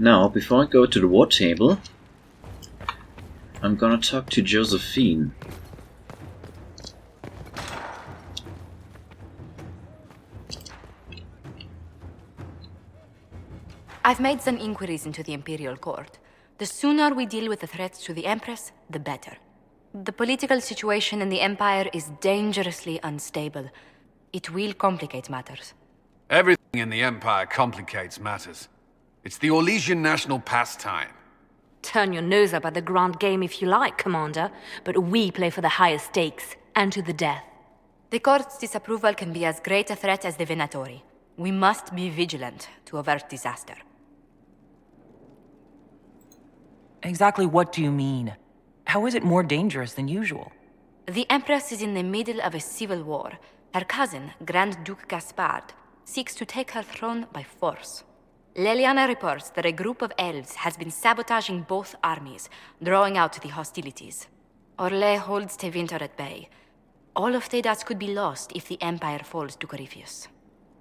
Now, before I go to the war table, I'm gonna talk to Josephine. I've made some inquiries into the Imperial Court. The sooner we deal with the threats to the Empress, the better. The political situation in the Empire is dangerously unstable. It will complicate matters. Everything in the Empire complicates matters. It's the Orlesian national pastime. Turn your nose up at the grand game if you like, Commander, but we play for the highest stakes, and to the death. The Court's disapproval can be as great a threat as the Venatori. We must be vigilant to avert disaster. Exactly what do you mean? How is it more dangerous than usual? The Empress is in the middle of a civil war. Her cousin, Grand Duke Gaspard, seeks to take her throne by force. Leliana reports that a group of elves has been sabotaging both armies, drawing out the hostilities. Orlais holds Tevinter at bay. All of Thedas could be lost if the Empire falls to Corypheus.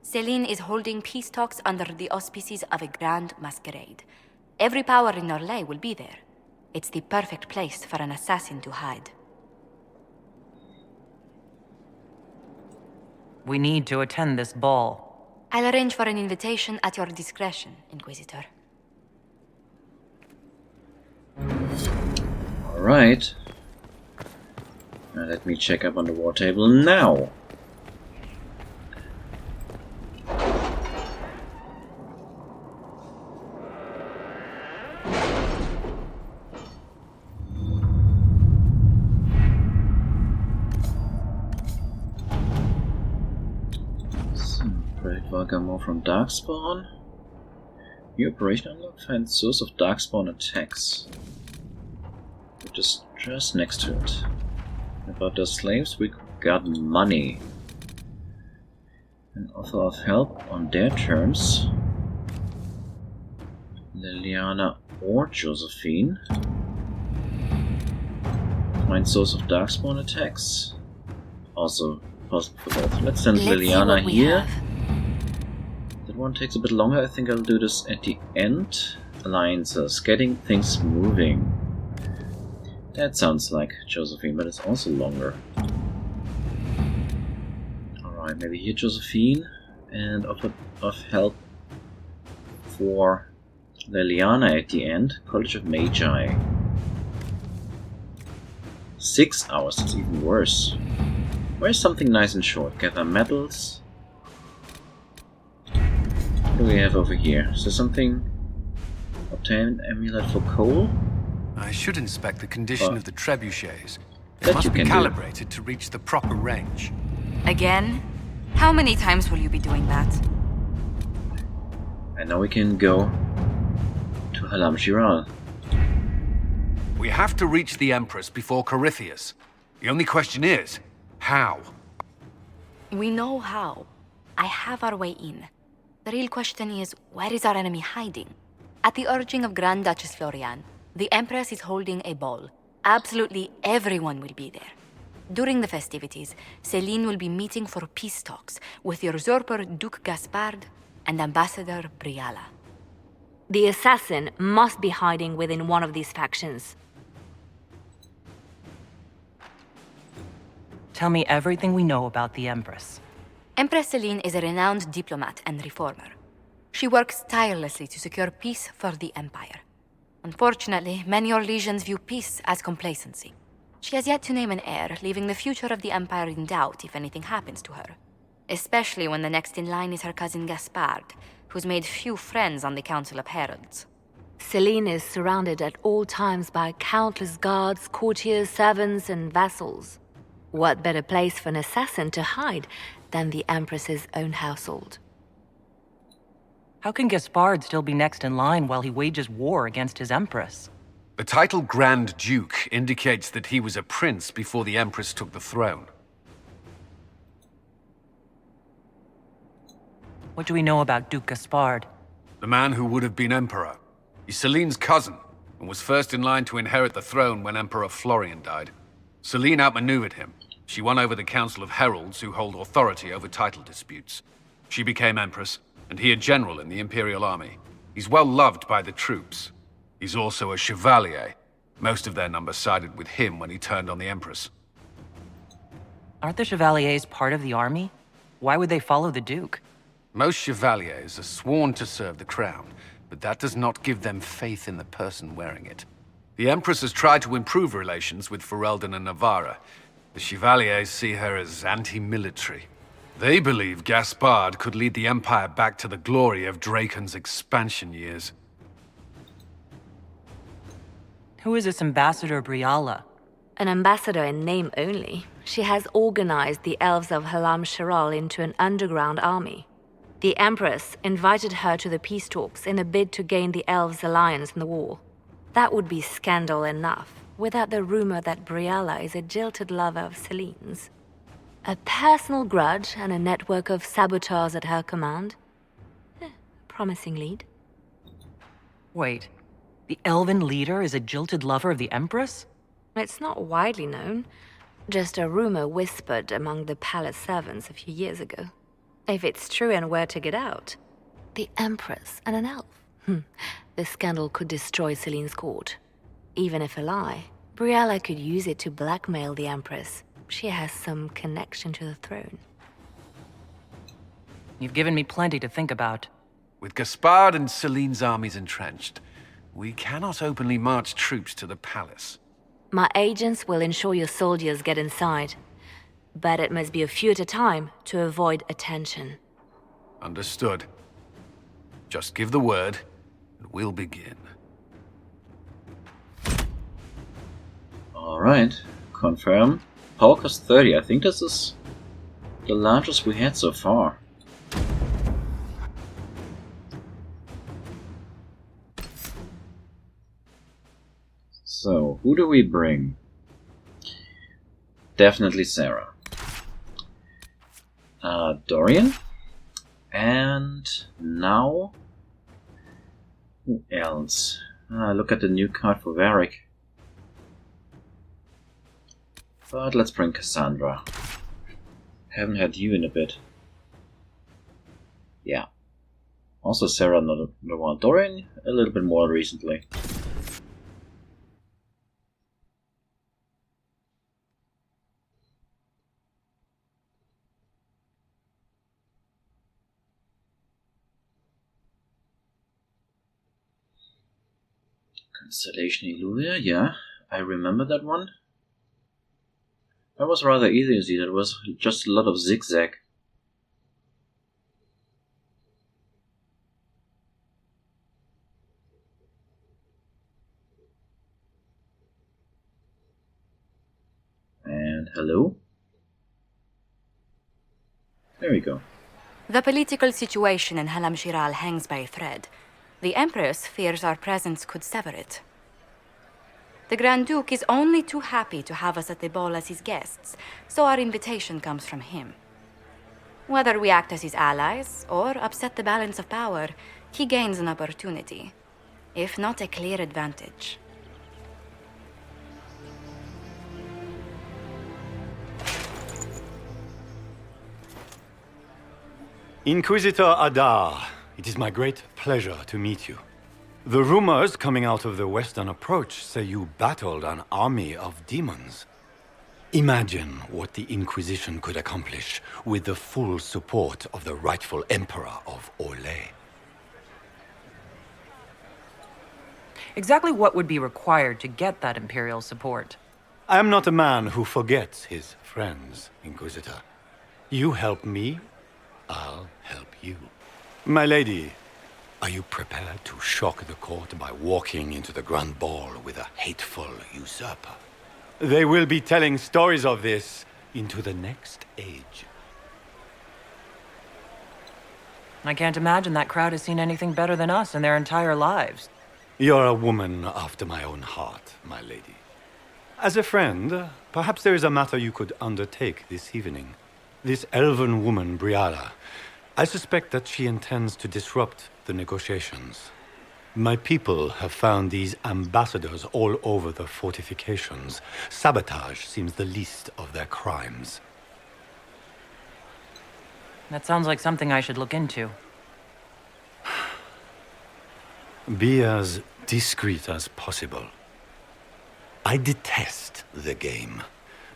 Celine is holding peace talks under the auspices of a grand masquerade. Every power in Orlais will be there. It's the perfect place for an assassin to hide. We need to attend this ball. I'll arrange for an invitation at your discretion, Inquisitor. Alright. Now let me check up on the war table now. More from Darkspawn. New operation unlock, find source of Darkspawn attacks. Which is just next to it. About the slaves, we got money. An offer of help on their terms. Leliana or Josephine. Find source of Darkspawn attacks. Also possible for both. Let's send Leliana here. That one takes a bit longer. I think I'll do this at the end. Alliances, getting things moving. That sounds like Josephine, but it's also longer. Alright, maybe here Josephine, and offer of help for Leliana at the end. College of Magi. 6 hours, it's even worse. Where's something nice and short? Gather metals. What do we have over here? Is there something? Obtain amulet for coal? I should inspect the condition of the trebuchets. It That must you be can do. calibrated to reach the proper range. Again? How many times will you be doing that? And now we can go to Halam Shiral. We have to reach the Empress before Corypheus. The only question is, how? We know how. I have our way in. The real question is, where is our enemy hiding? At the urging of Grand Duchess Florian, the Empress is holding a ball. Absolutely everyone will be there. During the festivities, Celine will be meeting for peace talks with the usurper Duke Gaspard and Ambassador Briala. The assassin must be hiding within one of these factions. Tell me everything we know about the Empress. Empress Celine is a renowned diplomat and reformer. She works tirelessly to secure peace for the Empire. Unfortunately, many Orlesians view peace as complacency. She has yet to name an heir, leaving the future of the Empire in doubt if anything happens to her. Especially when the next in line is her cousin Gaspard, who's made few friends on the Council of Heralds. Celine is surrounded at all times by countless guards, courtiers, servants, and vassals. What better place for an assassin to hide than the Empress's own household? How can Gaspard still be next in line while he wages war against his Empress? The title Grand Duke indicates that he was a prince before the Empress took the throne. What do we know about Duke Gaspard? The man who would have been emperor. He's Celine's cousin, and was first in line to inherit the throne when Emperor Florian died. Celine outmaneuvered him. She won over the Council of Heralds, who hold authority over title disputes. She became empress, and he a general in the Imperial army. He's well loved by the troops. He's also a chevalier. Most of their number sided with him when he turned on the Empress. Aren't the Chevaliers part of the army? Why would they follow the Duke? Most chevaliers are sworn to serve the crown, but that does not give them faith in the person wearing it. The Empress has tried to improve relations with Ferelden and Navarra. The Chevaliers see her as anti-military. They believe Gaspard could lead the Empire back to the glory of Draken's expansion years. Who is this Ambassador Briala? An ambassador in name only. She has organized the elves of Halam Shiral into an underground army. The Empress invited her to the peace talks in a bid to gain the elves' alliance in the war. That would be scandal enough, without the rumor that Briala is a jilted lover of Celine's. A personal grudge and a network of saboteurs at her command. Promising lead. Wait, the elven leader is a jilted lover of the Empress? It's not widely known. Just a rumor whispered among the palace servants a few years ago. If it's true and were to get out, the Empress and an elf. The scandal could destroy Celine's court. Even if a lie, Briala could use it to blackmail the Empress. She has some connection to the throne. You've given me plenty to think about. With Gaspard and Celine's armies entrenched, we cannot openly march troops to the palace. My agents will ensure your soldiers get inside. But it must be a few at a time to avoid attention. Understood. Just give the word, and we'll begin. Alright, confirm. Power cost 30. I think this is the largest we had so far. So, who do we bring? Definitely Sarah. Dorian. And now... who else? Look at the new card for Varric. But let's bring Cassandra. Haven't had you in a bit. Yeah. Also Sarah, not one. Dorian, a little bit more recently. Constellation Illuvia, yeah, I remember that one. That was rather easy to see, that was just a lot of zigzag. And hello? There we go. The political situation in Halam Shiral hangs by a thread. The Empress fears our presence could sever it. The Grand Duke is only too happy to have us at the ball as his guests, so our invitation comes from him. Whether we act as his allies or upset the balance of power, he gains an opportunity, if not a clear advantage. Inquisitor Adar, it is my great pleasure to meet you. The rumors coming out of the Western Approach say you battled an army of demons. Imagine what the Inquisition could accomplish with the full support of the rightful Emperor of Orlais. Exactly what would be required to get that Imperial support? I am not a man who forgets his friends, Inquisitor. You help me, I'll help you. My lady, are you prepared to shock the court by walking into the Grand Ball with a hateful usurper? They will be telling stories of this into the next age. I can't imagine that crowd has seen anything better than us in their entire lives. You're a woman after my own heart, my lady. As a friend, perhaps there is a matter you could undertake this evening. This elven woman, Briala, I suspect that she intends to disrupt the negotiations. My people have found these ambassadors all over the fortifications. Sabotage seems the least of their crimes. That sounds like something I should look into. Be as discreet as possible. I detest the game,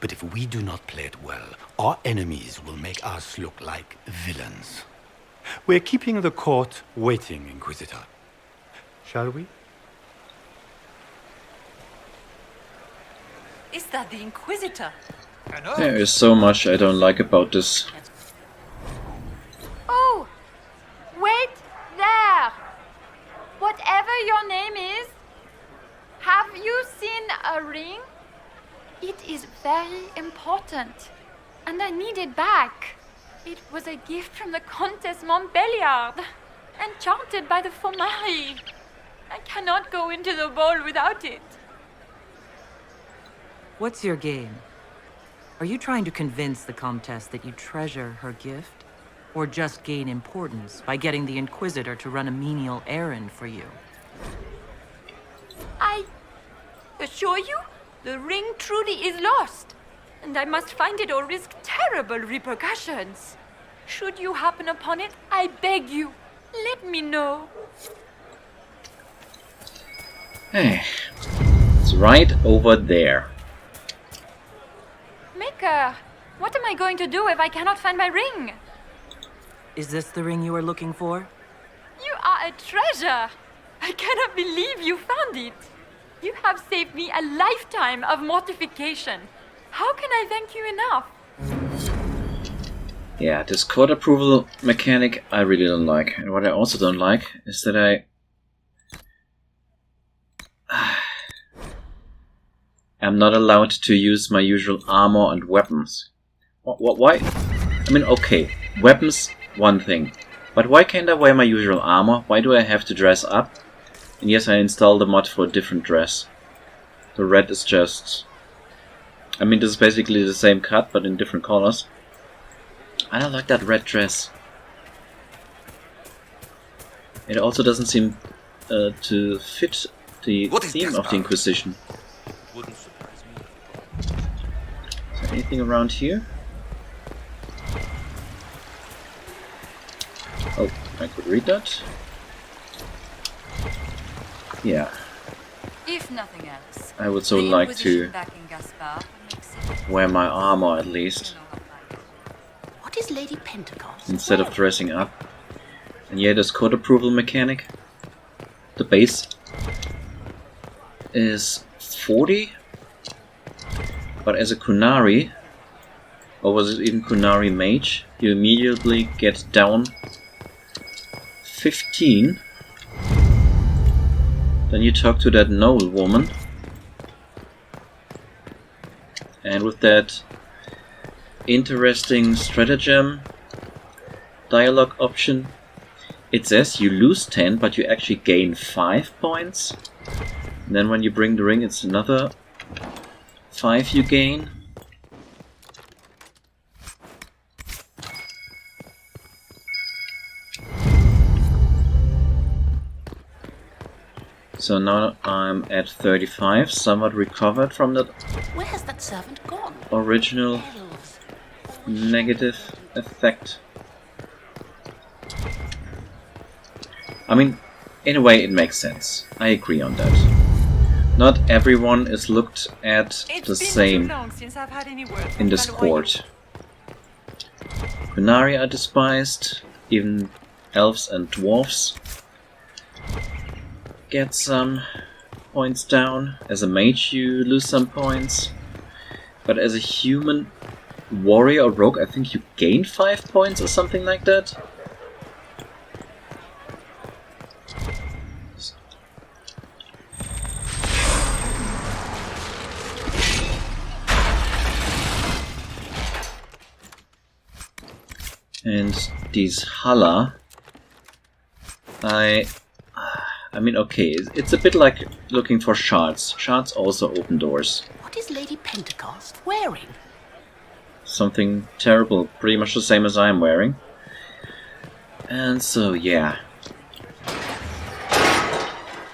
but if we do not play it well, our enemies will make us look like villains. We're keeping the court waiting, Inquisitor. Shall we? Is that the Inquisitor? There is so much I don't like about this. Oh! Wait there! Whatever your name is, have you seen a ring? It is very important, and I need it back. It was a gift from the Comtesse Montbéliard, enchanted by the Fomari. I cannot go into the ball without it. What's your game? Are you trying to convince the Comtesse that you treasure her gift? Or just gain importance by getting the Inquisitor to run a menial errand for you? I assure you, the ring truly is lost, and I must find it or risk terrible repercussions. Should you happen upon it, I beg you, let me know. Hey, it's right over there. Maker, what am I going to do if I cannot find my ring? Is this the ring you are looking for? You are a treasure! I cannot believe you found it! You have saved me a lifetime of mortification. How can I thank you enough? Yeah, this court approval mechanic I really don't like. And what I also don't like is that I'm not allowed to use my usual armor and weapons. Why? I mean, okay, weapons, one thing. But why can't I wear my usual armor? Why do I have to dress up? And yes, I installed a mod for a different dress. The red is just... I mean, this is basically the same cut, but in different colors. I don't like that red dress. It also doesn't seem to fit the theme of the Inquisition. Is there anything around here? Oh, I could read that. Yeah. If nothing else, I would so like to wear my armor at least. What is Lady Pentecost? Instead of dressing up. And yeah, this code approval mechanic. The base is 40. But as a Kunari, or was it even Kunari mage, you immediately get down 15. Then you talk to that Noel woman. And with that interesting stratagem dialogue option, it says you lose 10, but you actually gain 5 points. And then when you bring the ring, it's another 5 you gain. So now I'm at 35, somewhat recovered from that Where has that servant gone? original negative effect. I mean, in a way it makes sense. I agree on that. Not everyone is looked at the same in this court. Kunari are despised, even elves and dwarves get some points down. As a mage you lose some points. But as a human warrior or rogue I think you gain 5 points or something like that. And these Hala, I mean, okay, it's a bit like looking for shards. Shards also open doors. What is Lady Pentecost wearing? Something terrible, pretty much the same as I'm wearing. And so, yeah.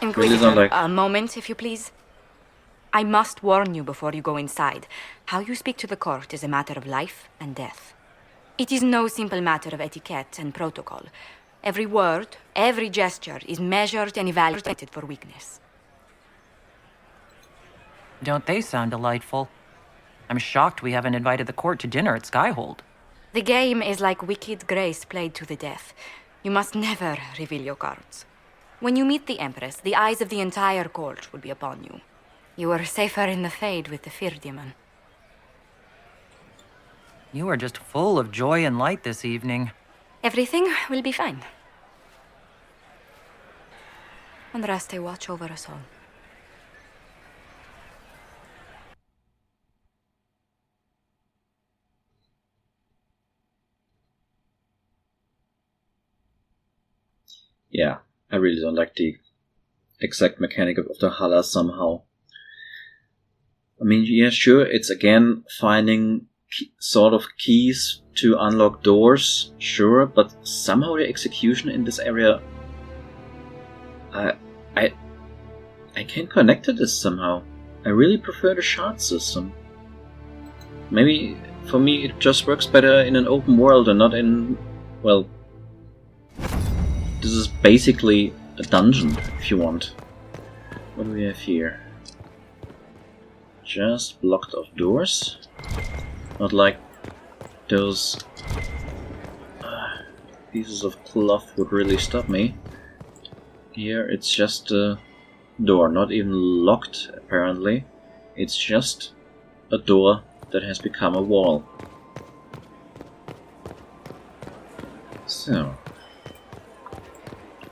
Inquisitor, Really don't like... a moment, if you please. I must warn you before you go inside. How you speak to the court is a matter of life and death. It is no simple matter of etiquette and protocol. Every word, every gesture is measured and evaluated for weakness. Don't they sound delightful? I'm shocked we haven't invited the court to dinner at Skyhold. The game is like Wicked Grace played to the death. You must never reveal your cards. When you meet the Empress, the eyes of the entire court will be upon you. You are safer in the Fade with the Fear Demon. You are just full of joy and light this evening. Everything will be fine. Andraste, watch over us all. Yeah, I really don't like the exact mechanic of the Hala somehow. I mean, yeah, sure, it's again finding sort of keys to unlock doors, sure, but somehow the execution in this area, I can't connect to this somehow. I really prefer the shard system. Maybe for me it just works better in an open world and not in, well, this is basically a dungeon, if you want. What do we have here? Just blocked off doors. Not like those pieces of cloth would really stop me. Here it's just a door, not even locked apparently. It's just a door that has become a wall. So,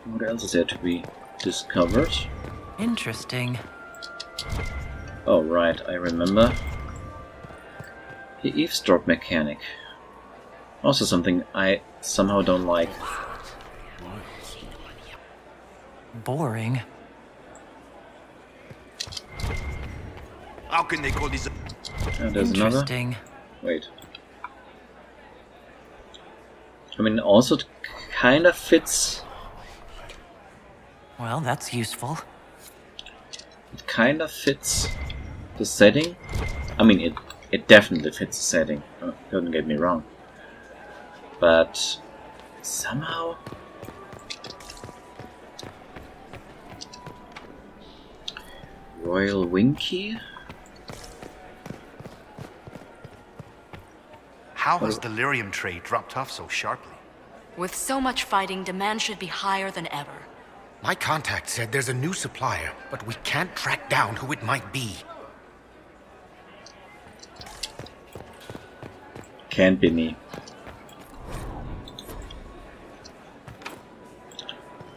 what else is there to be discovered? Interesting. Oh right, I remember. The eavesdrop mechanic. Also something I somehow don't like. Boring. How can they call this? And there's another. Interesting. Wait. I mean, also it kind of fits. Well, that's useful. It kind of fits the setting. I mean, it definitely fits the setting. Don't get me wrong. But somehow Royal Winky? How has the lyrium trade dropped off so sharply? With so much fighting, demand should be higher than ever. My contact said there's a new supplier, but we can't track down who it might be. Can't be me.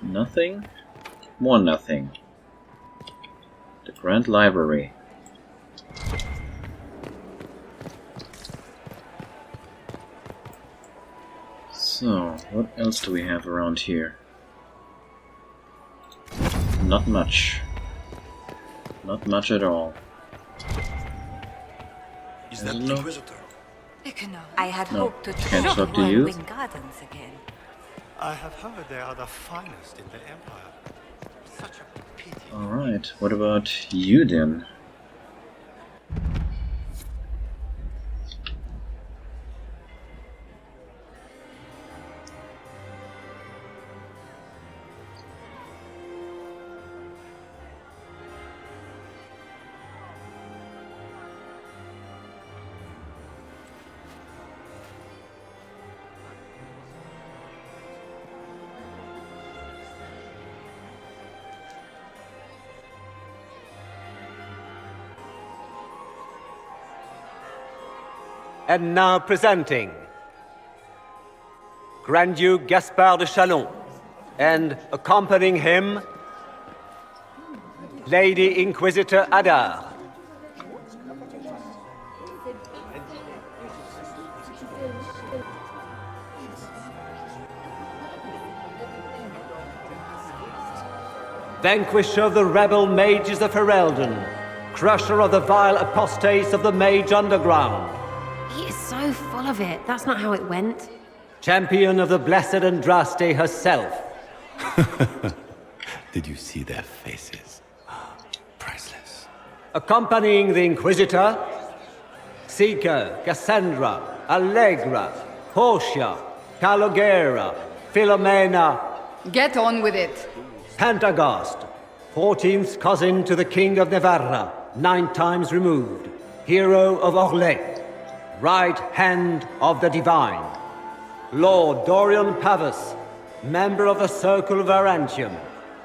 Nothing? More nothing. The Grand Library. So, what else do we have around here? Not much. Not much at all. Is that No. Inquisitor? I had No, hoped to can't tour talk to you. Wing Gardens again. I have heard they are the finest in the Empire. Such a pity. Alright, what about you then? And now presenting Grand Duke Gaspard de Chalon, and accompanying him, Lady Inquisitor Adar. Vanquisher of the rebel mages of Ferelden, crusher of the vile apostates of the Mage Underground. He is so full of it. That's not how it went. Champion of the Blessed Andraste herself. Did you see their faces? Priceless. Accompanying the Inquisitor, Seeker, Cassandra, Allegra, Portia, Calogera, Philomena, Get on with it. Pentagast, 14th cousin to the King of Navarra, 9 times removed, hero of Orlais, right hand of the Divine. Lord Dorian Pavus, member of the Circle of Arantium,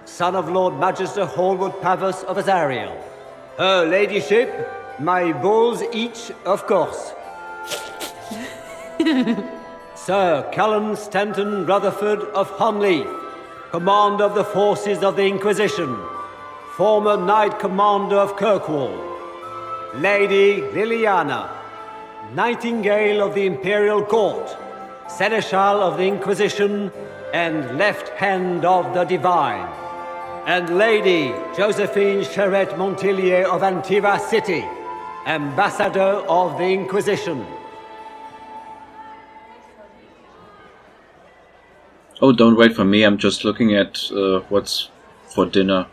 son of Lord Magister Hallwood Pavus of Azariel. Her ladyship, my bulls each, of course. Sir Callum Stanton Rutherford of Hunleaf, commander of the forces of the Inquisition, former Knight Commander of Kirkwall. Lady Liliana, Nightingale of the Imperial Court, Seneschal of the Inquisition, and Left Hand of the Divine. And Lady Josephine Charette Montillier of Antiva City, Ambassador of the Inquisition. Oh, don't wait for me, I'm just looking at what's for dinner.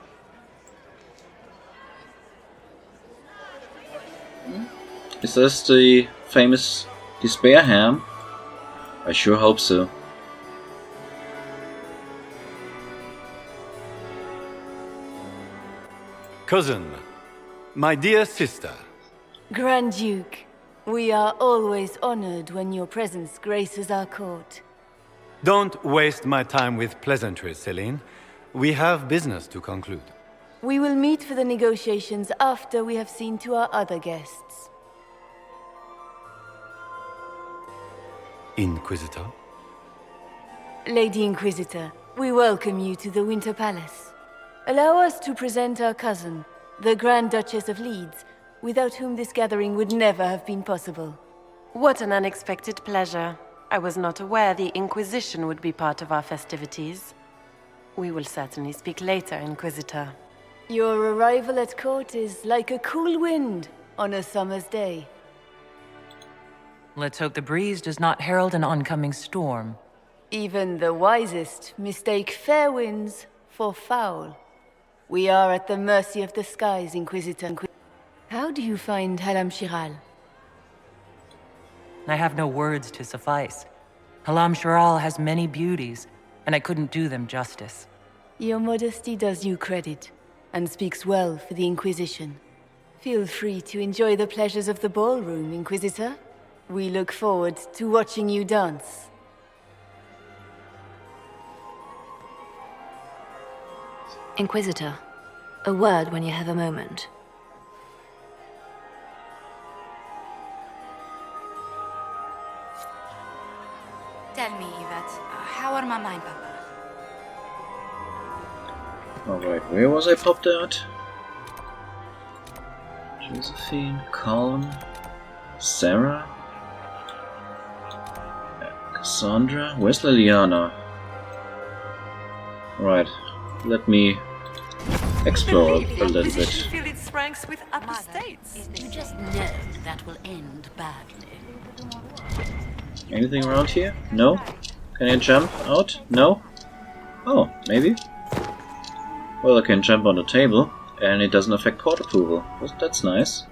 Is this the famous despair ham? I sure hope so. Cousin, my dear sister. Grand Duke, we are always honored when your presence graces our court. Don't waste my time with pleasantries, Celine. We have business to conclude. We will meet for the negotiations after we have seen to our other guests. Inquisitor? Lady Inquisitor, we welcome you to the Winter Palace. Allow us to present our cousin, the Grand Duchess of Leeds, without whom this gathering would never have been possible. What an unexpected pleasure. I was not aware the Inquisition would be part of our festivities. We will certainly speak later, Inquisitor. Your arrival at court is like a cool wind on a summer's day. Let's hope the breeze does not herald an oncoming storm. Even the wisest mistake fair winds for foul. We are at the mercy of the skies, Inquisitor. How do you find Halam Shiral? I have no words to suffice. Halam Shiral has many beauties, and I couldn't do them justice. Your modesty does you credit, and speaks well for the Inquisition. Feel free to enjoy the pleasures of the ballroom, Inquisitor. We look forward to watching you dance. Inquisitor, a word when you have a moment. Tell me, Yvette, how are Mama and Papa? Alright, where was I popped out? Josephine, Colin, Sarah, Cassandra. Where's Liliana? Right, let me explore a little bit. Fill its ranks with apostates. You just know that will end badly. Anything around here? No? Can I jump out? No? Oh, maybe? Well, I can jump on the table, and it doesn't affect court approval. That's nice.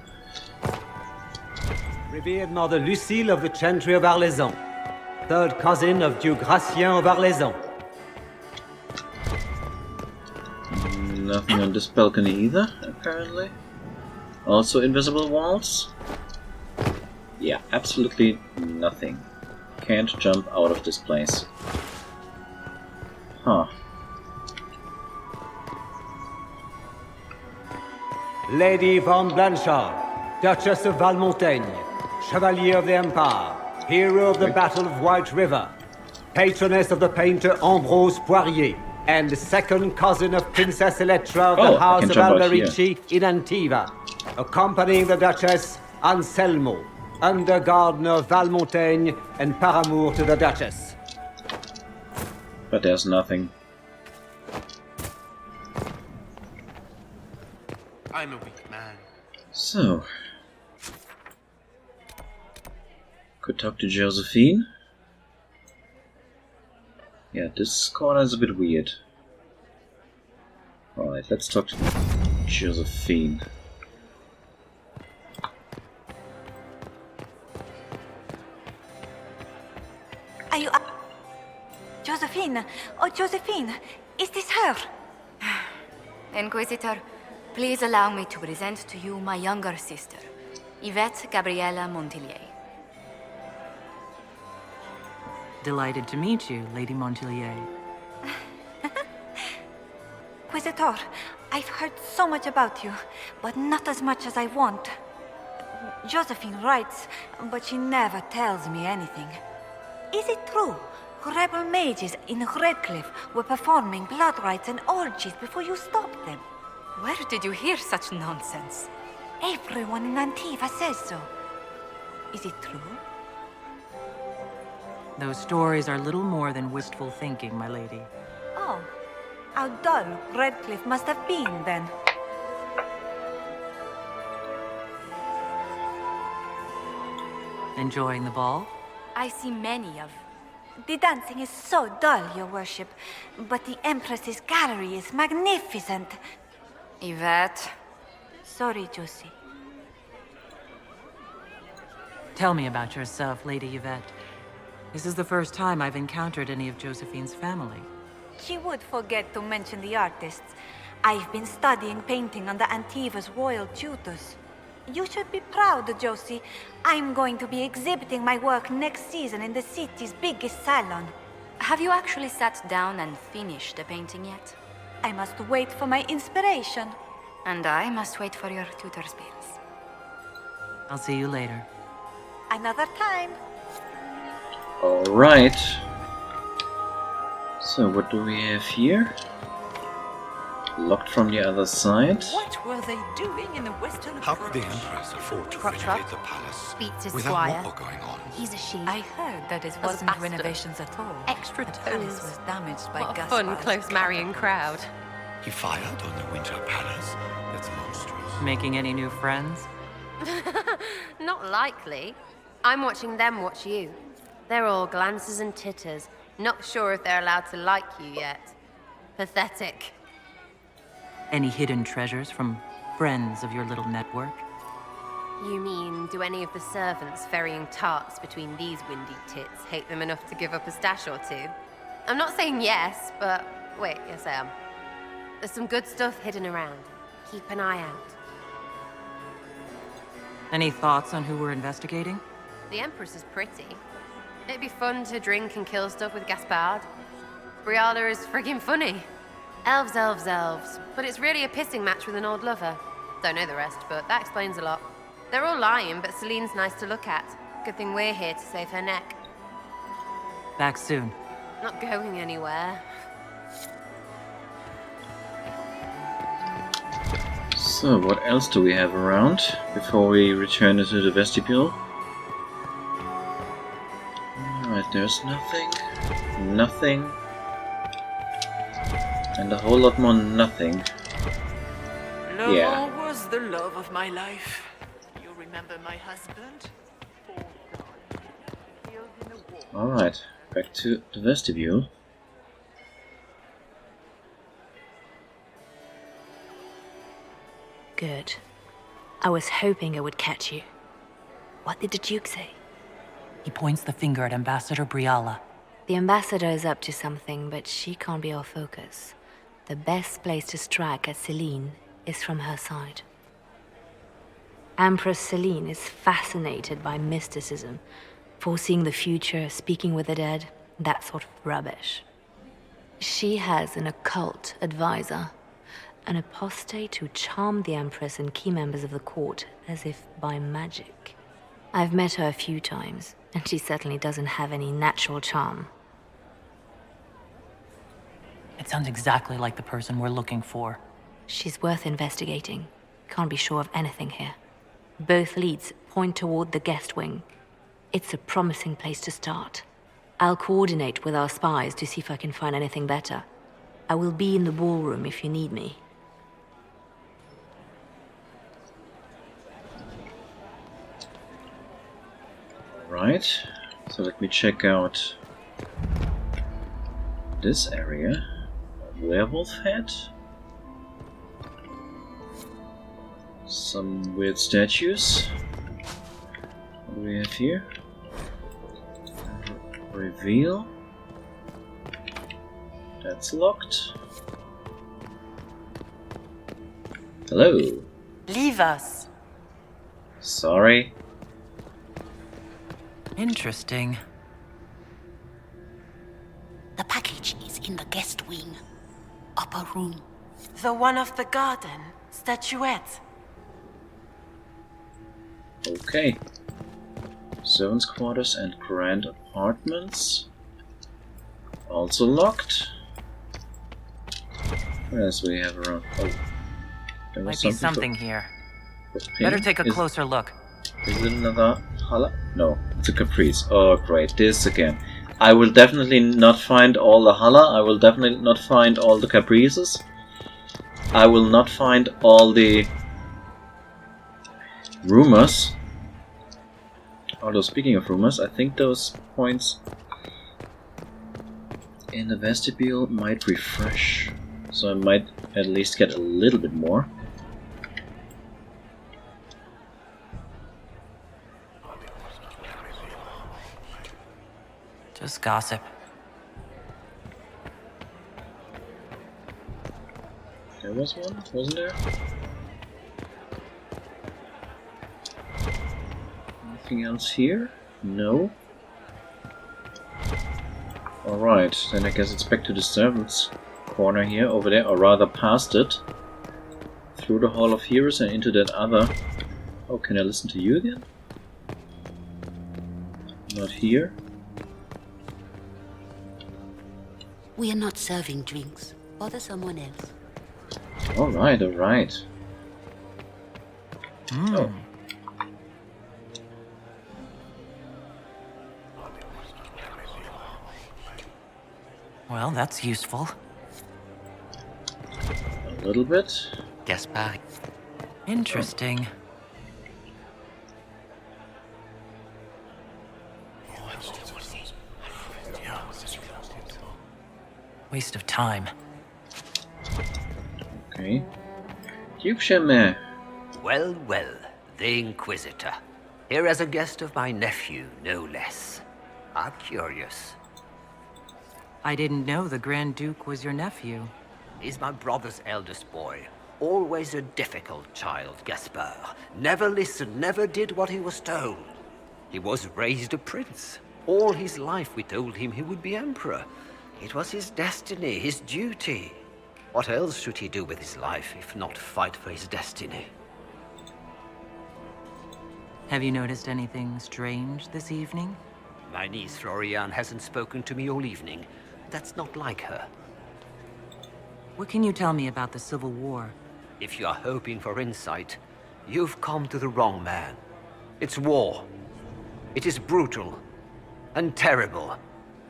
Revered Mother Lucille of the Chantry of Arlezon, 3rd cousin of Duke Gratien of Arlezon. Nothing on this balcony either, apparently. Also invisible walls? Yeah, absolutely nothing. Can't jump out of this place. Huh. Lady von Blanchard, Duchess of Valmontaigne, Chevalier of the Empire, hero of the Battle of White River, patroness of the painter Ambrose Poirier, and 2nd cousin of Princess Electra of the House of Alberici in Antiva, accompanying the Duchess Anselmo, under gardener of Valmontaigne and paramour to the Duchess. But there's nothing. I'm a weak man. So, could talk to Josephine. Yeah, this corner is a bit weird. Alright, let's talk to Josephine. Are you... Josephine! Oh, Josephine! Is this her? Inquisitor, please allow me to present to you my younger sister, Yvette Gabriella Montillier. Delighted to meet you, Lady Montillier. Inquisitor, I've heard so much about you, but not as much as I want. Josephine writes, but she never tells me anything. Is it true? Rebel mages in Redcliffe were performing blood rites and orgies before you stopped them. Where did you hear such nonsense? Everyone in Antiva says so. Is it true? Those stories are little more than wistful thinking, my lady. Oh, how dull Redcliffe must have been then. Enjoying the ball? I see many of... The dancing is so dull, your worship, but the Empress's gallery is magnificent. Yvette. Sorry, Josie. Tell me about yourself, Lady Yvette. This is the first time I've encountered any of Josephine's family. She would forget to mention the artists. I've been studying painting under Antiva's royal tutors. You should be proud, Josie. I'm going to be exhibiting my work next season in the city's biggest salon. Have you actually sat down and finished the painting yet? I must wait for my inspiration. And I must wait for your tutor's bills. I'll see you later. Another time. Alright. So what do we have here? Locked from the other side. What were they doing in the western How could the Empress afford to renovate the palace Speaks his without squire. war going on? He's a she. I heard that it wasn't bastard. renovations at all. Extra The palace toes. was damaged by What a Gaspard's fun, close marrying crowd. He fired on the Winter Palace? That's monstrous. Making any new friends? Not likely. I'm watching them watch you. They're all glances and titters. Not sure if they're allowed to like you yet. Pathetic. Any hidden treasures from friends of your little network? You mean, do any of the servants ferrying tarts between these windy tits hate them enough to give up a stash or two? I'm not saying yes, but wait, yes I am. There's some good stuff hidden around. Keep an eye out. Any thoughts on who we're investigating? The Empress is pretty. It'd be fun to drink and kill stuff with Gaspard. Briala is friggin' funny. Elves, elves, elves. But it's really a pissing match with an old lover. Don't know the rest, but that explains a lot. They're all lying, but Celine's nice to look at. Good thing we're here to save her neck. Back soon. Not going anywhere. So what else do we have around before we return into the vestibule? Alright, there's nothing. Nothing. And a whole lot more nothing. Love Yeah. was the love of my life. You remember my husband? Alright, back to the vestibule. Good. I was hoping I would catch you. What did the Duke say? He points the finger at Ambassador Briala. The ambassador is up to something, but she can't be our focus. The best place to strike at Celine is from her side. Empress Celine is fascinated by mysticism, foreseeing the future, speaking with the dead, that sort of rubbish. She has an occult advisor, an apostate who charmed the Empress and key members of the court as if by magic. I've met her a few times, and she certainly doesn't have any natural charm. It sounds exactly like the person we're looking for. She's worth investigating. Can't be sure of anything here. Both leads point toward the guest wing. It's a promising place to start. I'll coordinate with our spies to see if I can find anything better. I will be in the ballroom if you need me. Right, so let me check out this area. Werewolf head. Some weird statues. What do we have here? Reveal. That's locked. Hello. Leave us. Sorry. Interesting. The package is in the guest wing. Upper room. The one of the garden. Statuette. Okay. Servants' quarters and grand apartments. Also locked. What else we have around? Oh. There was Might be something here. Better take a closer look. Is it another Hala? No, it's a Caprice. Oh great, this again. I will definitely not find all the Hala. I will definitely not find all the Caprices. I will not find all the rumors. Although speaking of rumors, I think those points in the vestibule might refresh. So I might at least get a little bit more. Just gossip. There was one, wasn't there? Anything else here? No. Alright, then I guess it's back to the servants' corner here, over there, or rather past it. Through the Hall of Heroes and into that other... Oh, can I listen to you again? Not here. We are not serving drinks. Bother someone else. Alright, alright. Oh. Well, that's useful. A little bit. Gaspard. Interesting. Waste of time. Okay. Duke Chemin. Well, well, the Inquisitor. Here as a guest of my nephew, no less. I'm curious. I didn't know the Grand Duke was your nephew. He's my brother's eldest boy. Always a difficult child, Gaspard. Never listened, never did what he was told. He was raised a prince. All his life we told him he would be emperor. It was his destiny, his duty. What else should he do with his life if not fight for his destiny? Have you noticed anything strange this evening? My niece Floriane hasn't spoken to me all evening. That's not like her. What can you tell me about the Civil War? If you are hoping for insight, you've come to the wrong man. It's war. It is brutal, and terrible,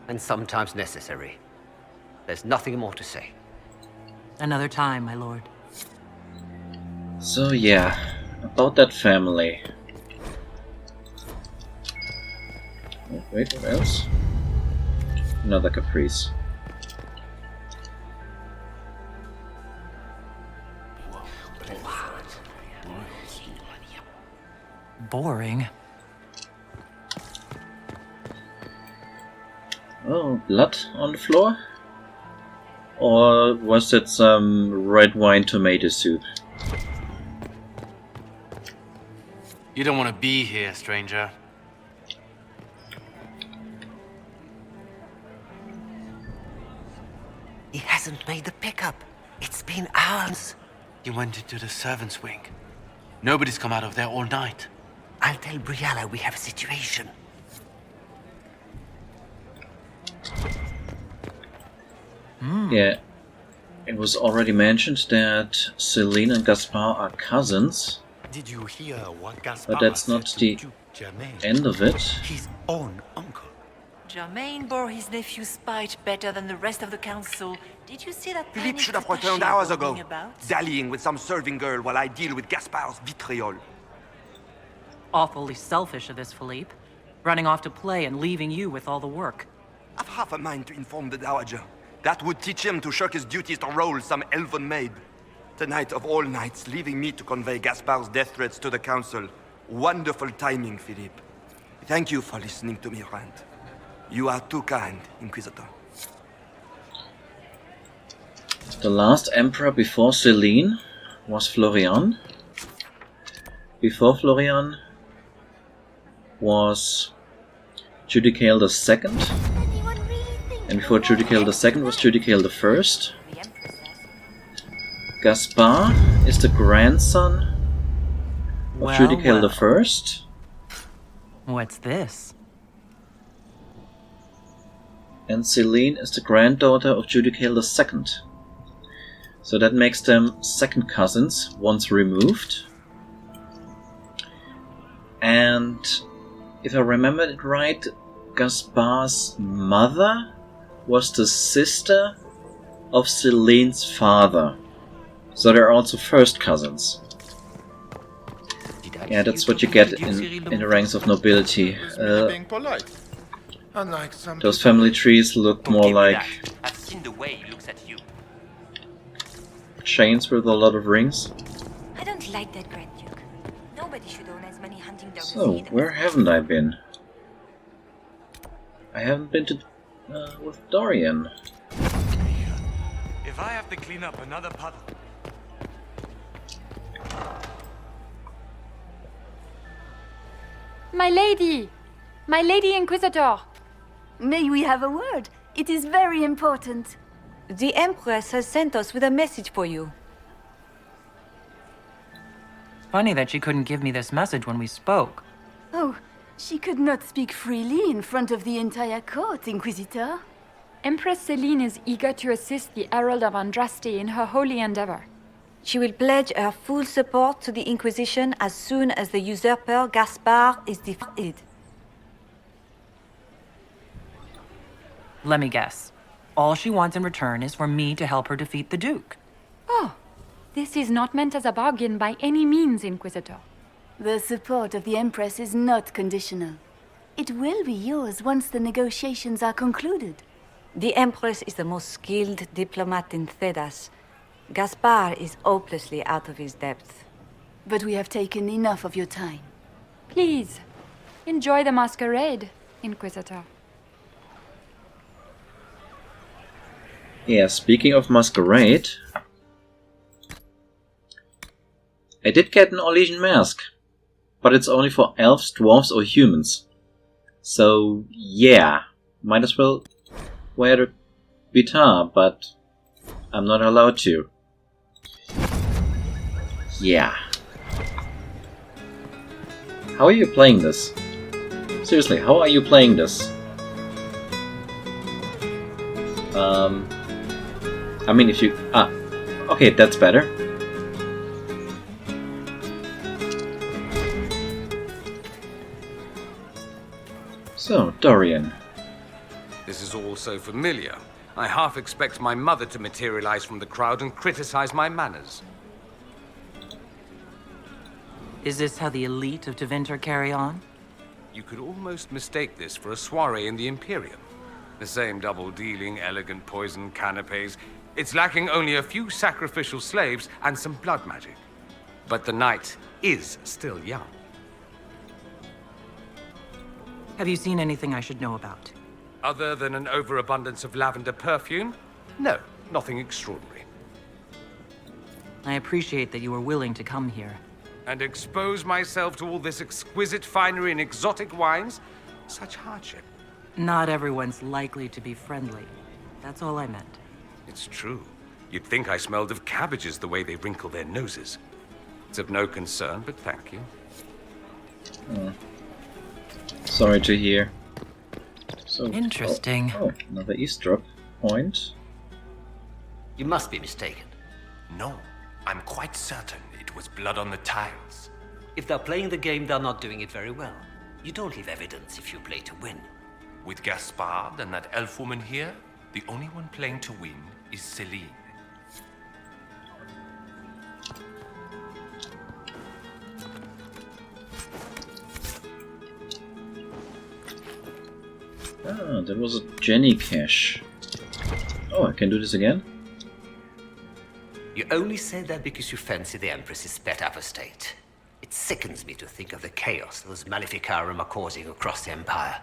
and sometimes necessary. There's nothing more to say. Another time, my lord. So yeah, about that family. Oh, wait, what else? Another Caprice. Boring. Oh, blood on the floor? Or was it some red wine tomato soup? You don't want to be here, stranger. He hasn't made the pickup. It's been hours. You went into the servants' wing. Nobody's come out of there all night. I'll tell Briala we have a situation. Yeah, it was already mentioned that Celine and Gaspard are cousins. Did you hear what Gaspard But that's not said the to Duke Germain? end of it. His own uncle. Germain bore his nephew's spite better than the rest of the council. Did you see that? Philippe should have returned hours ago, dallying with some serving girl while I deal with Gaspard's vitriol. Awfully selfish of this, Philippe. Running off to play and leaving you with all the work. I've half a mind to inform the Dowager. That would teach him to shirk his duties to roll some elven maid. Tonight of all nights, leaving me to convey Gaspard's death threats to the council. Wonderful timing, Philippe. Thank you for listening to me rant. You are too kind, Inquisitor. The last emperor before Celine was Florian. Before Florian was Judicael II. And before Judicael II was Judicael I. Gaspar is the grandson of Judicael I. What's this? And Celine is the granddaughter of Judicael II. So that makes them second cousins, once removed. And if I remember it right, Gaspar's mother was the sister of Celine's father. So they're also first cousins. Yeah, that's what you get in the ranks of nobility. Those family trees look more like I've seen the way he looks at you. chains with a lot of rings. I don't like that, Grand Duke. Nobody should own as many hunting dogs So, as he where haven't I been? I haven't been to with Dorian. If I have to clean up another puddle. My lady! My lady Inquisitor! May we have a word? It is very important. The Empress has sent us with a message for you. Funny that she couldn't give me this message when we spoke. Oh, she could not speak freely in front of the entire court, Inquisitor. Empress Celine is eager to assist the Herald of Andraste in her holy endeavor. She will pledge her full support to the Inquisition as soon as the usurper Gaspar is defeated. Let me guess. All she wants in return is for me to help her defeat the Duke. Oh, this is not meant as a bargain by any means, Inquisitor. The support of the Empress is not conditional. It will be yours once the negotiations are concluded. The Empress is the most skilled diplomat in Thedas. Gaspar is hopelessly out of his depth. But we have taken enough of your time. Please, enjoy the masquerade, Inquisitor. Yeah, speaking of masquerade, I did get an Orlesian mask, but it's only for elves, dwarves or humans. So yeah, might as well wear the guitar, but I'm not allowed to. Yeah. How are you playing this? Seriously, how are you playing this? I mean, if you... okay, that's better. So, Dorian. This is all so familiar. I half expect my mother to materialize from the crowd and criticize my manners. Is this how the elite of Tevinter carry on? You could almost mistake this for a soiree in the Imperium. The same double-dealing, elegant poison canapes. It's lacking only a few sacrificial slaves and some blood magic. But the night is still young. Have you seen anything I should know about? Other than an overabundance of lavender perfume? No, nothing extraordinary. I appreciate that you were willing to come here. And expose myself to all this exquisite finery and exotic wines? Such hardship. Not everyone's likely to be friendly. That's all I meant. It's true. You'd think I smelled of cabbages the way they wrinkle their noses. It's of no concern, but thank you. Sorry to hear. So, interesting. Oh, another eavesdrop point. You must be mistaken. No, I'm quite certain it was blood on the tiles. If they're playing the game, they're not doing it very well. You don't leave evidence if you play to win. With Gaspard and that elf woman here, the only one playing to win is Celine. Ah, that was a Jenny cache. Oh, I can do this again? You only said that because you fancy the Empress's pet apostate. It sickens me to think of the chaos those Maleficarum are causing across the Empire.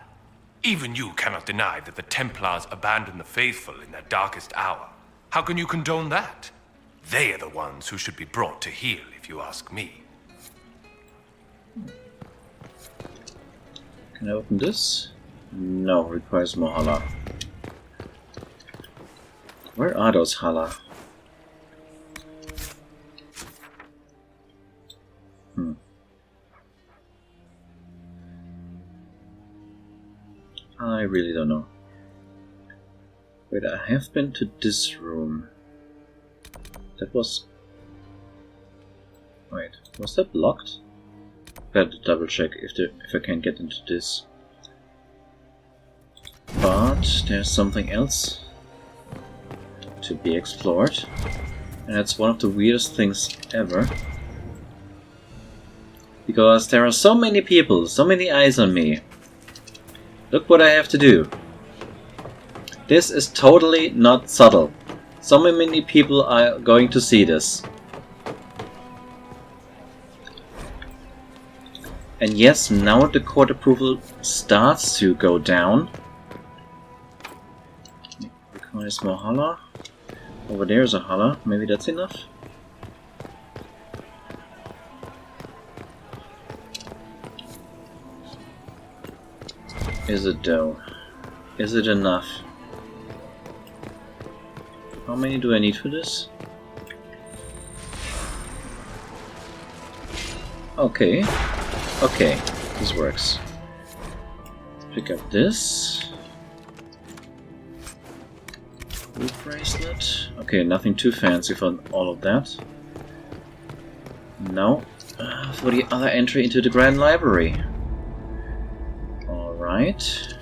Even you cannot deny that the Templars abandoned the faithful in their darkest hour. How can you condone that? They are the ones who should be brought to heel, if you ask me. Can I open this? No, requires more Hala. Where are those Hala? I really don't know. Wait, I have been to this room. That was... Wait, was that locked? Better double check if I can get into this. But there's something else to be explored. And it's one of the weirdest things ever. Because there are so many people, so many eyes on me. Look what I have to do. This is totally not subtle. So many people are going to see this. And yes, now the court approval starts to go down. Requires more Hala. Over there is a Hala. Maybe that's enough. Is it though? Is it enough? How many do I need for this? Okay. Okay, this works. Pick up this. Blue bracelet. Okay, nothing too fancy for all of that. Now, for the other entry into the Grand Library. Alright.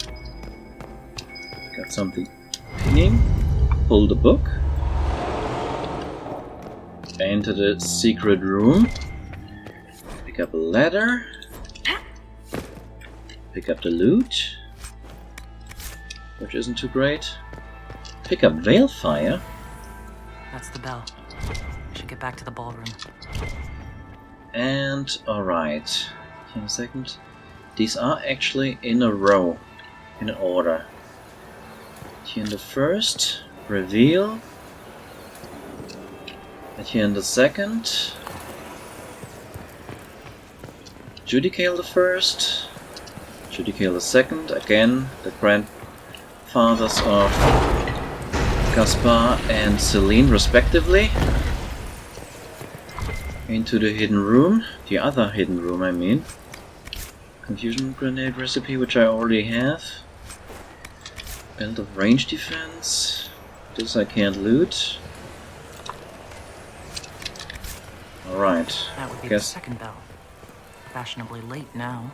Got something pinging. Pull the book. Enter the secret room. Pick up a ladder. Pick up the loot, which isn't too great. Pick up Veilfire. That's the bell. We should get back to the ballroom. And alright. In a second. These are actually in a row, in order. Here in the first, reveal. And here in the second, Judicale the first. Judicale the second, again, the grandfathers of Gaspard and Celine, respectively. Into the hidden room, the other hidden room, I mean. Confusion grenade recipe, which I already have. Belt of range defense. This I can't loot. Alright. That would be the second bell. Fashionably late now.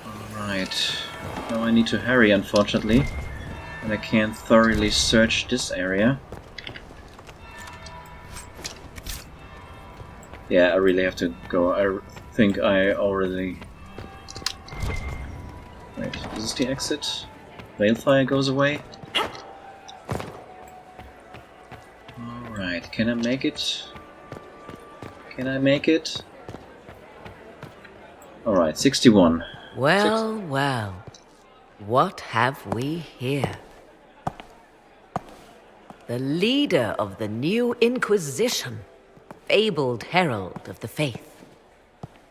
Alright. Now I need to hurry, unfortunately. And I can't thoroughly search this area. Yeah, I really have to go. I think I already... Wait, this is the exit. Veilfire goes away. Alright, can I make it? Can I make it? Alright, 61. Well, well. What have we here? The leader of the new Inquisition, fabled herald of the faith.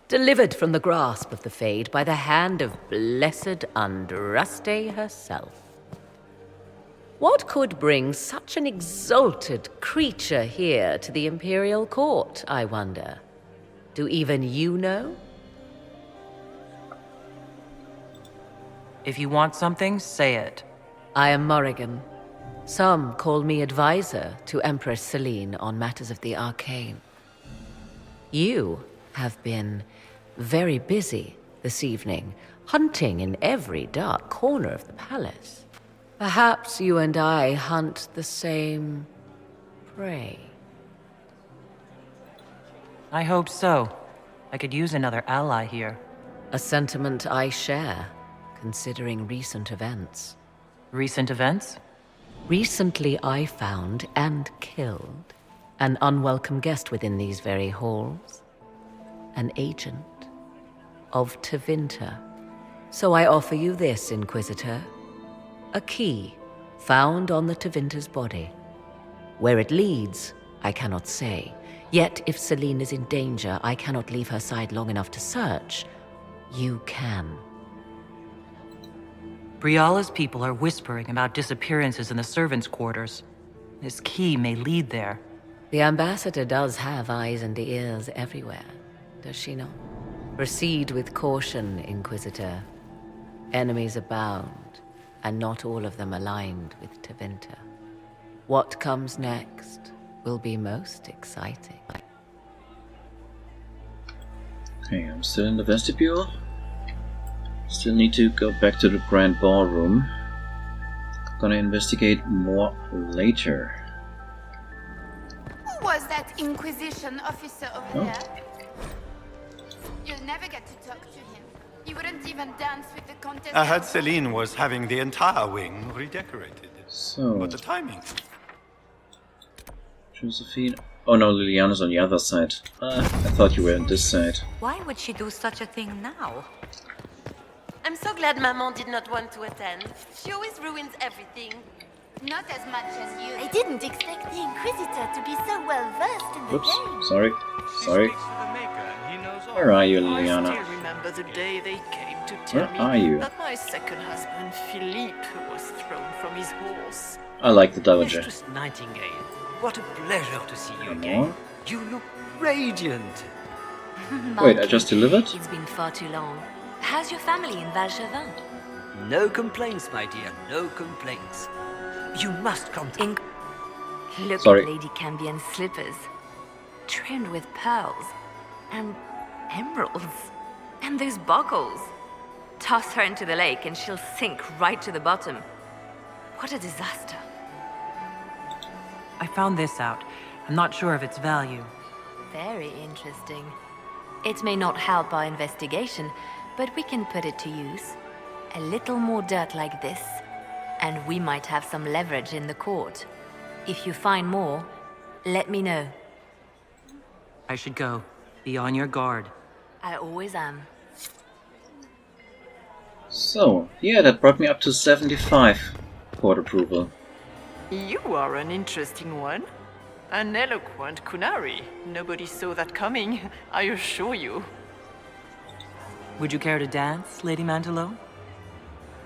Delivered from the grasp of the Fade by the hand of blessed Andraste herself. What could bring such an exalted creature here to the Imperial Court, I wonder? Do even you know? If you want something, say it. I am Morrigan. Some call me advisor to Empress Celine on matters of the arcane. You have been very busy this evening, hunting in every dark corner of the palace. Perhaps you and I hunt the same prey. I hope so. I could use another ally here. A sentiment I share, considering recent events. Recent events? Recently I found and killed an unwelcome guest within these very halls. An agent of Tevinter. So I offer you this, Inquisitor. A key found on the Tevinter's body. Where it leads, I cannot say. Yet, if Celine is in danger, I cannot leave her side long enough to search. You can. Briala's people are whispering about disappearances in the servants' quarters. This key may lead there. The ambassador does have eyes and ears everywhere, does she not? Proceed with caution, Inquisitor. Enemies abound, and not all of them aligned with Tevinter. What comes next will be most exciting. Okay, I'm still in the vestibule. Still need to go back to the grand ballroom. Gonna investigate more later. Who was that Inquisition officer over there? You'll never get to talk to him. He wouldn't even dance with the contest. I heard Celine was having the entire wing redecorated. So... But the timing... Josephine... Oh no, Liliana's on the other side. I thought you were on this side. Why would she do such a thing now? I'm so glad Maman did not want to attend. She always ruins everything. Not as much as you. I didn't expect the Inquisitor to be so well versed in the Oops, game. sorry. Where are you, Liliana? I still remember the day they came to tell Where are you? that my second husband, Philippe, was thrown from his horse. I like the Dowager. Mistress Nightingale, what a pleasure to see you Come again. on. You look radiant. Wait, I just delivered? It's been far too long. How's your family in Valchevin? No complaints, my dear, no complaints. You must come to... Look Sorry. at Lady Cambien's slippers. Trimmed with pearls. And emeralds. And those buckles. Toss her into the lake and she'll sink right to the bottom. What a disaster. I found this out. I'm not sure of its value. Very interesting. It may not help our investigation, but we can put it to use. A little more dirt like this, and we might have some leverage in the court. If you find more, let me know. I should go. Be on your guard. I always am. So, yeah, that brought me up to 75 court approval. You are an interesting one. An eloquent Kunari. Nobody saw that coming, I assure you. Would you care to dance, Lady Mantelot?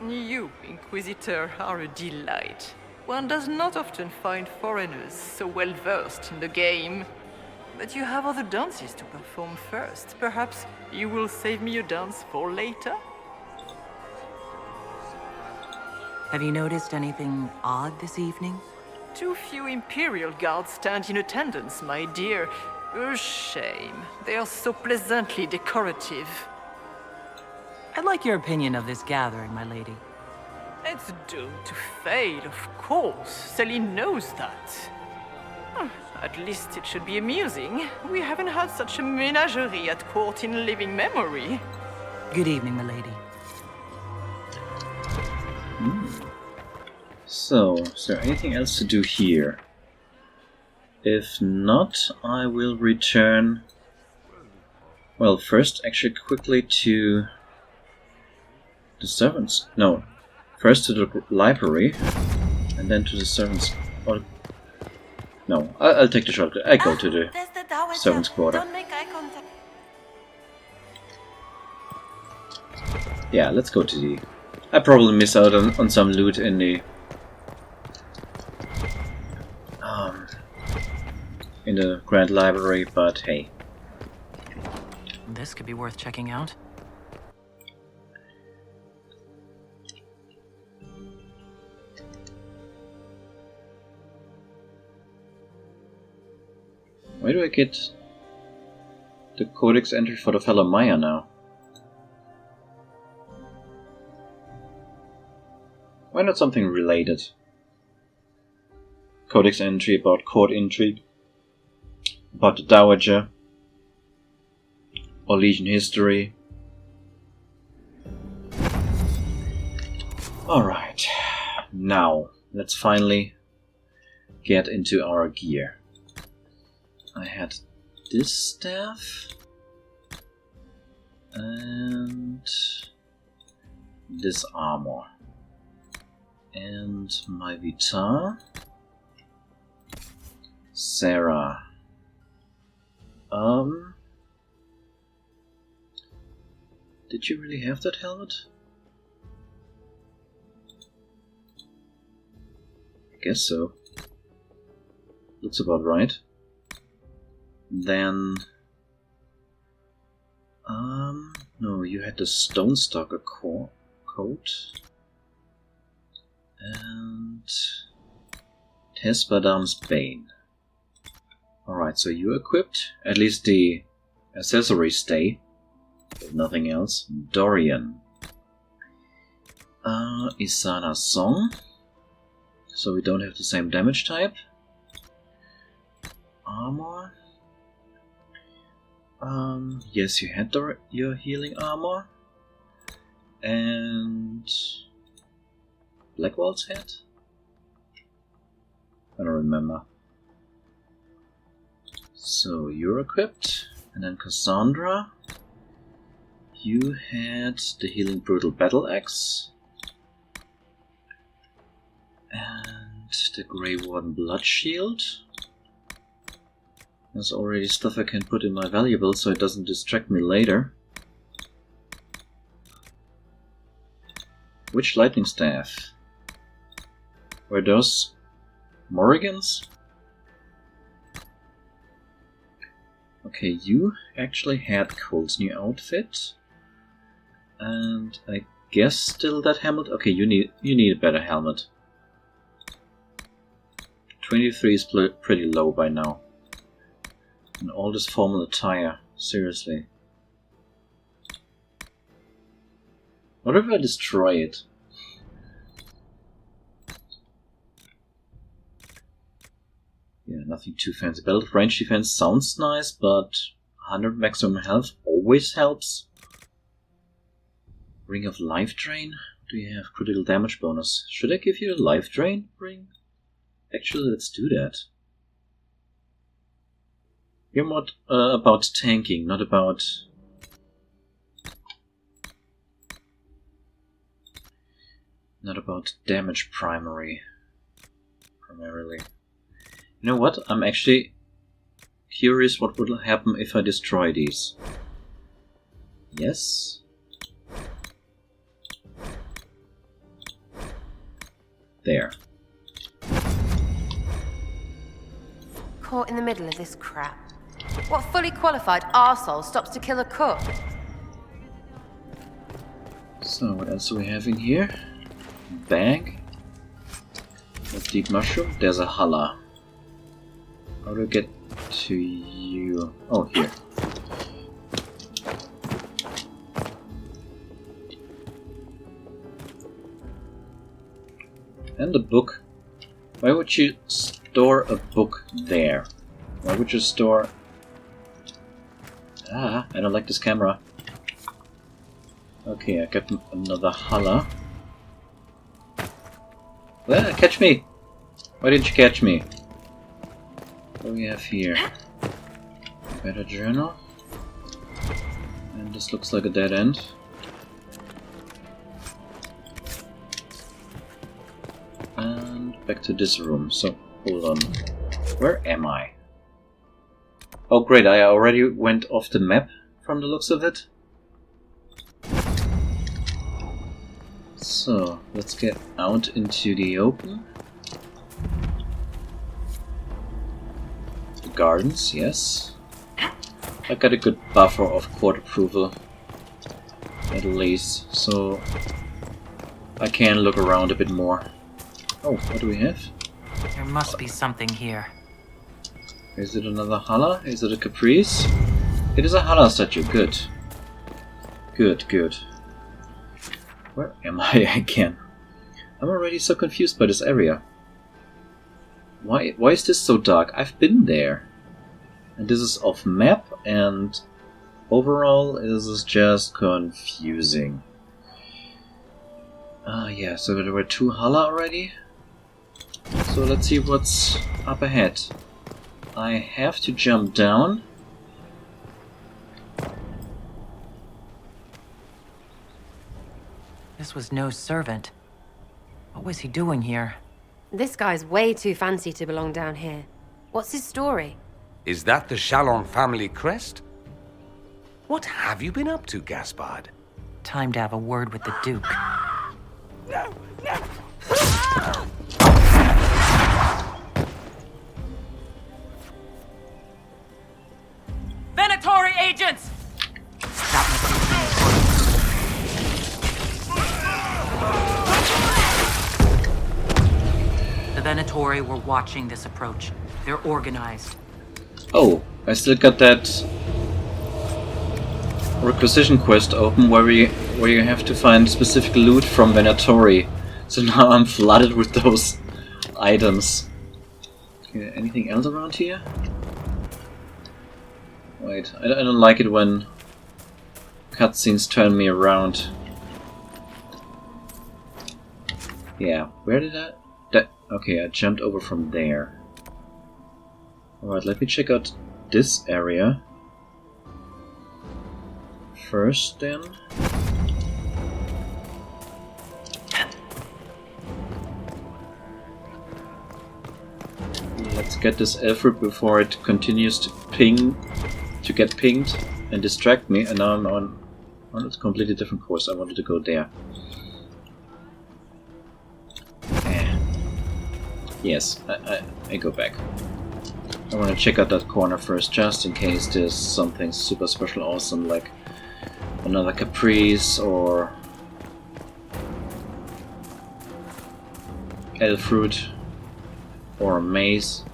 You, Inquisitor, are a delight. One does not often find foreigners so well versed in the game. But you have other dances to perform first. Perhaps you will save me a dance for later? Have you noticed anything odd this evening? Too few Imperial guards stand in attendance, my dear. A shame. They are so pleasantly decorative. I'd like your opinion of this gathering, my lady. It's doomed to fail, of course. Celine knows that. At least it should be amusing. We haven't had such a menagerie at court in living memory. Good evening, my lady. So, is there anything else to do here? If not, I will return... Well, first, actually, quickly to... the servants... No. First to the library, and then to the servants... Or... No, I'll take the shortcut. I go to the servants' quarter. Don't make eye contact. Yeah, let's go to the... I probably miss out on some loot in the... in the Grand Library, but hey. This could be worth checking out. Where do I get the codex entry for the fellow Maya now? Why not something related? Codex entry about court intrigue, about the Dowager, or Legion history. Alright, now let's finally get into our gear. I had this staff and this armor. And my Vitar. Sarah. Did you really have that helmet? I guess so. Looks about right. Then... no, you had the Stonestalker coat. And... Tesbadam's Bane. Alright, so you equipped. At least the accessories stay. If nothing else. Dorian. Isana's Song. So we don't have the same damage type. Armor. Yes, you had your healing armor. And... Blackwall's head? I don't remember. So you're equipped. And then Cassandra. You had the Healing Brutal Battle Axe. And the Grey Warden Blood Shield. There's already stuff I can put in my valuables so it doesn't distract me later. Which Lightning Staff? Were those Morrigan's? Okay, you actually had Cole's new outfit. And I guess still that helmet. Okay, you need a better helmet. 23 is pretty low by now. And all this formal attire, seriously. What if I destroy it? Yeah, nothing too fancy. Belt of range defense sounds nice, but 100 maximum health always helps. Ring of Life Drain? Do you have critical damage bonus? Should I give you a Life Drain ring? Actually, let's do that. You're more about tanking, not about... Not about damage primarily. You know what? I'm actually curious what would happen if I destroy these. Yes. There. Caught in the middle of this crap. What fully qualified arsehole stops to kill a cook? So, what else do we have in here? Bag. A deep mushroom. There's a Hala. How do I get to you? Oh, here. And a book. Why would you store a book there? Why would you store... Ah, I don't like this camera. Okay, I got another Hala. Well, catch me! Why didn't you catch me? What do we have here? Better journal. And this looks like a dead end. And back to this room. So, hold on. Where am I? Oh great, I already went off the map from the looks of it. So, let's get out into the open. The gardens, yes. I got a good buffer of court approval. At least, so I can look around a bit more. Oh, what do we have? There must be something here. Is it another Hala? Is it a Caprice? It is a Hala statue, good. Good, good. Where am I again? I'm already so confused by this area. Why is this so dark? I've been there. And this is off map, and overall this is just confusing. Ah yeah, so there were 2 Hala already. So let's see what's up ahead. I have to jump down. This was no servant. What was he doing here? This guy's way too fancy to belong down here. What's his story? Is that the Chalon family crest? What have you been up to, Gaspard? Time to have a word with the Duke. Venatori agents! The Venatori were watching this approach. They're organized. Oh, I still got that requisition quest open where you have to find specific loot from Venatori. So now I'm flooded with those items. Okay, anything else around here? Wait, I don't like it when cutscenes turn me around. Yeah, where did that? Okay, I jumped over from there. Alright, let me check out this area first then. Let's get this elf before it continues to get pinged and distract me, and now I'm on a completely different course. I wanted to go there. Yes, I go back. I want to check out that corner first, just in case there's something super special awesome, like another caprice or elf fruit or a maze.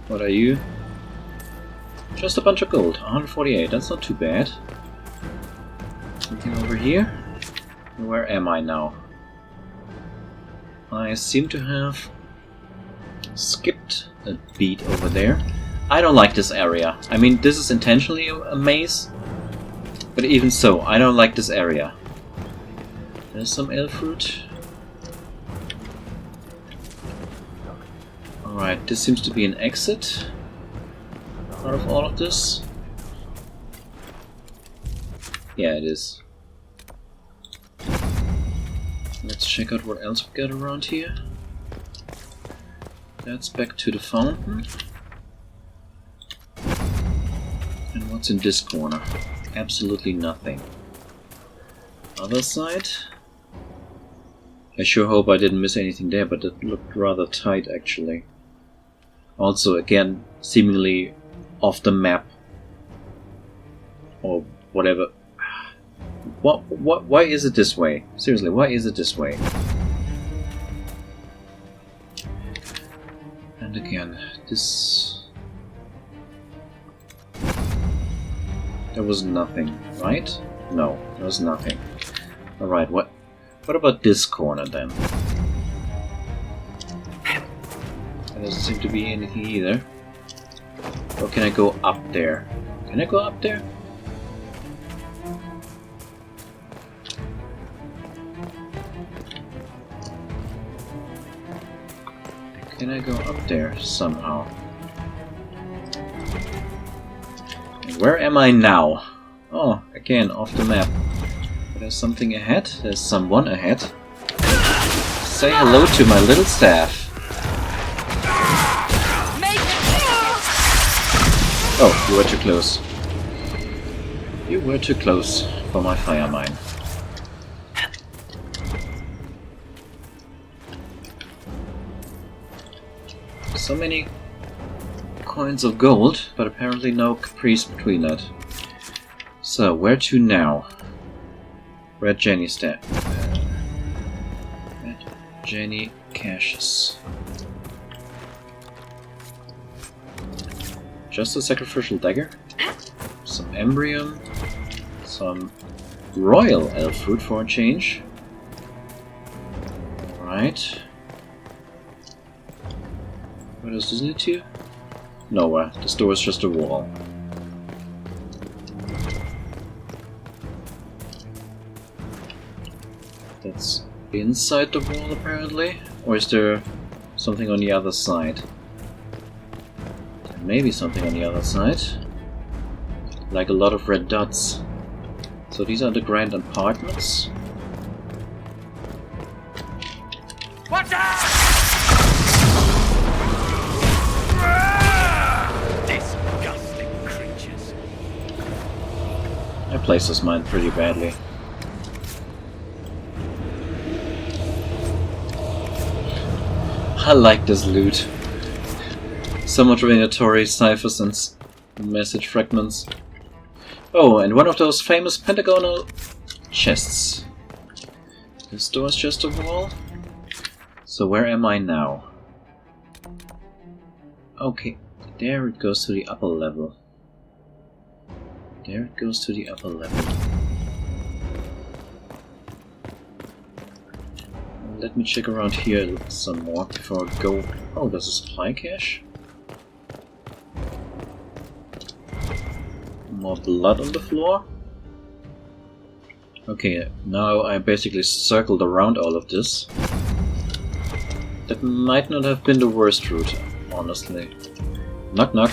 What are you? Just a bunch of gold, 148, that's not too bad. Something over here? Where am I now? I seem to have skipped a beat over there. I don't like this area. I mean, this is intentionally a maze, but even so, I don't like this area. There's some elf fruit. Alright, this seems to be an exit out of all of this. Yeah, it is. Let's check out what else we got around here. That's back to the fountain. And what's in this corner? Absolutely nothing. Other side? I sure hope I didn't miss anything there, but it looked rather tight actually. Also, again, seemingly off the map. Or whatever. Why is it this way? Seriously, why is it this way? And again, this... There was nothing, right? No, there was nothing. Alright, what about this corner then? There doesn't seem to be anything either. Or can I go up there? Can I go up there? Can I go up there somehow? Where am I now? Oh, again, off the map. There's something ahead. There's someone ahead. Say hello to my little staff. Oh, you were too close. You were too close for my fire mine. So many coins of gold, but apparently no caprice between that. So, where to now? Red Jenny stat. Red Jenny caches. Just a sacrificial dagger. Some embryon. Some royal elf fruit for a change. Right. Where does this lead to? Nowhere. This door is just a wall. That's inside the wall apparently? Or is there something on the other side? There may be something on the other side. Like a lot of red dots. So these are the grand apartments. Watch out! Disgusting creatures. I placed this mine pretty badly. I like this loot. So much Venatory, ciphers and message fragments. Oh, and one of those famous pentagonal chests. This door is just a wall. So where am I now? Okay, there it goes to the upper level. There it goes to the upper level. Let me check around here some more before I go. Oh, there's a supply cache. More blood on the floor. Okay, now I basically circled around all of this. That might not have been the worst route, honestly. Knock knock.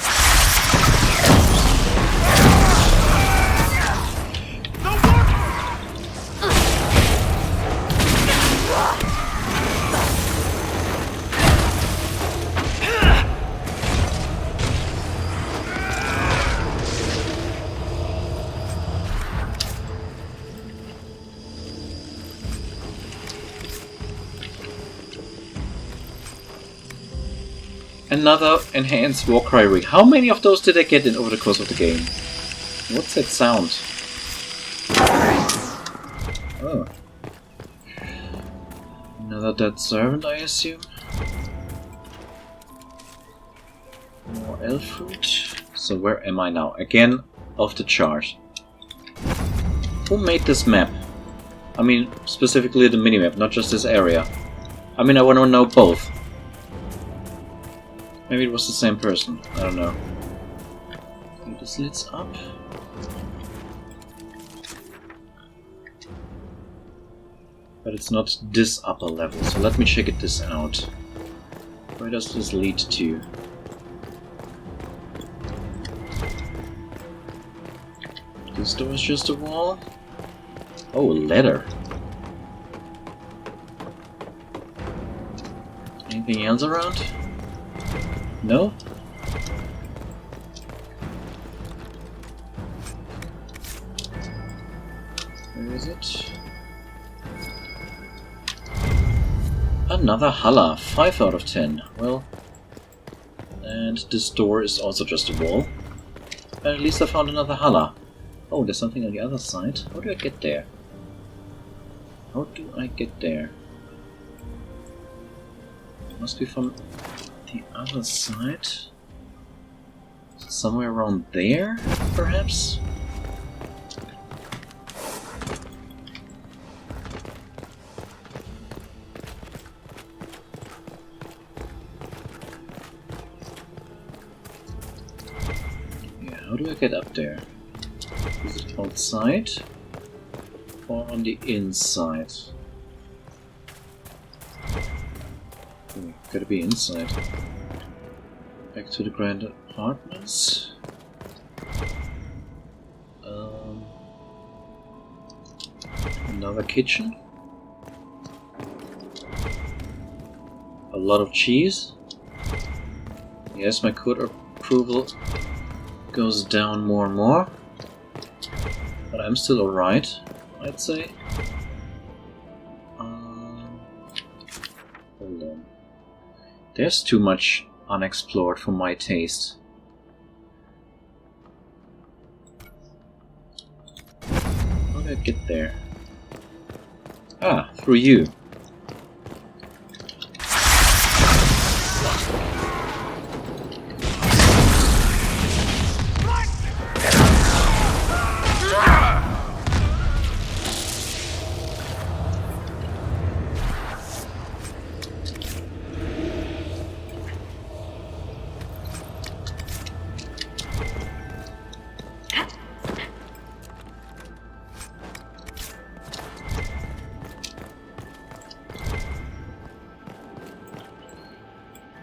Another enhanced Warcry ring. How many of those did I get in over the course of the game? What's that sound? Oh. Another dead servant, I assume. More elf fruit. So where am I now? Again, off the chart. Who made this map? I mean, specifically the minimap, not just this area. I mean, I want to know both. Maybe it was the same person, I don't know. Okay, this leads up. But it's not this upper level, so let me check this out. Where does this lead to? This door is just a wall? Oh, leather. Anything else around? No? Where is it? Another Halla, 5 out of 10. Well, and this door is also just a wall. But at least I found another Halla. Oh, there's something on the other side. How do I get there? How do I get there? Must be from the other side. Somewhere around there, perhaps? Yeah, how do I get up there? Is it outside or on the inside? Gotta be inside. Back to the grand apartments. Another kitchen. A lot of cheese. Yes, my code approval goes down more and more. But I'm still alright, I'd say. Hold on. There's too much unexplored for my taste. How do I get there? Ah, through you.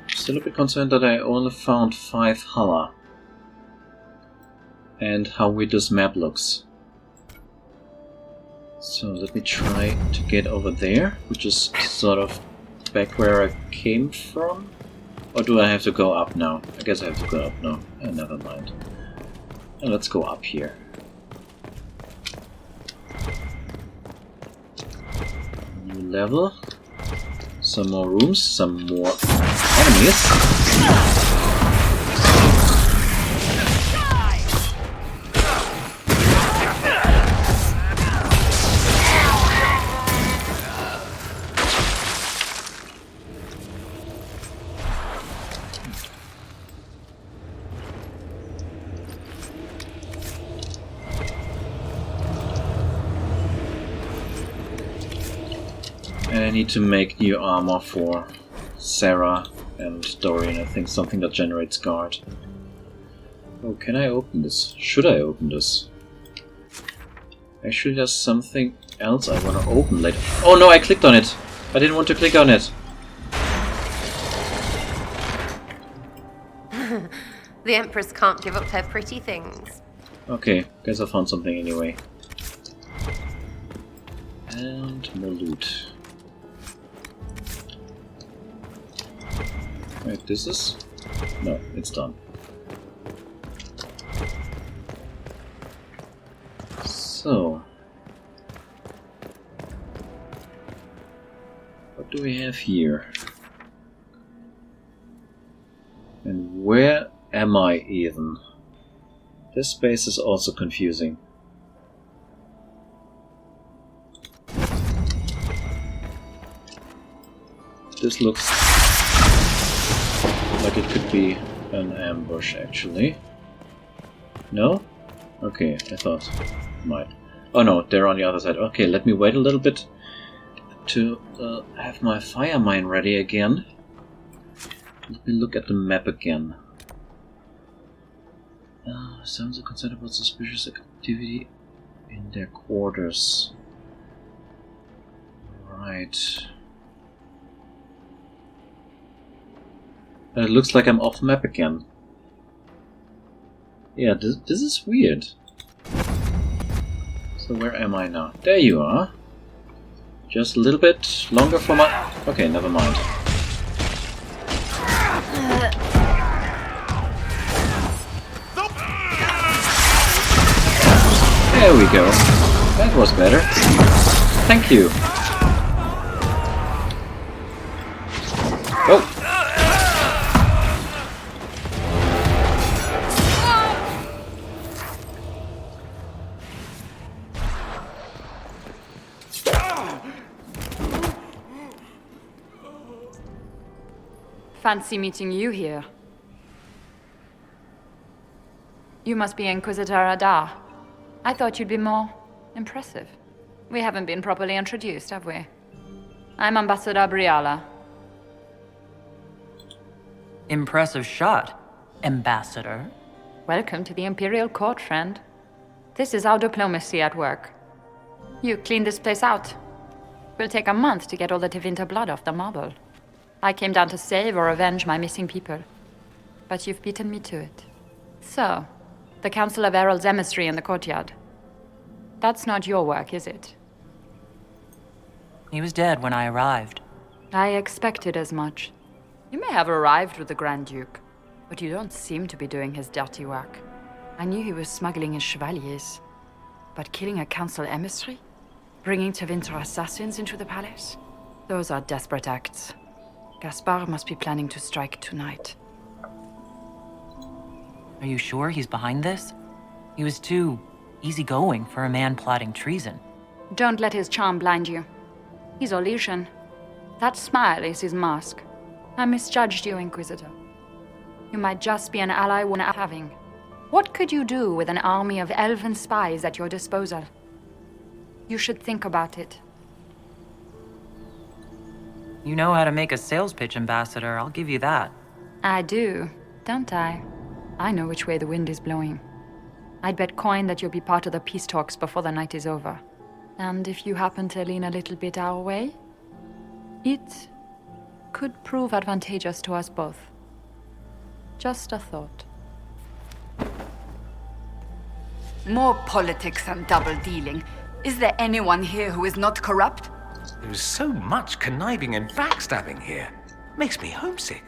Still a bit concerned that I only found 5 Halla. And how weird this map looks. So let me try to get over there, which is sort of back where I came from? Or do I have to go up now? I guess I have to go up now. Never mind. Let's go up here. New level. Some more rooms, some more enemies. I need to make new armor for Sarah and Dorian. I think something that generates guard. Oh, can I open this? Should I open this? Actually, there's something else I want to open later. Oh no, I clicked on it! I didn't want to click on it! The Empress can't give up her pretty things. Okay, guess I found something anyway. And more loot. Wait, this is... No, it's done. So... what do we have here? And where am I even? This space is also confusing. This looks like it could be an ambush, actually. No? Okay, I thought it might. Oh no, they're on the other side. Okay, let me wait a little bit to have my fire mine ready again. Let me look at the map again. Sounds like concerned about suspicious activity in their quarters. Right. It looks like I'm off map again. Yeah, this is weird. So where am I now? There you are. Just a little bit longer for my... Okay, never mind. There we go. That was better. Thank you. Oh! Fancy meeting you here. You must be Inquisitor Adar. I thought you'd be more impressive. We haven't been properly introduced, have we? I'm Ambassador Briala. Impressive shot, Ambassador. Welcome to the Imperial Court, friend. This is our diplomacy at work. You clean this place out. Will take a month to get all the Tevinter blood off the marble. I came down to save or avenge my missing people. But you've beaten me to it. So, the Council of Herald's emissary in the courtyard. That's not your work, is it? He was dead when I arrived. I expected as much. You may have arrived with the Grand Duke, but you don't seem to be doing his dirty work. I knew he was smuggling his chevaliers. But killing a council emissary? Bringing Tevinter assassins into the palace? Those are desperate acts. Gaspard must be planning to strike tonight. Are you sure he's behind this? He was too easygoing for a man plotting treason. Don't let his charm blind you. He's Orlesian. That smile is his mask. I misjudged you, Inquisitor. You might just be an ally worth having. What could you do with an army of elven spies at your disposal? You should think about it. You know how to make a sales pitch, Ambassador. I'll give you that. I do, don't I? I know which way the wind is blowing. I'd bet coin that you'll be part of the peace talks before the night is over. And if you happen to lean a little bit our way, it could prove advantageous to us both. Just a thought. More politics and double-dealing. Is there anyone here who is not corrupt? There's so much conniving and backstabbing here. Makes me homesick.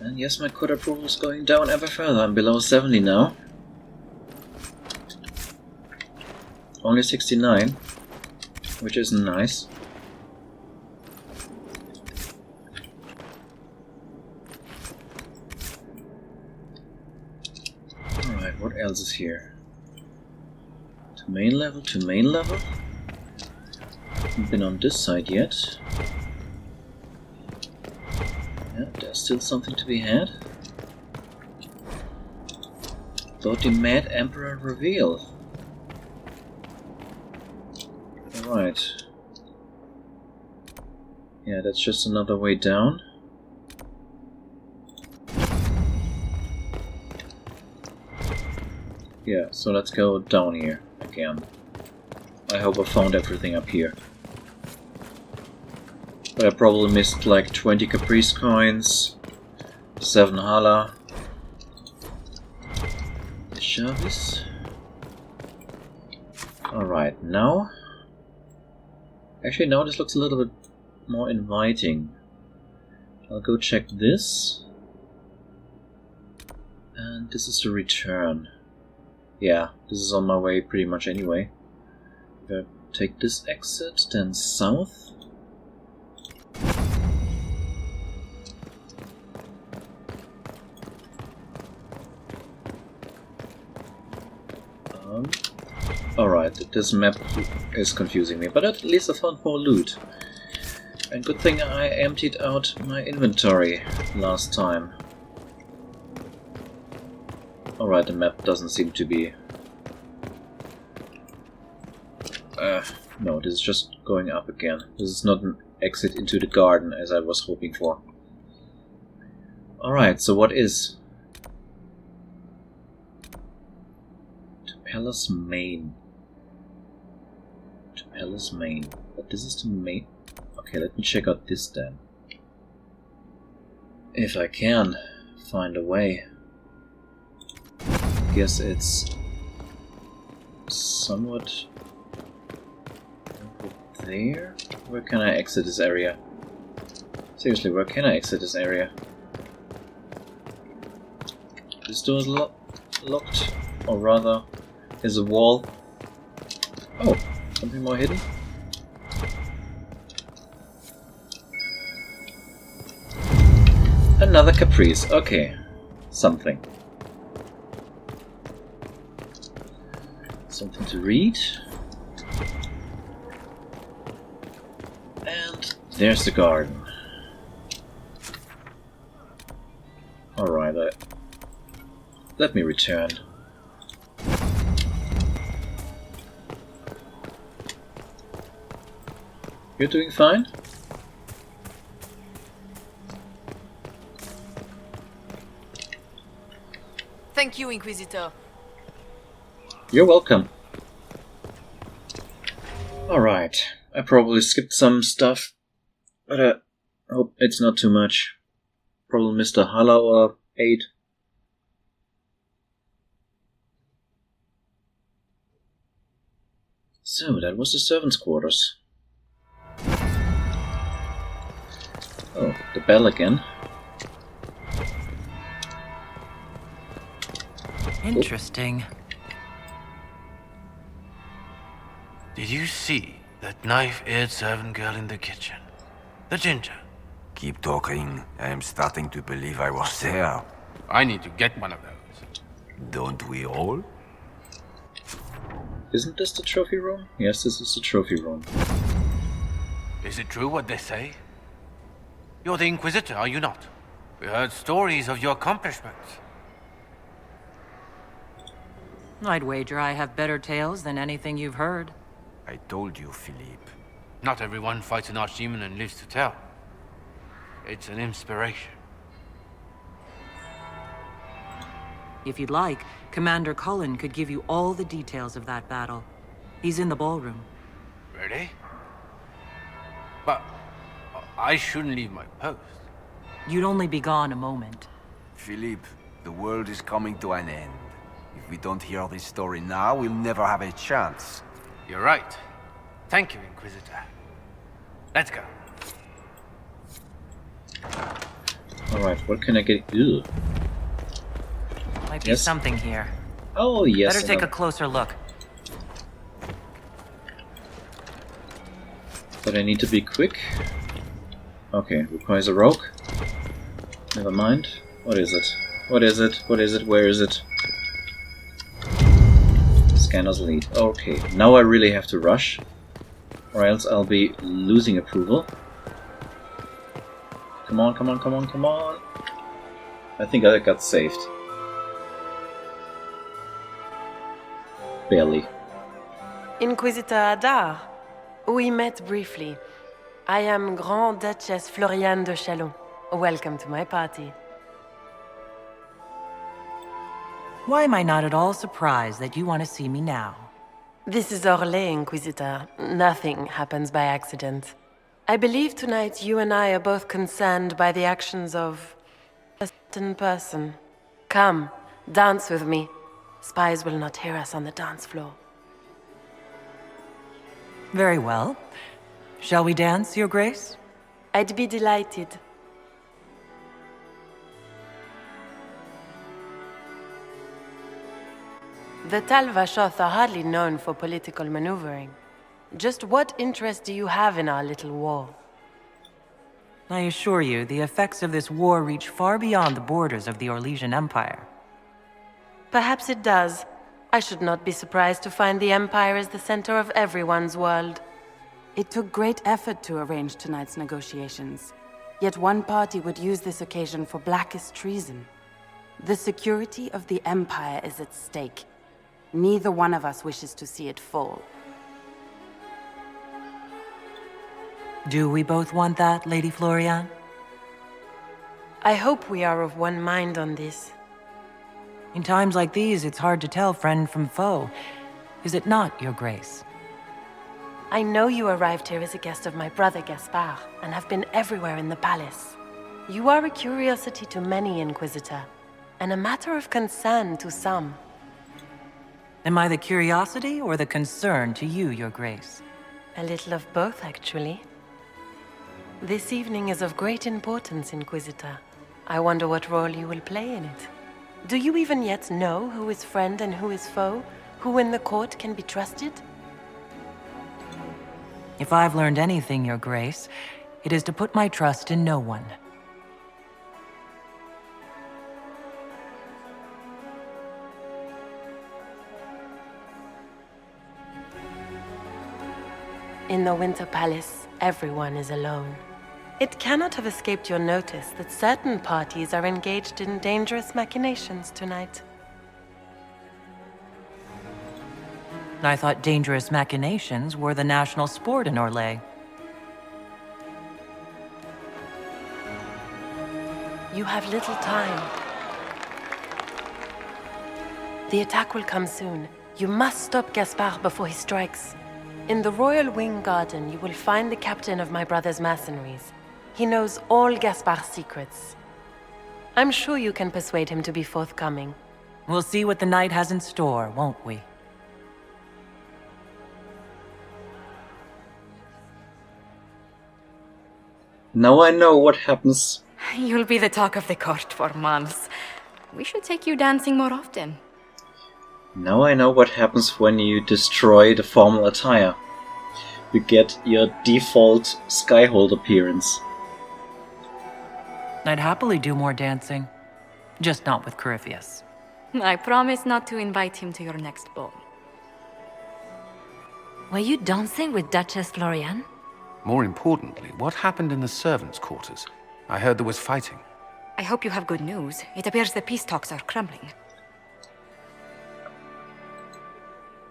And yes, my code approval is going down ever further. I'm below 70 now. Only 69, which isn't nice. Alright, what else is here? To main level, to main level? Haven't been on this side yet. Yeah, there's still something to be had. Thought the Mad Emperor reveal. Alright. Yeah, that's just another way down. Yeah, so let's go down here again. I hope I found everything up here. But I probably missed like 20 Caprice coins, 7 Hala, Jarvis. Alright, now... Actually, now this looks a little bit more inviting. I'll go check this. And this is the return. Yeah, this is on my way pretty much anyway. If I take this exit, then south. Alright, this map is confusing me, but at least I found more loot. And good thing I emptied out my inventory last time. Alright, the map doesn't seem to be... no, this is just going up again. This is not an exit into the garden as I was hoping for. Alright, so what is? To Palace Main. To Palace Main. But this is the main... Okay, let me check out this then. If I can find a way. Guess it's somewhat over there. Where can I exit this area? Seriously, where can I exit this area? This door is locked, or rather, there's a wall. Oh, something more hidden. Another Caprice. Okay, something. Something to read. And there's the garden. Alright, let me return. You're doing fine? Thank you, Inquisitor. You're welcome. Alright, I probably skipped some stuff, but I hope it's not too much. Probably missed a Hala or 8. So, that was the servants' quarters. Oh, the bell again. Interesting. Did you see that knife-eared servant girl in the kitchen? The ginger. Keep talking. I am starting to believe I was there. I need to get one of those. Don't we all? Isn't this the trophy room? Yes, this is the trophy room. Is it true what they say? You're the Inquisitor, are you not? We heard stories of your accomplishments. I'd wager I have better tales than anything you've heard. I told you, Philippe. Not everyone fights an archdemon and lives to tell. It's an inspiration. If you'd like, Commander Cullen could give you all the details of that battle. He's in the ballroom. Really? But I shouldn't leave my post. You'd only be gone a moment. Philippe, the world is coming to an end. If we don't hear this story now, we'll never have a chance. You're right. Thank you, Inquisitor. Let's go. Alright, what can I get? Ew. Might be Yes. something here. Oh, yes. Better take a closer look. But I need to be quick. Okay, requires a rogue. Never mind. What is it? What is it? What is it? Where is it? Scanner's lead. Okay, now I really have to rush, or else I'll be losing approval. Come on, come on, come on, come on. I think I got saved. Barely. Inquisitor Adar, we met briefly. I am Grand Duchess Floriane de Chalon. Welcome to my party. Why am I not at all surprised that you want to see me now? This is Orlais, Inquisitor. Nothing happens by accident. I believe tonight you and I are both concerned by the actions of a certain person. Come, dance with me. Spies will not hear us on the dance floor. Very well. Shall we dance, Your Grace? I'd be delighted. The Tal-Vashoth are hardly known for political maneuvering. Just what interest do you have in our little war? I assure you, the effects of this war reach far beyond the borders of the Orlesian Empire. Perhaps it does. I should not be surprised to find the Empire is the center of everyone's world. It took great effort to arrange tonight's negotiations. Yet one party would use this occasion for blackest treason. The security of the Empire is at stake. Neither one of us wishes to see it fall. Do we both want that, Lady Floriane? I hope we are of one mind on this. In times like these, it's hard to tell friend from foe. Is it not, Your Grace? I know you arrived here as a guest of my brother Gaspard, and have been everywhere in the palace. You are a curiosity to many, Inquisitor, and a matter of concern to some. Am I the curiosity or the concern to you, Your Grace? A little of both, actually. This evening is of great importance, Inquisitor. I wonder what role you will play in it. Do you even yet know who is friend and who is foe? Who in the court can be trusted? If I've learned anything, Your Grace, it is to put my trust in no one. In the Winter Palace, everyone is alone. It cannot have escaped your notice that certain parties are engaged in dangerous machinations tonight. I thought dangerous machinations were the national sport in Orlais. You have little time. The attack will come soon. You must stop Gaspard before he strikes. In the Royal Wing Garden, you will find the captain of my brother's mercenaries. He knows all Gaspard's secrets. I'm sure you can persuade him to be forthcoming. We'll see what the night has in store, won't we? Now I know what happens. You'll be the talk of the court for months. We should take you dancing more often. Now I know what happens when you destroy the formal attire. You get your default Skyhold appearance. I'd happily do more dancing. Just not with Corypheus. I promise not to invite him to your next ball. Were you dancing with Duchess Floriane? More importantly, what happened in the servants' quarters? I heard there was fighting. I hope you have good news. It appears the peace talks are crumbling.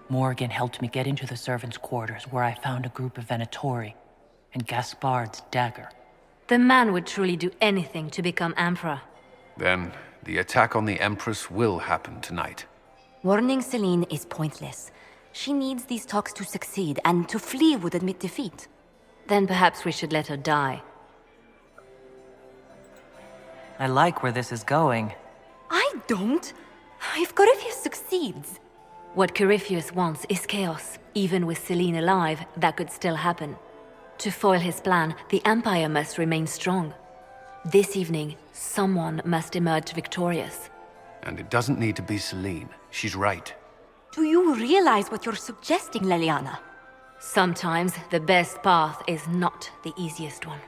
Morgan helped me get into the servants' quarters, where I found a group of Venatori and Gaspard's dagger. The man would truly do anything to become Emperor. Then, the attack on the Empress will happen tonight. Warning Celine is pointless. She needs these talks to succeed, and to flee would admit defeat. Then perhaps we should let her die. I like where this is going. I don't. If Corypheus succeeds... What Corypheus wants is chaos. Even with Celine alive, that could still happen. To foil his plan, the Empire must remain strong. This evening, someone must emerge victorious. And it doesn't need to be Celine. She's right. Do you realize what you're suggesting, Leliana? Sometimes the best path is not the easiest one.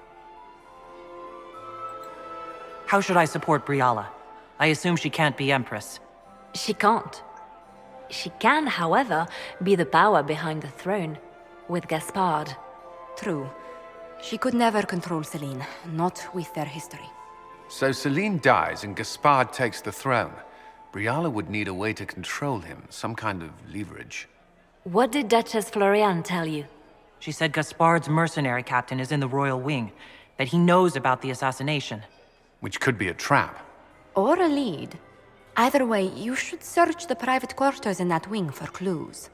How should I support Briala? I assume she can't be Empress. She can't. She can, however, be the power behind the throne, with Gaspard. True. She could never control Celine, not with their history. So Celine dies and Gaspard takes the throne. Briala would need a way to control him, some kind of leverage. What did Duchess Floriane tell you? She said Gaspard's mercenary captain is in the royal wing, that he knows about the assassination. Which could be a trap. Or a lead. Either way, you should search the private quarters in that wing for clues.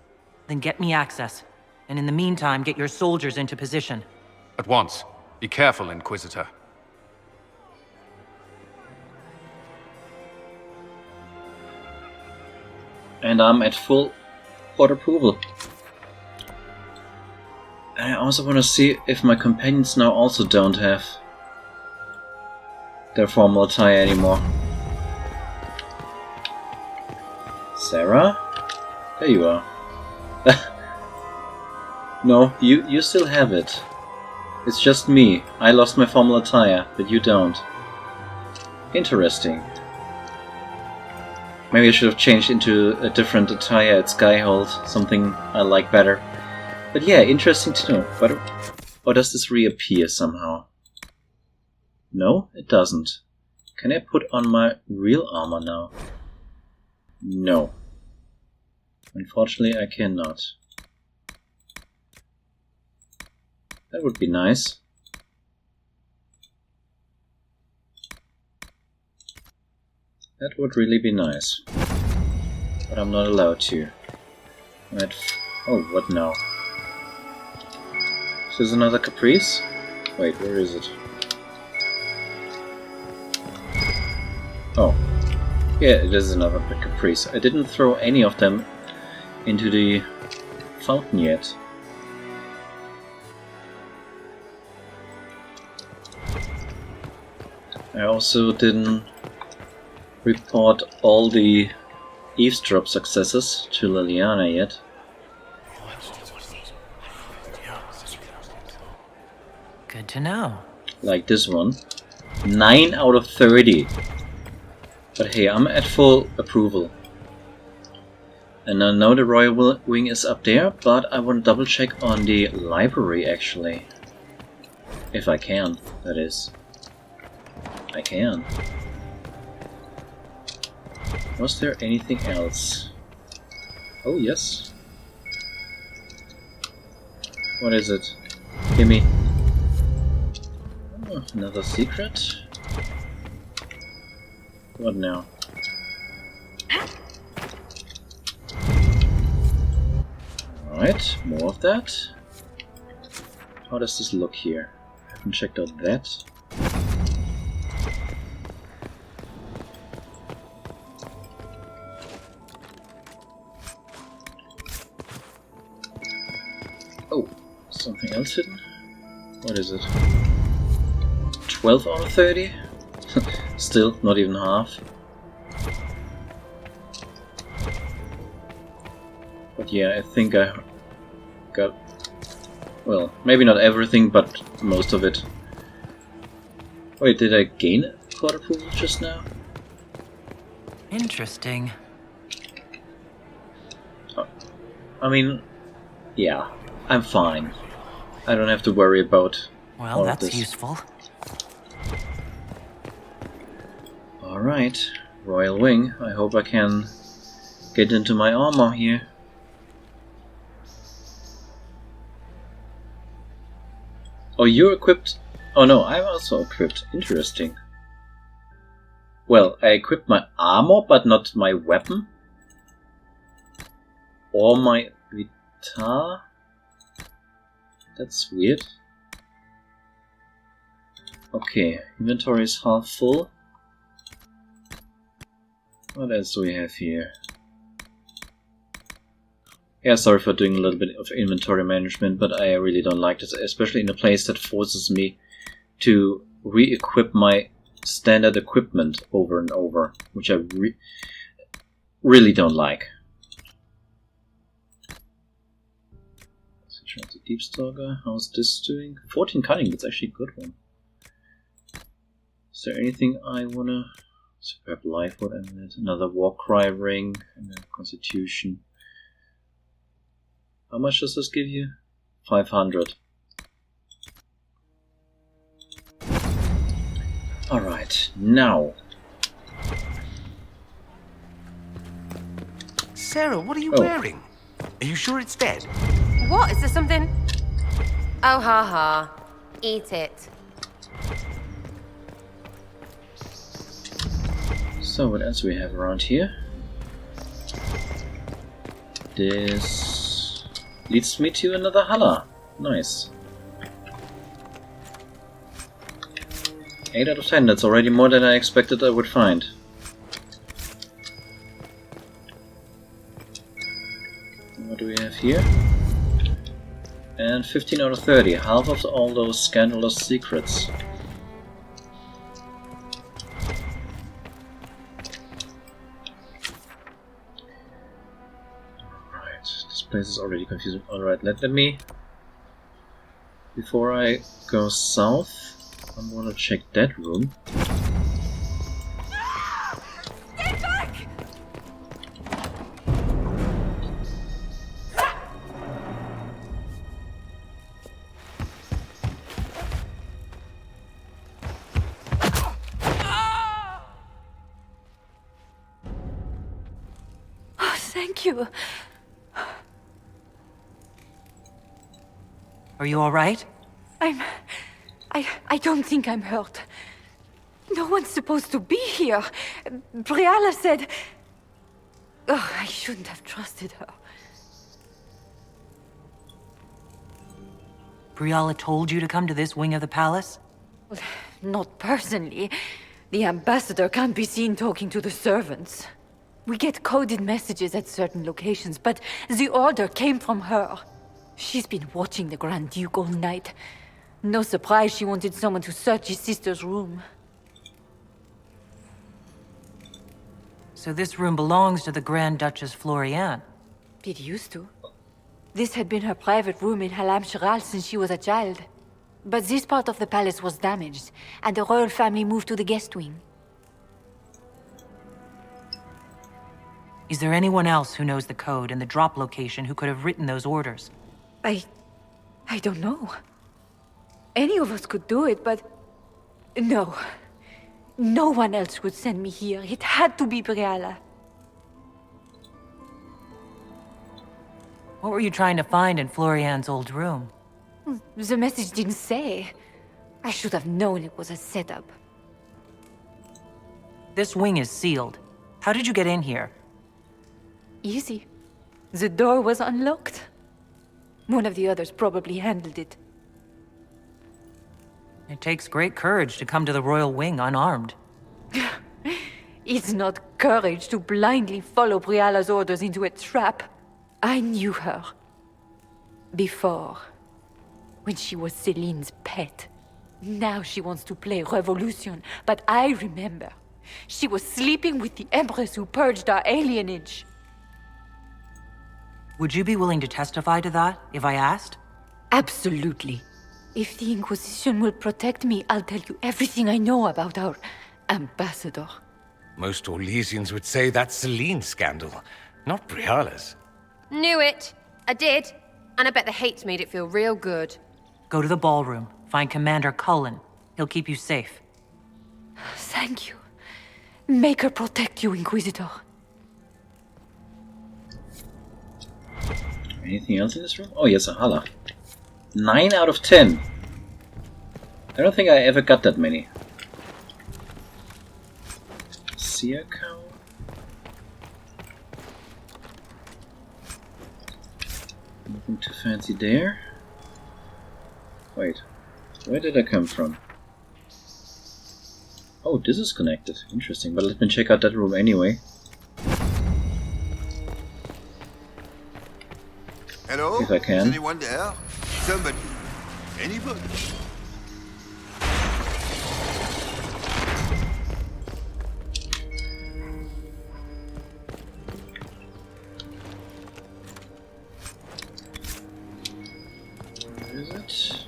Then get me access. And in the meantime, get your soldiers into position. At once. Be careful, Inquisitor. And I'm at full court approval. I also want to see if my companions now also don't have their formal attire anymore. Sarah? There you are. No, you still have it. It's just me. I lost my formal attire, but you don't. Interesting. Maybe I should have changed into a different attire at Skyhold, something I like better. But yeah, interesting to know. Or does this reappear somehow? No, it doesn't. Can I put on my real armor now? No. Unfortunately, I cannot. That would be nice. That would really be nice. But I'm not allowed to. Oh, what now? Is this another caprice? Wait, where is it? Oh. Yeah, it is another caprice. I didn't throw any of them into the fountain yet. I also didn't report all the eavesdrop successes to Leliana yet. Good to know. Like this one. 9 out of 30. But hey, I'm at full approval. And I know the royal wing is up there, but I want to double check on the library actually. If I can, that is. I can. Was there anything else? Oh yes. What is it? Gimme. Oh, another secret? What now? Alright, more of that. How does this look here? I haven't checked out that. Oh, something else hidden? What is it? 12 out of 30? Still, not even half. But yeah, I think I got... well, maybe not everything, but most of it. Wait, did I gain court approval just now? Interesting. Oh, I mean, yeah, I'm fine. I don't have to worry about well, all that's of this. useful. Alright, Royal Wing. I hope I can get into my armor here. Oh, you're equipped? Oh no, I'm also equipped. Interesting. Well, I equipped my armor, but not my weapon. Or my guitar. That's weird. Okay, inventory is half full. What else do we have here? Yeah, sorry for doing a little bit of inventory management, but I really don't like this, especially in a place that forces me to re-equip my standard equipment over and over, which I really don't like. Switch to Deep Stalker. How's this doing? 14 cunning, that's actually a good one. Is there anything I wanna... Superb life, what amulet? Another Warcry ring, and a Constitution. How much does this give you? 500. Alright, now. Sarah, what are you wearing? Are you sure it's dead? What? Is there something? Oh, ha ha. Eat it. So, what else do we have around here? This leads me to another Hala. Nice. 8 out of 10, that's already more than I expected I would find. What do we have here? And 15 out of 30, half of all those scandalous secrets. Alright, this place is already confusing. Alright, let me... Before I go south, I want to check that room. Get back! Oh, thank you. Are you all right? I don't think I'm hurt. No one's supposed to be here. Briala said... Oh, I shouldn't have trusted her. Briala told you to come to this wing of the palace? Well, not personally. The ambassador can't be seen talking to the servants. We get coded messages at certain locations, but the order came from her. She's been watching the Grand Duke all night. No surprise she wanted someone to search his sister's room. So this room belongs to the Grand Duchess Floriane? It used to. This had been her private room in Halam Shiral since she was a child. But this part of the palace was damaged, and the royal family moved to the guest wing. Is there anyone else who knows the code and the drop location who could have written those orders? I don't know. Any of us could do it, but... No. No one else would send me here. It had to be Briala. What were you trying to find in Floriane's old room? The message didn't say. I should have known it was a setup. This wing is sealed. How did you get in here? Easy. The door was unlocked. One of the others probably handled it. It takes great courage to come to the royal wing unarmed. It's not courage to blindly follow Briala's orders into a trap. I knew her. Before. When she was Celine's pet. Now she wants to play revolution, but I remember. She was sleeping with the Empress who purged our alienage. Would you be willing to testify to that, if I asked? Absolutely. If the Inquisition will protect me, I'll tell you everything I know about our ambassador. Most Orlaisians would say that's Celine's scandal, not Briala's. Knew it. I did. And I bet the hate's made it feel real good. Go to the ballroom. Find Commander Cullen. He'll keep you safe. Thank you. Make her protect you, Inquisitor. Anything else in this room? Oh yes, a Hala. 9 out of 10. I don't think I ever got that many. Seer cow? Nothing too fancy there. Wait, where did I come from? Oh, this is connected. Interesting, but let me check out that room anyway. Hello? If I can. Is anyone there? Somebody. Anybody? Where is it?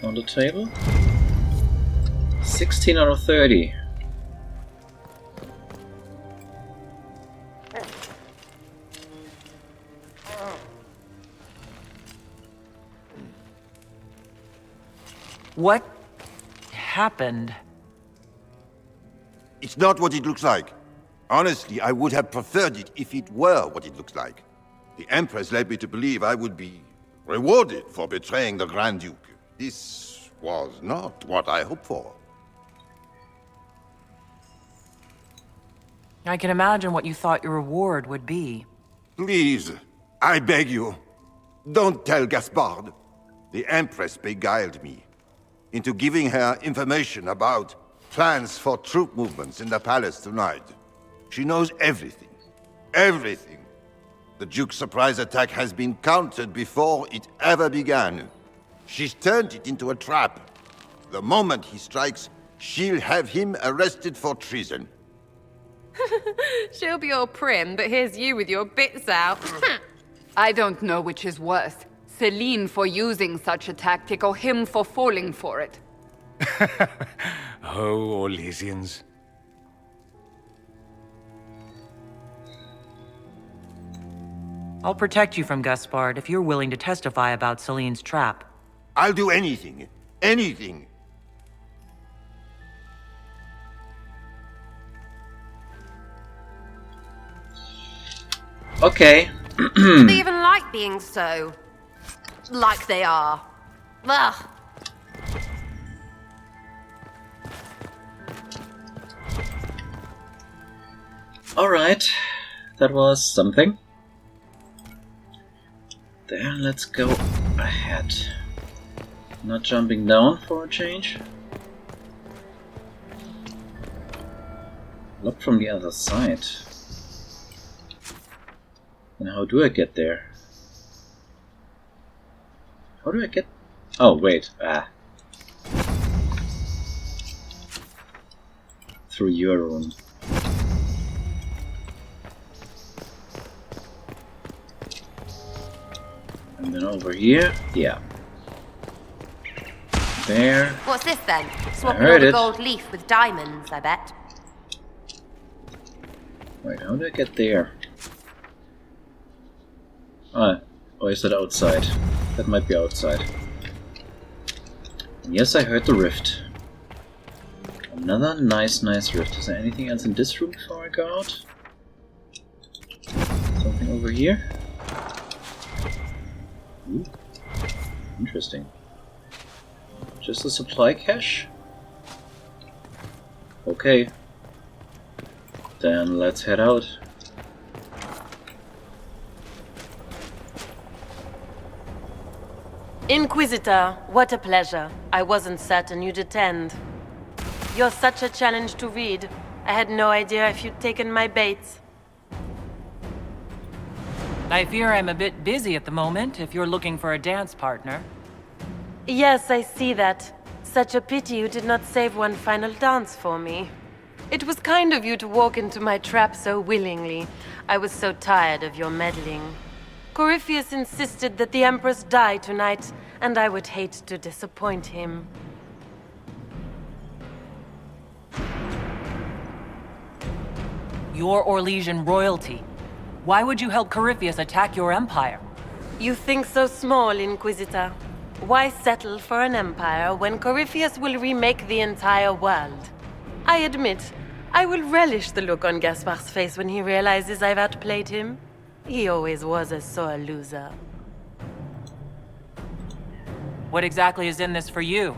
On the table? 16 out of 30. What happened? It's not what it looks like. Honestly, I would have preferred it if it were what it looks like. The Empress led me to believe I would be rewarded for betraying the Grand Duke. This was not what I hoped for. I can imagine what you thought your reward would be. Please, I beg you, don't tell Gaspard. The Empress beguiled me into giving her information about plans for troop movements in the palace tonight. She knows everything. Everything. The Duke's surprise attack has been countered before it ever began. She's turned it into a trap. The moment he strikes, she'll have him arrested for treason. She'll be all prim, but here's you with your bits out. I don't know which is worse. Celine for using such a tactic or him for falling for it. Oh, Orlaisians. I'll protect you from Gaspard if you're willing to testify about Celine's trap. I'll do anything. Anything. Okay. Do they even like being so... like they are? Ugh. Alright. That was something. Then let's go ahead. Not jumping down for a change. Look from the other side. And how do I get there? How do I get... Oh, wait. Through your room. And then over here? Yeah. There. What's this then? Swapping heard all the it. gold leaf with diamonds, I bet. Wait, how do I get there? Or is that outside? That might be outside. And yes, I heard the rift. Another nice rift. Is there anything else in this room before I go out? Something over here? Ooh. Interesting. Just a supply cache? Okay. Then let's head out. Inquisitor, what a pleasure. I wasn't certain you'd attend. You're such a challenge to read. I had no idea if you'd taken my bait. I fear I'm a bit busy at the moment if you're looking for a dance partner. Yes, I see that. Such a pity you did not save one final dance for me. It was kind of you to walk into my trap so willingly. I was so tired of your meddling. Corypheus insisted that the Empress die tonight, and I would hate to disappoint him. You're Orlaisian royalty. Why would you help Corypheus attack your empire? You think so small, Inquisitor. Why settle for an empire when Corypheus will remake the entire world? I admit, I will relish the look on Gaspard's face when he realizes I've outplayed him. He always was a sore loser. What exactly is in this for you?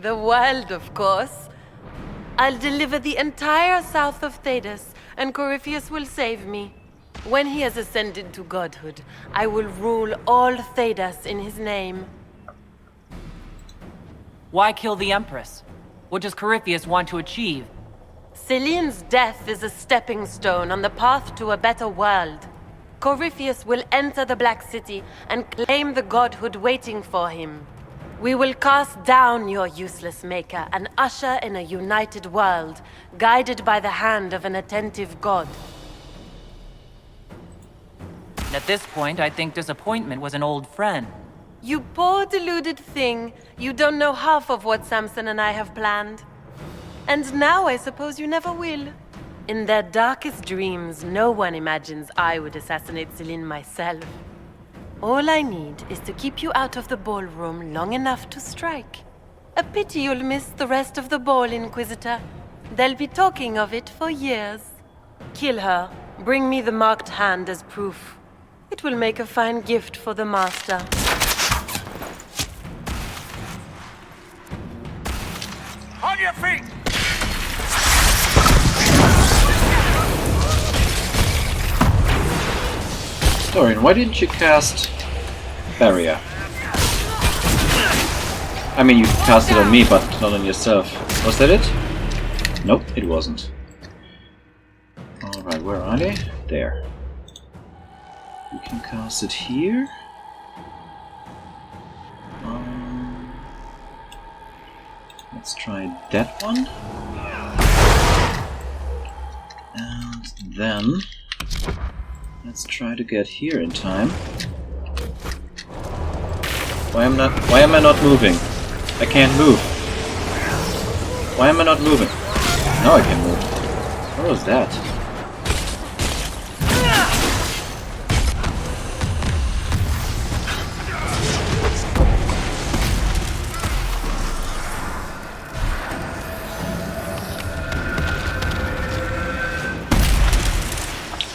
The world, of course. I'll deliver the entire south of Thedas, and Corypheus will save me. When he has ascended to godhood, I will rule all Thedas in his name. Why kill the Empress? What does Corypheus want to achieve? Celine's death is a stepping stone on the path to a better world. Corypheus will enter the Black City and claim the godhood waiting for him. We will cast down your useless maker and usher in a united world, guided by the hand of an attentive god. At this point, I think disappointment was an old friend. You poor deluded thing. You don't know half of what Samson and I have planned. And now I suppose you never will. In their darkest dreams, no one imagines I would assassinate Celine myself. All I need is to keep you out of the ballroom long enough to strike. A pity you'll miss the rest of the ball, Inquisitor. They'll be talking of it for years. Kill her. Bring me the marked hand as proof. It will make a fine gift for the Master. On your feet! Dorian, why didn't you cast Barrier? I mean, you cast it on me, but not on yourself. Was that it? Nope, it wasn't. Alright, where are they? There. You can cast it here. Let's try that one. And then let's try to get here in time. Why am I not moving? I can't move. Why am I not moving? Now I can move. What was that?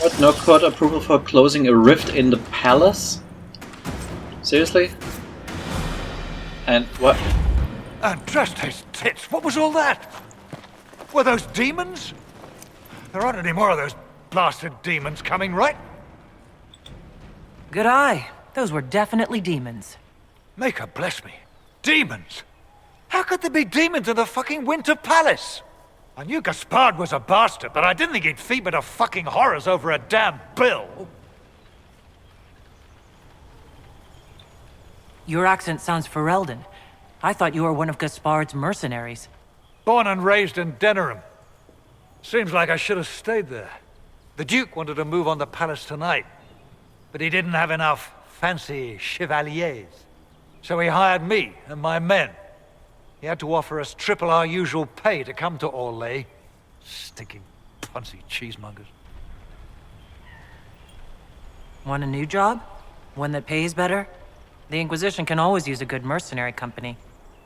What? No court approval for closing a rift in the palace? Seriously? And what? And trust his tits, what was all that? Were those demons? There aren't any more of those blasted demons coming, right? Good eye. Those were definitely demons. Maker bless me. Demons? How could there be demons in the fucking Winter Palace? I knew Gaspard was a bastard, but I didn't think he'd feed me to fucking horrors over a damn bill. Your accent sounds Ferelden. I thought you were one of Gaspard's mercenaries. Born and raised in Denerim. Seems like I should have stayed there. The Duke wanted to move on the palace tonight, but he didn't have enough fancy chevaliers. So he hired me and my men. He had to offer us triple our usual pay to come to Orlais. Stinking punsy cheesemongers. Want a new job? One that pays better? The Inquisition can always use a good mercenary company.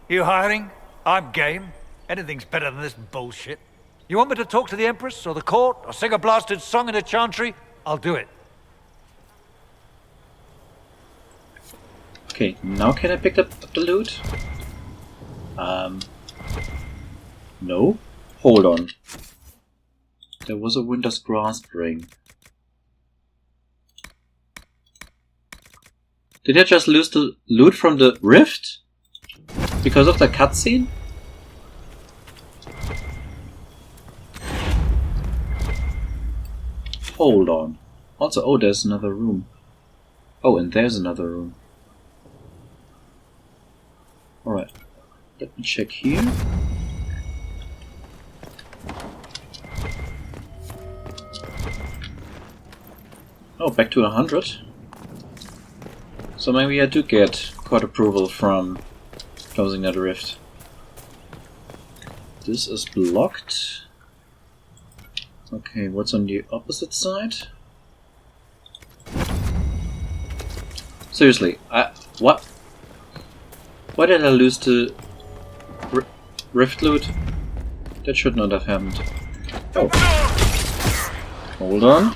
You hiring? I'm game. Anything's better than this bullshit. You want me to talk to the Empress, or the court, or sing a blasted song in a chantry? I'll do it. Okay, now can I pick up the loot? No? Hold on. There was a Winter's Grasp ring. Did I just lose the loot from the rift? Because of the cutscene? Hold on. Also, oh, there's another room. Oh, and there's another room. Alright. Let me check here. Oh, back to 100. So maybe I do get court approval from closing that rift. This is blocked. Okay, what's on the opposite side? Seriously, what? Why did I lose the rift loot? That should not have happened. Oh. Hold on.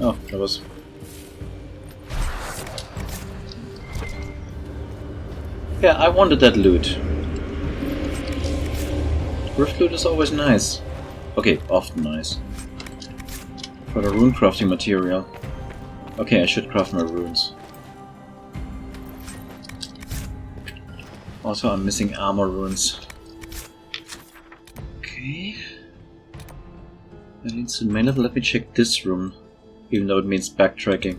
Oh, that was... Yeah, I wanted that loot. Rift loot is always nice. Okay, often nice. For the rune crafting material. Okay, I should craft my runes. Also, I'm missing armor runes. Okay. That leads to the main level. Let me check this room. Even though it means backtracking.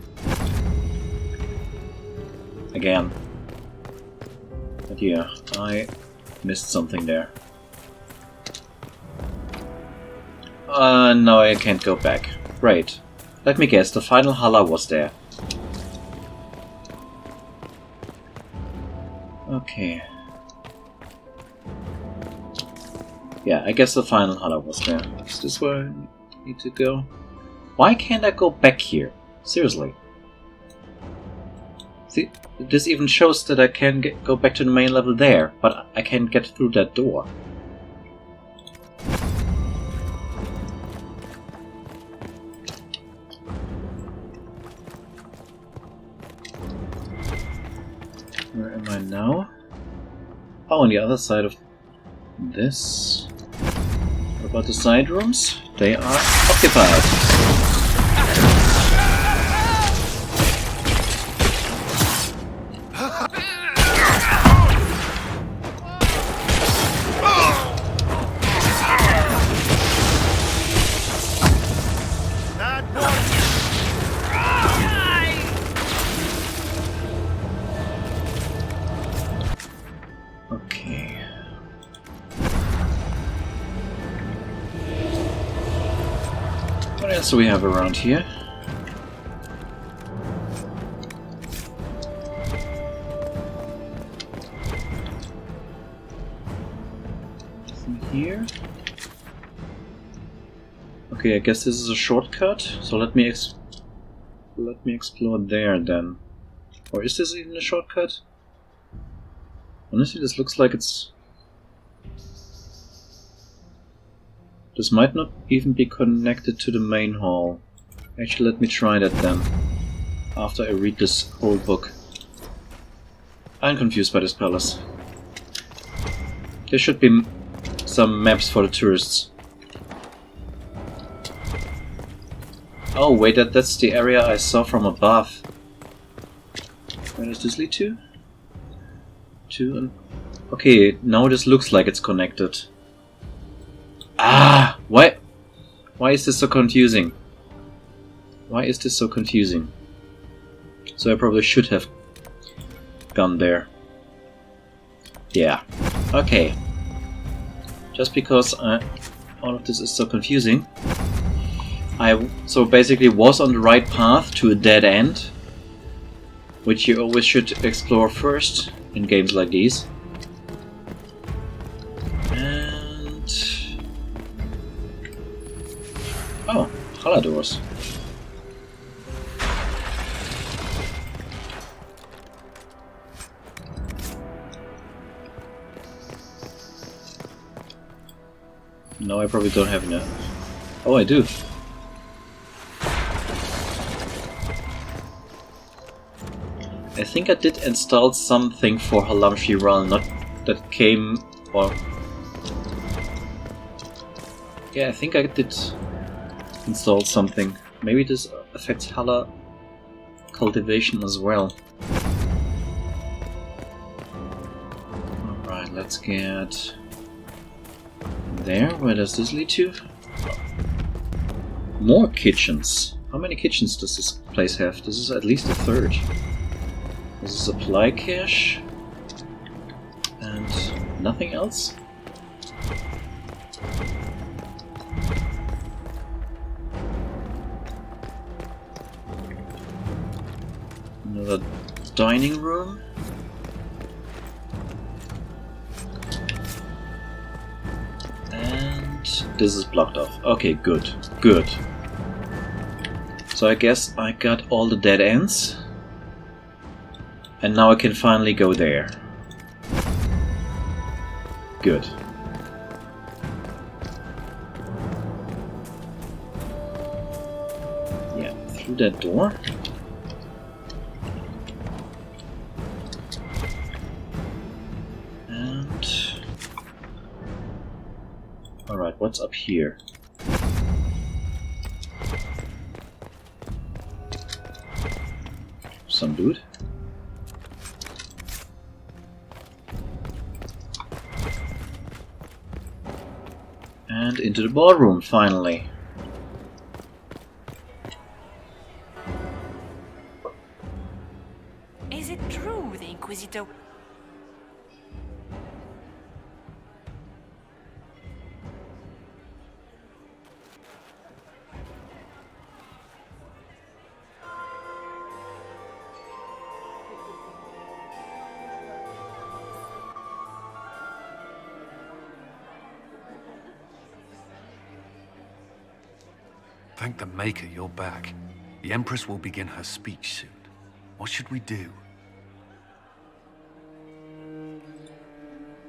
Again. But yeah, I missed something there. No, I can't go back. Great. Let me guess, the final Hala was there. Okay. Yeah, I guess the final Hala was there. Is this where I need to go? Why can't I go back here? Seriously. See, this even shows that I can go back to the main level there, but I can't get through that door. Where am I now? Oh, on the other side of this. What about the side rooms? They are occupied. Okay. What else do we have around here? Nothing here. Okay, I guess this is a shortcut. So let me explore there then. Or is this even a shortcut? Honestly, this looks like it's... This might not even be connected to the main hall. Actually, let me try that then. After I read this whole book. I'm confused by this palace. There should be some maps for the tourists. Oh wait, that's the area I saw from above. Where does this lead to? Okay, now this looks like it's connected. Ah! Why is this so confusing? Why is this so confusing? So I probably should have gone there. Yeah. Okay. Just because all of this is so confusing, I so basically was on the right path to a dead end, which you always should explore first in games like these. And... oh, Hala doors. No, I probably don't have enough. Oh, I do. I think I did install something for Halam Shiral, not that came or... yeah, I think I did install something. Maybe this affects Hala cultivation as well. Alright, let's get... there. Where does this lead to? More kitchens. How many kitchens does this place have? This is at least a third. There's a supply cache. And nothing else? Another dining room. And this is blocked off. Okay, good. Good. So I guess I got all the dead ends. And now I can finally go there. Good. Yeah, through that door. And... alright, what's up here? Some loot. And into the ballroom, finally. Is it true the Inquisitor... Thank the Maker you're back. The Empress will begin her speech soon. What should we do?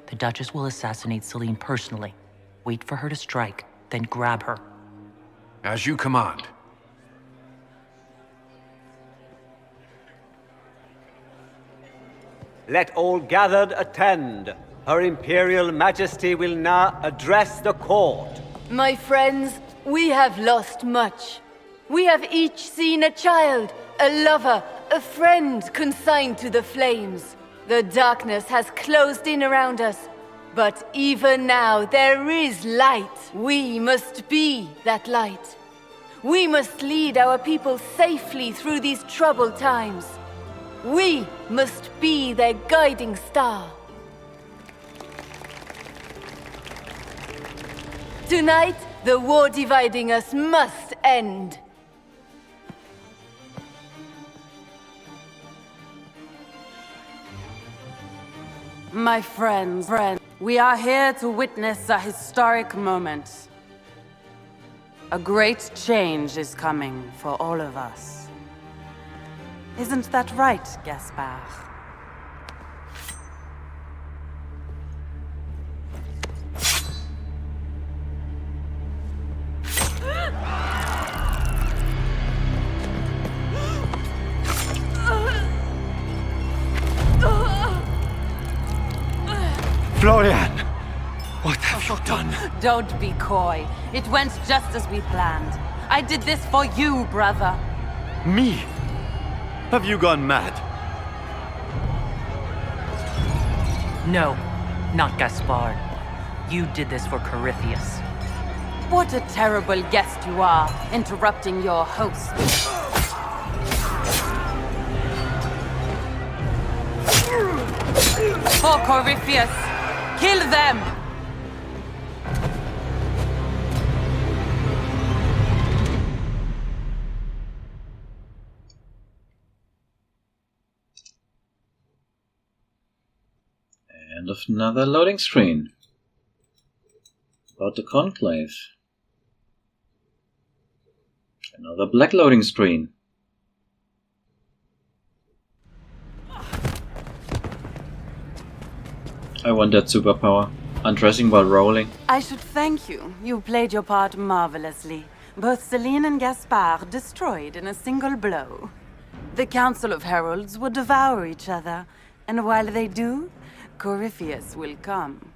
The Duchess will assassinate Celine personally. Wait for her to strike, then grab her. As you command. Let all gathered attend. Her Imperial Majesty will now address the court. My friends, we have lost much. We have each seen a child, a lover, a friend consigned to the flames. The darkness has closed in around us, but even now there is light. We must be that light. We must lead our people safely through these troubled times. We must be their guiding star. Tonight, the war dividing us must end. My friends, we are here to witness a historic moment. A great change is coming for all of us. Isn't that right, Gaspard? Florian! What have you done? Don't be coy. It went just as we planned. I did this for you, brother. Me? Have you gone mad? No, not Gaspard. You did this for Corypheus. What a terrible guest you are, interrupting your host. For Corypheus! Kill them! End of another loading screen. About the Conclave. Another black loading screen. I want that superpower. Undressing while rolling. I should thank you. You played your part marvelously. Both Celine and Gaspard destroyed in a single blow. The Council of Heralds will devour each other, and while they do, Corypheus will come.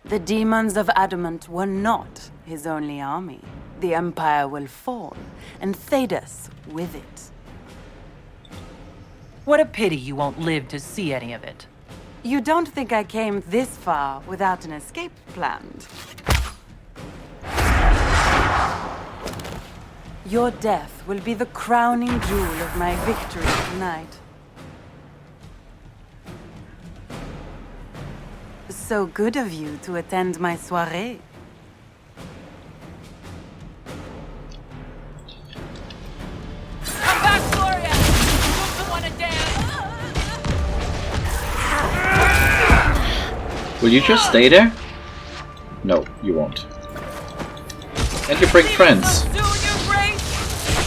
The demons of Adamant were not his only army. The Empire will fall, and Thedas with it. What a pity you won't live to see any of it. You don't think I came this far without an escape planned? Your death will be the crowning jewel of my victory tonight. So good of you to attend my soirée. Come back, Gloria! You want to dance? Will you just stay there? No, you won't. And you bring friends.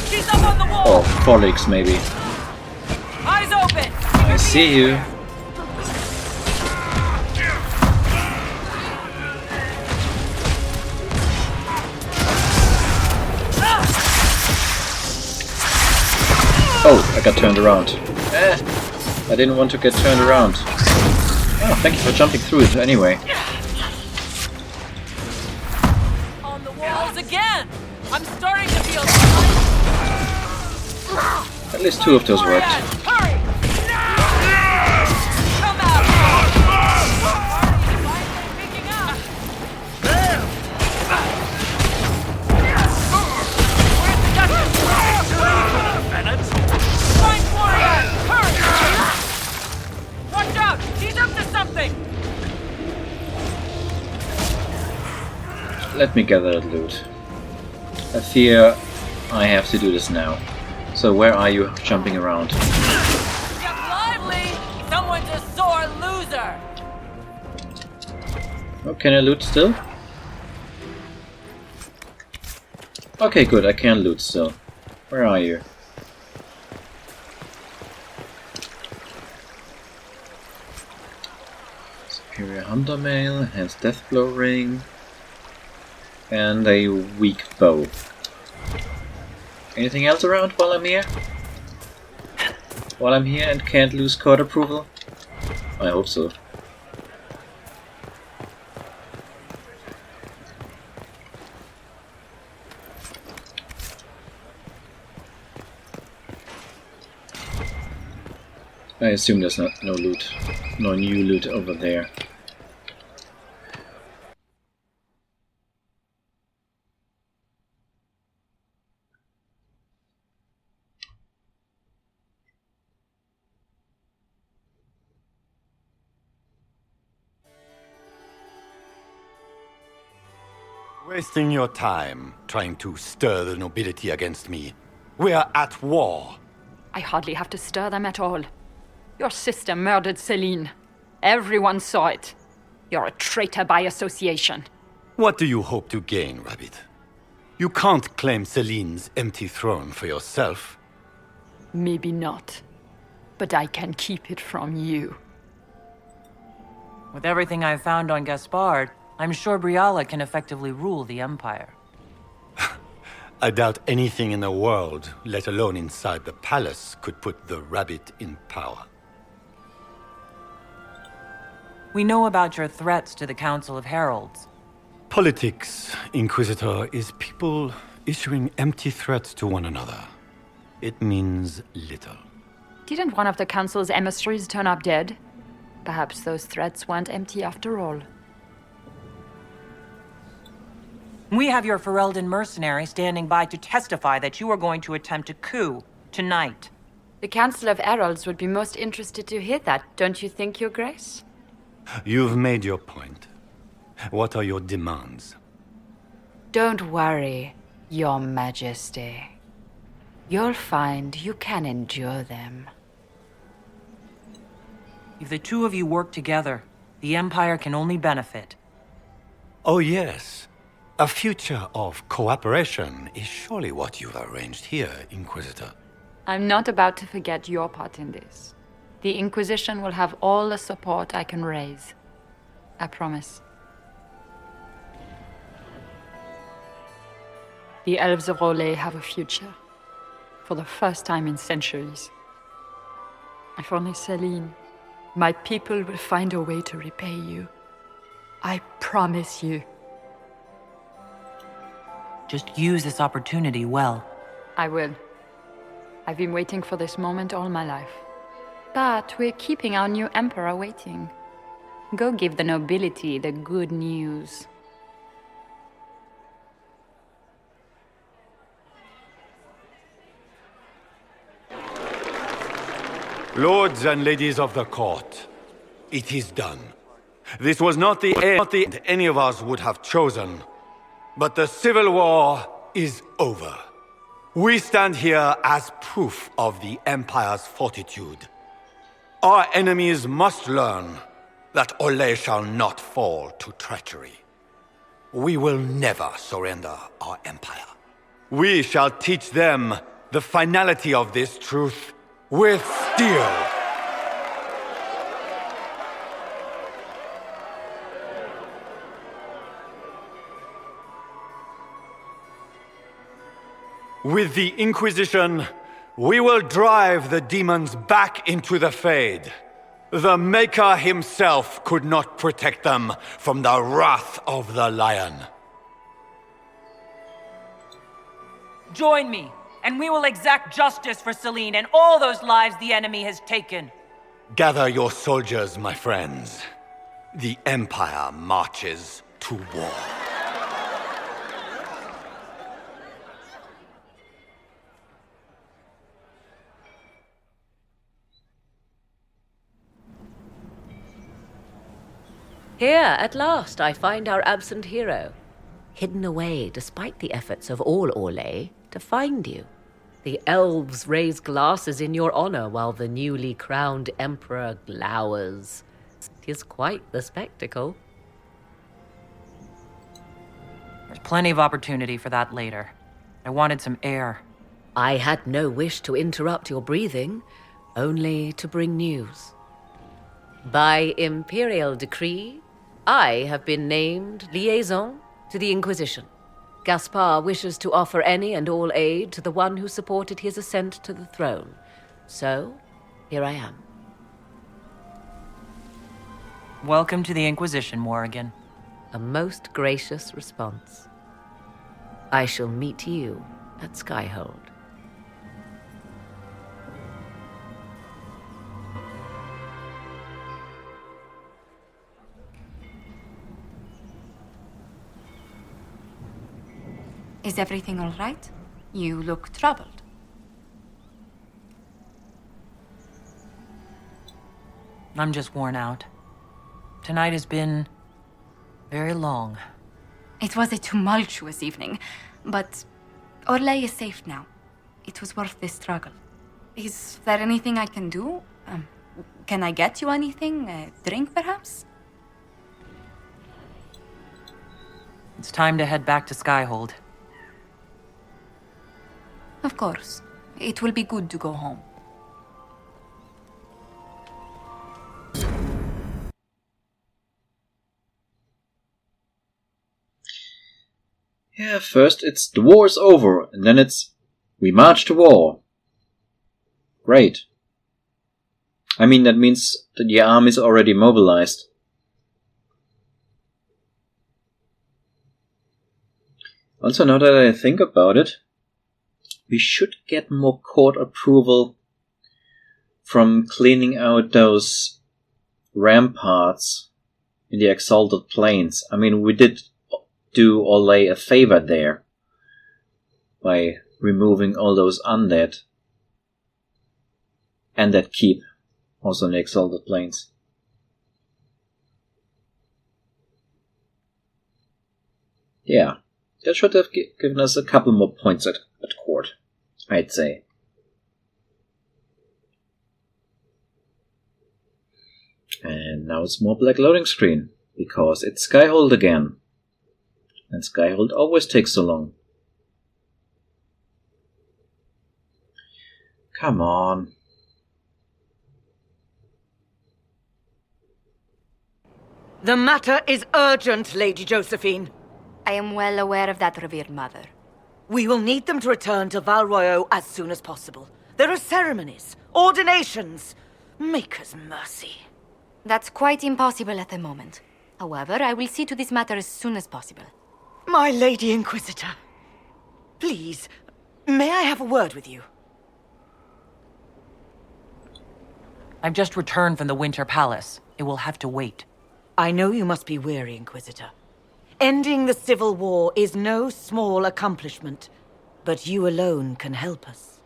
She's up on the wall! Or colleagues, maybe. Eyes open! I see you. Oh, I got turned around. I didn't want to get turned around. Oh, thank you for jumping through it anyway. On the walls again! I'm starting to feel... At least two of those worked. Hurry! Come out! something! Let me gather that loot. I fear I have to do this now. So where are you jumping around? Get lively! Someone's a sore loser! Oh, can I loot still? Okay, good, I can loot still. Where are you? Superior Hunter Mail, Enhanced Deathblow Ring, and a weak bow. Anything else around while I'm here? While I'm here and can't lose court approval? I hope so. I assume there's no loot, no new loot over there. Wasting your time trying to stir the nobility against me. We are at war. I hardly have to stir them at all. Your sister murdered Celine. Everyone saw it. You're a traitor by association. What do you hope to gain, Rabbit? You can't claim Celine's empty throne for yourself. Maybe not. But I can keep it from you. With everything I've found on Gaspard, I'm sure Briala can effectively rule the Empire. I doubt anything in the world, let alone inside the palace, could put the Rabbit in power. We know about your threats to the Council of Heralds. Politics, Inquisitor, is people issuing empty threats to one another. It means little. Didn't one of the Council's emissaries turn up dead? Perhaps those threats weren't empty after all. We have your Ferelden mercenary standing by to testify that you are going to attempt a coup tonight. The Council of Heralds would be most interested to hear that, don't you think, Your Grace? You've made your point. What are your demands? Don't worry, Your Majesty. You'll find you can endure them. If the two of you work together, the Empire can only benefit. Oh yes. A future of cooperation is surely what you've arranged here, Inquisitor. I'm not about to forget your part in this. The Inquisition will have all the support I can raise. I promise. The elves of Orlais have a future. For the first time in centuries. If only Celine, my people will find a way to repay you. I promise you. Just use this opportunity well. I will. I've been waiting for this moment all my life. But we're keeping our new emperor waiting. Go give the nobility the good news. Lords and ladies of the court, it is done. This was not the end any of us would have chosen. But the civil war is over. We stand here as proof of the Empire's fortitude. Our enemies must learn that Orlais shall not fall to treachery. We will never surrender our empire. We shall teach them the finality of this truth with steel. With the Inquisition, we will drive the demons back into the Fade. The Maker himself could not protect them from the wrath of the Lion. Join me, and we will exact justice for Celine and all those lives the enemy has taken. Gather your soldiers, my friends. The Empire marches to war. Here, at last, I find our absent hero, hidden away despite the efforts of all Orlais to find you. The elves raise glasses in your honor while the newly crowned emperor glowers. 'Tis quite the spectacle. There's plenty of opportunity for that later. I wanted some air. I had no wish to interrupt your breathing, only to bring news. By imperial decree, I have been named liaison to the Inquisition. Gaspard wishes to offer any and all aid to the one who supported his ascent to the throne. So, here I am. Welcome to the Inquisition, Morrigan. A most gracious response. I shall meet you at Skyhold. Is everything all right? You look troubled. I'm just worn out. Tonight has been very long. It was a tumultuous evening, but Orlais is safe now. It was worth the struggle. Is there anything I can do? Can I get you anything? A drink, perhaps? It's time to head back to Skyhold. Of course. It will be good to go home. Yeah, first it's the war is over, and then it's we march to war. Great. I mean, that means that the army is already mobilized. Also, now that I think about it, we should get more court approval from cleaning out those ramparts in the Exalted Plains. I mean, we did do Orlais a favor there by removing all those undead and that keep also in the Exalted Plains. Yeah, that should have given us a couple more points at court, I'd say. And now it's more black loading screen, because it's Skyhold again. And Skyhold always takes so long. Come on. The matter is urgent, Lady Josephine. I am well aware of that, revered mother. We will need them to return to Val Royeaux as soon as possible. There are ceremonies, ordinations. Maker's mercy. That's quite impossible at the moment. However, I will see to this matter as soon as possible. My Lady Inquisitor. Please, may I have a word with you? I've just returned from the Winter Palace. It will have to wait. I know you must be weary, Inquisitor. Ending the civil war is no small accomplishment, but you alone can help us.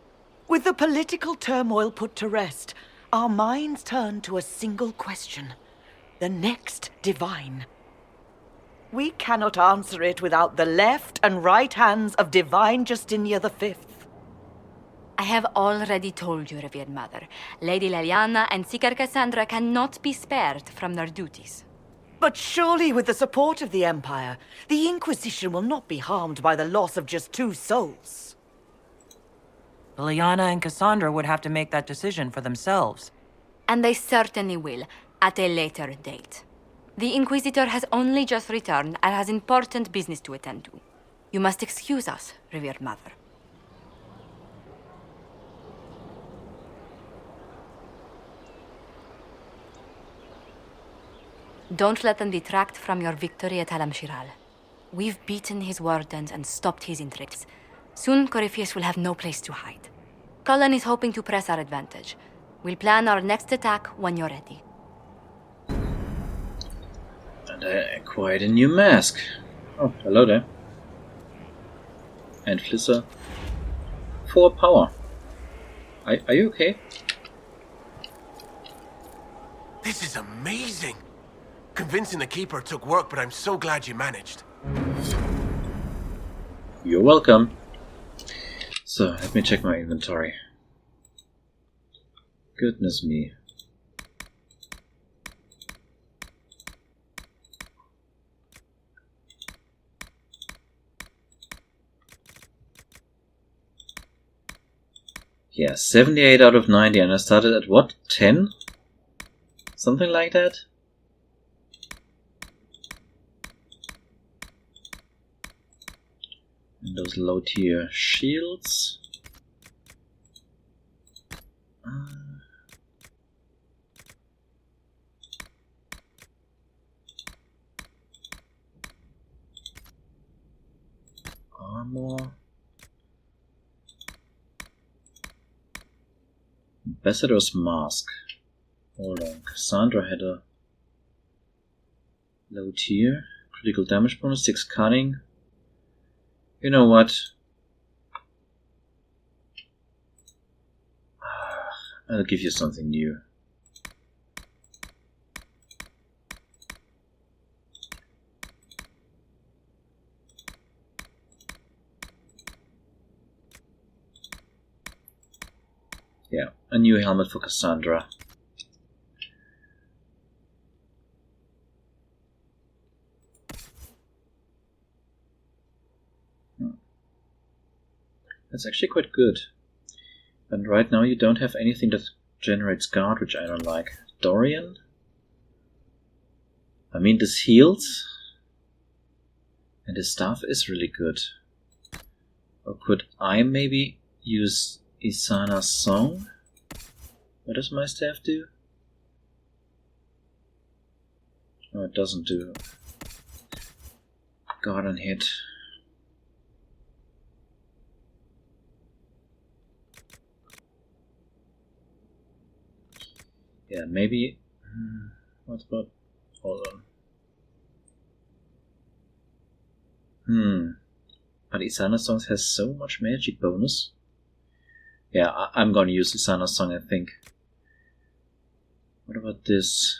With the political turmoil put to rest, our minds turn to a single question. The next divine. We cannot answer it without the left and right hands of Divine Justinia V. I have already told you, revered mother. Lady Leliana and Seeker Cassandra cannot be spared from their duties. But surely with the support of the Empire, the Inquisition will not be harmed by the loss of just 2 souls. Liliana and Cassandra would have to make that decision for themselves. And they certainly will, at a later date. The Inquisitor has only just returned and has important business to attend to. You must excuse us, revered mother. Don't let them detract from your victory at Alam-Shiral. We've beaten his wardens and stopped his intrigues. Soon, Corypheus will have no place to hide. Cullen is hoping to press our advantage. We'll plan our next attack when you're ready. And I acquired a new mask. Oh, hello there. And Flisser. 4 power. Are you okay? This is amazing. Convincing the Keeper took work, but I'm so glad you managed. You're welcome. So, let me check my inventory. Goodness me. Yeah, 78 out of 90, and I started at what? 10? Something like that? And those low tier shields. Armor. Ambassador's Mask. Hold on. Cassandra had a low tier. Critical damage bonus, 6 cunning. You know what? I'll give you something new. Yeah, a new helmet for Cassandra. That's actually quite good. And right now you don't have anything that generates guard, which I don't like. Dorian? I mean, this heals. And his staff is really good. Or could I maybe use Isana's song? What does my staff do? No, it doesn't do guard and hit. Yeah, maybe. What about? Hold on. But Isana's song has so much magic bonus. Yeah, I'm gonna use Isana's song, I think. What about this?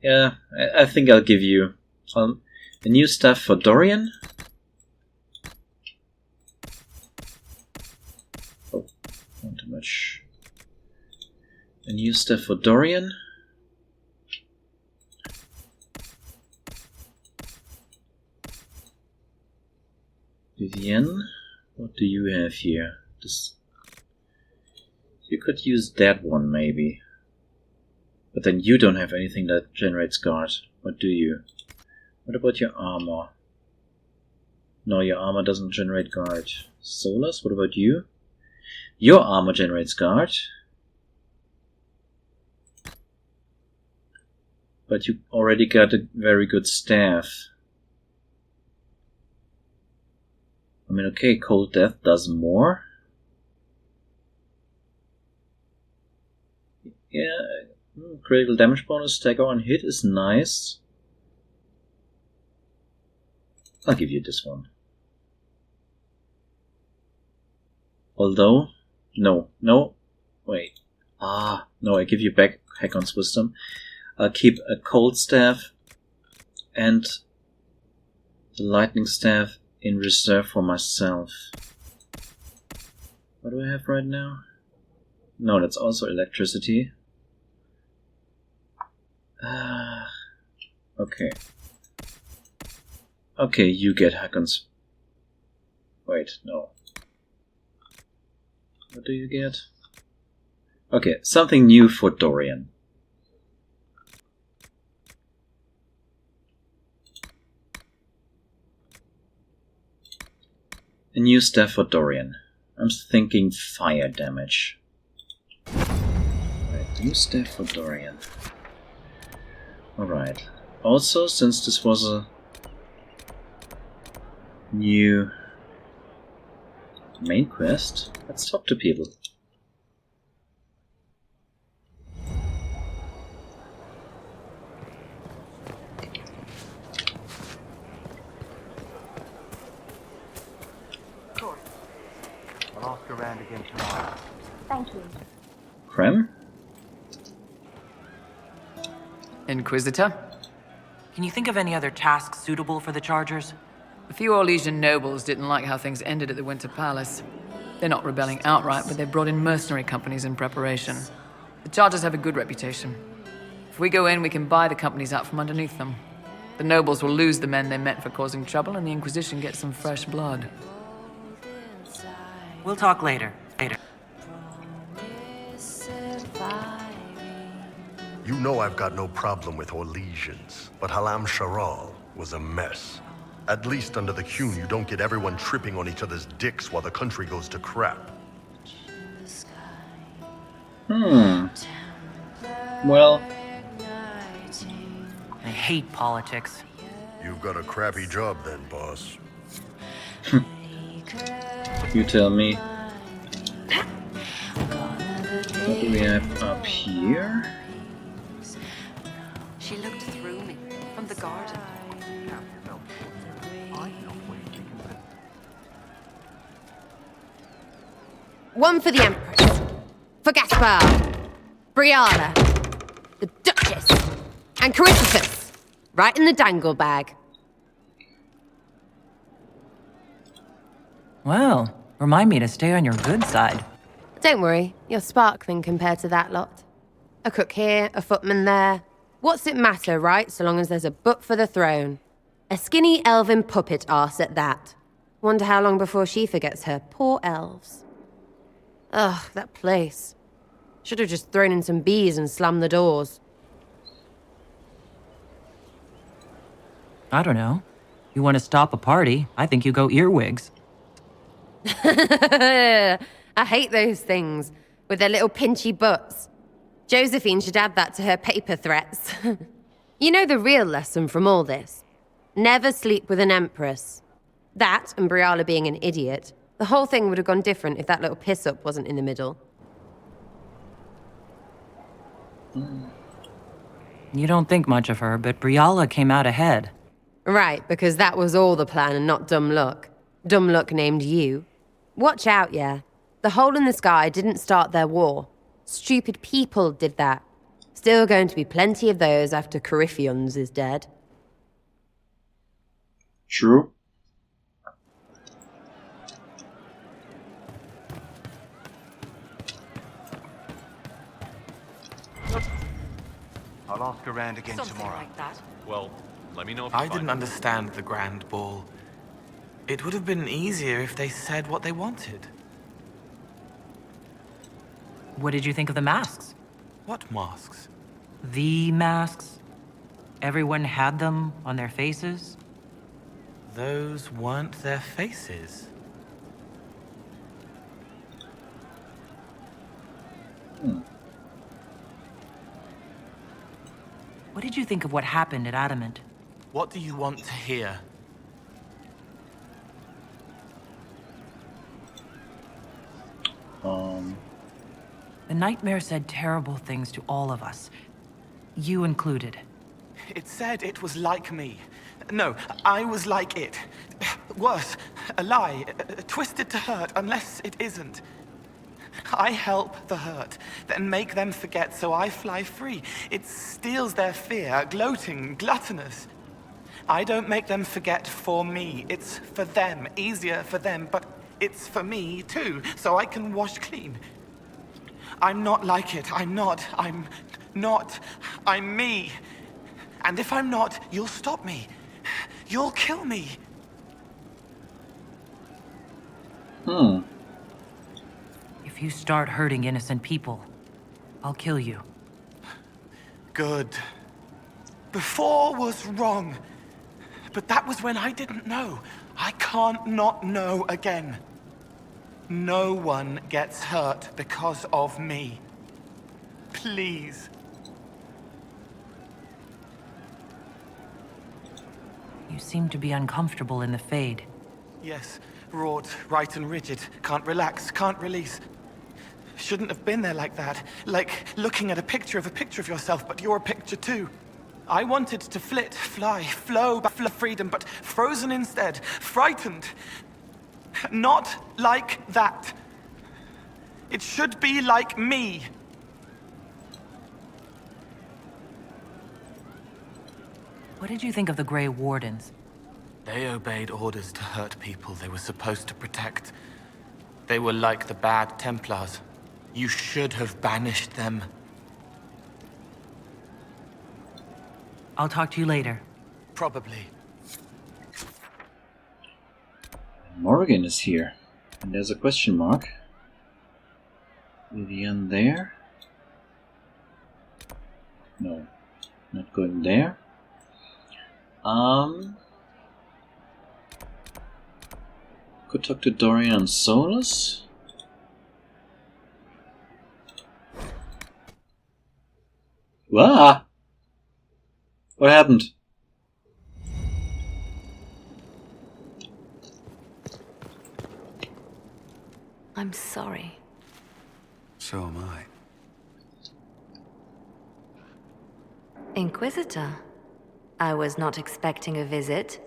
Yeah, I think I'll give you a new staff for Dorian. Oh, not too much. A new staff for Dorian. Vivienne, what do you have here? This. You could use that one maybe. But then you don't have anything that generates guard. What do you? What about your armor? No, your armor doesn't generate guard. Solas, what about you? Your armor generates guard. But you already got a very good staff. I mean, okay, Cold Death does more. Yeah, critical damage bonus, stagger on hit is nice. I'll give you this one. Although, no, wait. No, I give you back Hakon's Wisdom. I'll keep a Cold Staff and the Lightning Staff in reserve for myself. What do I have right now? No, that's also electricity. Okay. Okay, you get Hakon's. Wait, no. What do you get? Okay, something new for Dorian. A new staff for Dorian. I'm thinking fire damage. Right, new staff for Dorian. Alright. Also, since this was a new main quest, let's talk to people. I'll ask around again tomorrow. Thank you. Krem? Inquisitor? Can you think of any other tasks suitable for the Chargers? A few Orlesian nobles didn't like how things ended at the Winter Palace. They're not rebelling outright, but they've brought in mercenary companies in preparation. The Chargers have a good reputation. If we go in, we can buy the companies out from underneath them. The nobles will lose the men they met for causing trouble, and the Inquisition gets some fresh blood. We'll talk later. You know I've got no problem with Orlesians, but Halam Sharal was a mess. At least under the Qun, you don't get everyone tripping on each other's dicks while the country goes to crap. Well... I hate politics. You've got a crappy job then, boss. You tell me. What do we have up here? She looked through me from the garden. One for the Empress, for Gaspard, Briala, the Duchess, and Caritas, right in the dangle bag. Well, remind me to stay on your good side. Don't worry, you're sparkling compared to that lot. A cook here, a footman there. What's it matter, right, so long as there's a butt for the throne? A skinny elven puppet arse at that. Wonder how long before she forgets her poor elves. Ugh, that place. Should have just thrown in some bees and slammed the doors. I don't know. You want to stop a party, I think you go earwigs. I hate those things, with their little pinchy butts. Josephine should add that to her paper threats. You know the real lesson from all this? Never sleep with an empress. That, and Briala being an idiot. The whole thing would have gone different if that little piss-up wasn't in the middle. You don't think much of her, but Briala came out ahead. Right, because that was all the plan and not dumb luck. Dumb luck named you. Watch out, yeah. The hole in the sky didn't start their war. Stupid people did that. Still going to be plenty of those after Corypheons is dead. True. I'll ask around again tomorrow. Like that. Well, let me know if I didn't understand the Grand Ball. It would have been easier if they said what they wanted. What did you think of the masks? What masks? The masks. Everyone had them on their faces. Those weren't their faces. What did you think of what happened at Adamant? What do you want to hear? The nightmare said terrible things to all of us. You included. It said it was like me. No, I was like it. Worse, a lie, twisted to hurt, unless it isn't. I help the hurt, then make them forget, so I fly free. It steals their fear, gloating, gluttonous. I don't make them forget for me. It's for them, easier for them, but it's for me too, so I can wash clean. I'm not like it. I'm not. I'm me. And if I'm not, you'll stop me. You'll kill me. If you start hurting innocent people, I'll kill you. Good. Before was wrong. But that was when I didn't know. I can't not know again. No one gets hurt because of me. Please. You seem to be uncomfortable in the Fade. Yes, wrought, right and rigid. Can't relax, can't release. Shouldn't have been there like that. Like looking at a picture of yourself, but you're a picture too. I wanted to flit, fly, flow, freedom, but frozen instead, frightened. Not like that. It should be like me. What did you think of the Grey Wardens? They obeyed orders to hurt people they were supposed to protect. They were like the bad Templars. You should have banished them. I'll talk to you later. Probably. Morrigan is here. And there's a question mark. Vivian there? No. Not going there. Could talk to Dorian and Solus. Wah! What happened? I'm sorry. So am I. Inquisitor, I was not expecting a visit.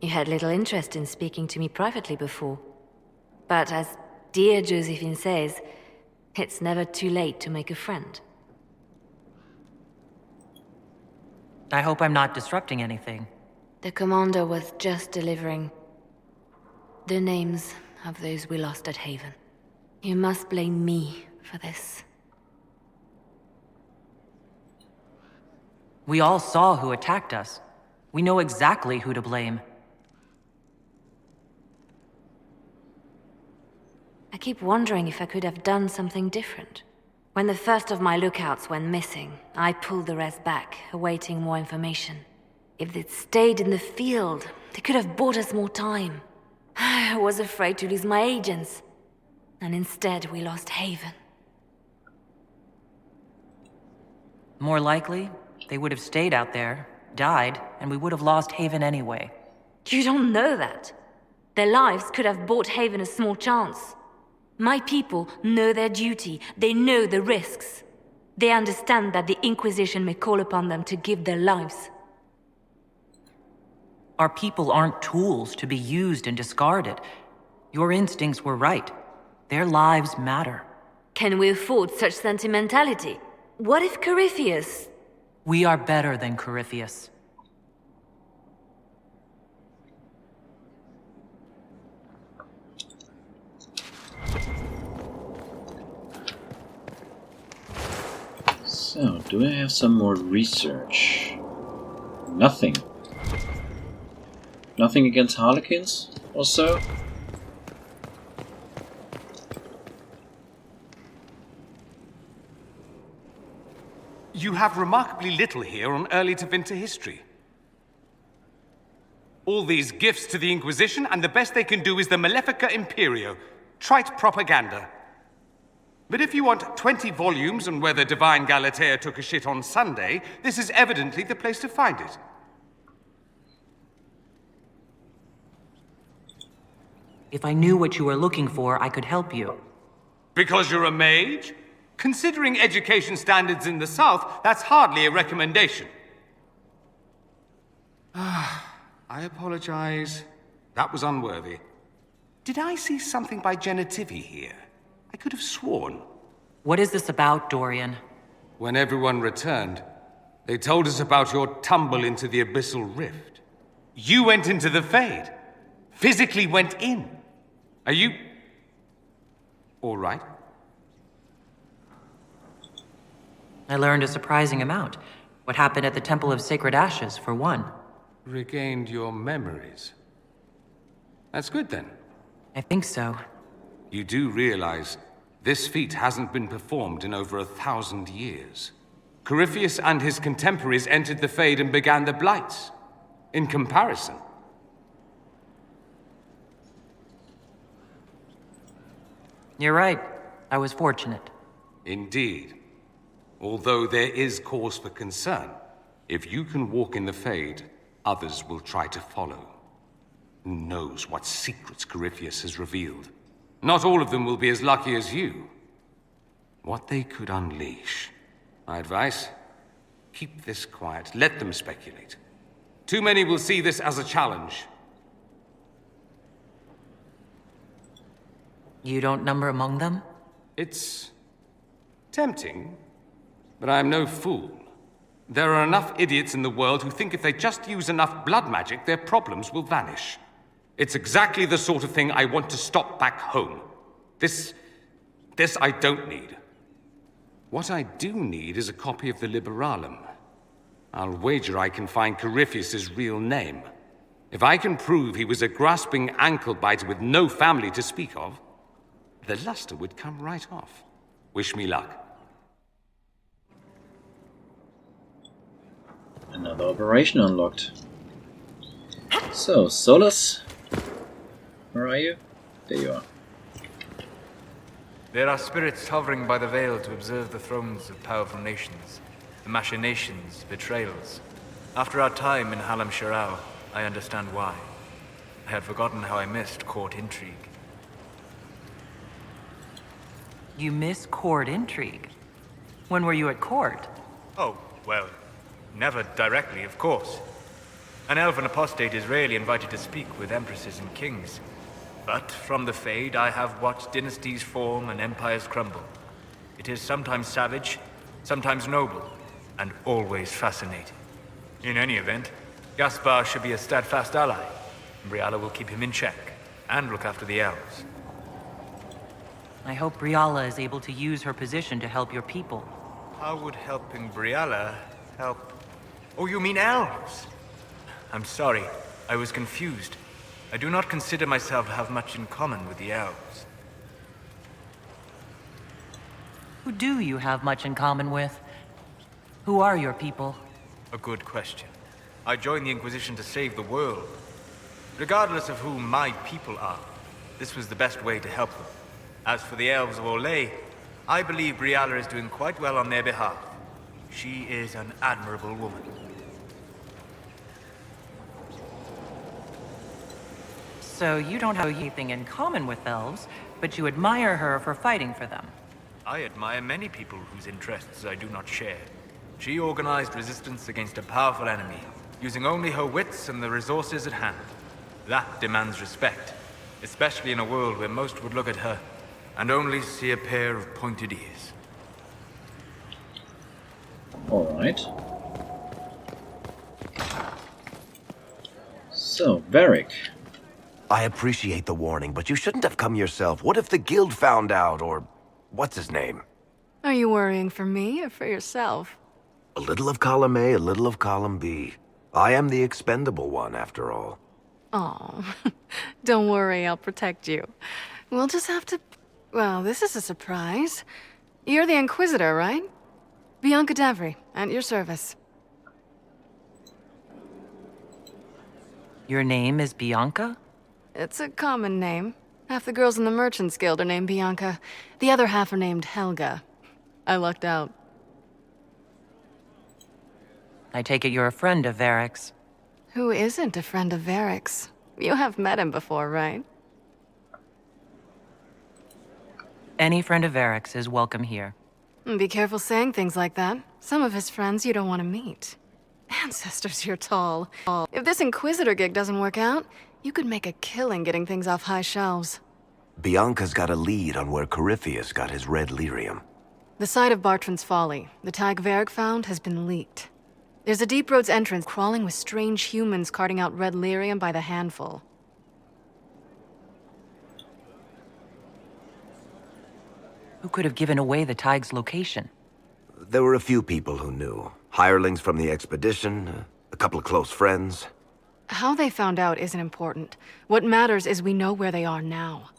You had little interest in speaking to me privately before. But as dear Josephine says, it's never too late to make a friend. I hope I'm not disrupting anything. The commander was just delivering the names of those we lost at Haven. You must blame me for this. We all saw who attacked us. We know exactly who to blame. I keep wondering if I could have done something different. When the first of my lookouts went missing, I pulled the rest back, awaiting more information. If they'd stayed in the field, they could have bought us more time. I was afraid to lose my agents. And instead, we lost Haven. More likely, they would have stayed out there, died, and we would have lost Haven anyway. You don't know that. Their lives could have bought Haven a small chance. My people know their duty. They know the risks. They understand that the Inquisition may call upon them to give their lives. Our people aren't tools to be used and discarded. Your instincts were right. Their lives matter. Can we afford such sentimentality? What if Corypheus... We are better than Corypheus. So, do I have some more research? Nothing. Nothing against Harlequins, or so? You have remarkably little here on early to winter history. All these gifts to the Inquisition, and the best they can do is the Malefica Imperio. Trite propaganda. But if you want 20 volumes on whether Divine Galatea took a shit on Sunday, this is evidently the place to find it. If I knew what you were looking for, I could help you. Because you're a mage? Considering education standards in the South, that's hardly a recommendation. I apologize. That was unworthy. Did I see something by Genitivi here? I could have sworn. What is this about, Dorian? When everyone returned, they told us about your tumble into the Abyssal Rift. You went into the Fade. Physically went in. Are you... all right? I learned a surprising amount. What happened at the Temple of Sacred Ashes, for one. Regained your memories. That's good, then. I think so. You do realize this feat hasn't been performed in over 1,000 years. Corypheus and his contemporaries entered the Fade and began the Blights. In comparison... You're right. I was fortunate. Indeed. Although there is cause for concern. If you can walk in the Fade, others will try to follow. Who knows what secrets Corypheus has revealed? Not all of them will be as lucky as you. What they could unleash. My advice? Keep this quiet. Let them speculate. Too many will see this as a challenge. You don't number among them? It's tempting, but I'm no fool. There are enough idiots in the world who think if they just use enough blood magic, their problems will vanish. It's exactly the sort of thing I want to stop back home. This I don't need. What I do need is a copy of the Liberalum. I'll wager I can find Corypheus's real name. If I can prove he was a grasping ankle-biter with no family to speak of, the luster would come right off. Wish me luck. Another operation unlocked. So, Solus, where are you? There you are. There are spirits hovering by the veil to observe the thrones of powerful nations, the machinations, betrayals. After our time in Halam Sharau, I understand why. I had forgotten how I missed court intrigue. You miss court intrigue? When were you at court? Oh, well, never directly, of course. An elven apostate is rarely invited to speak with empresses and kings. But from the Fade, I have watched dynasties form and empires crumble. It is sometimes savage, sometimes noble, and always fascinating. In any event, Gaspard should be a steadfast ally. Briala will keep him in check, and look after the elves. I hope Briala is able to use her position to help your people. How would helping Briala help? Oh, you mean elves? I'm sorry, I was confused. I do not consider myself to have much in common with the elves. Who do you have much in common with? Who are your people? A good question. I joined the Inquisition to save the world. Regardless of who my people are, this was the best way to help them. As for the elves of Orlais, I believe Briala is doing quite well on their behalf. She is an admirable woman. So you don't have anything in common with elves, but you admire her for fighting for them. I admire many people whose interests I do not share. She organized resistance against a powerful enemy, using only her wits and the resources at hand. That demands respect, especially in a world where most would look at her and only see a pair of pointed ears. Alright. So, Varric. I appreciate the warning, but you shouldn't have come yourself. What if the guild found out, or what's his name? Are you worrying for me or for yourself? A little of column A, a little of column B. I am the expendable one, after all. Oh, don't worry, I'll protect you. We'll just have to... Well, this is a surprise. You're the Inquisitor, right? Bianca Davry, at your service. Your name is Bianca? It's a common name. Half the girls in the Merchants Guild are named Bianca. The other half are named Helga. I lucked out. I take it you're a friend of Varric's. Who isn't a friend of Varric's? You have met him before, right? Any friend of Varric's is welcome here. Be careful saying things like that. Some of his friends you don't want to meet. Ancestors, you're tall. If this Inquisitor gig doesn't work out, you could make a killing getting things off high shelves. Bianca's got a lead on where Corypheus got his red lyrium. The site of Bartran's Folly, the tag Varric found, has been leaked. There's a deep roads entrance crawling with strange humans carting out red lyrium by the handful. Who could have given away the Tig's location? There were a few people who knew. Hirelings from the expedition, a couple of close friends. How they found out isn't important. What matters is we know where they are now.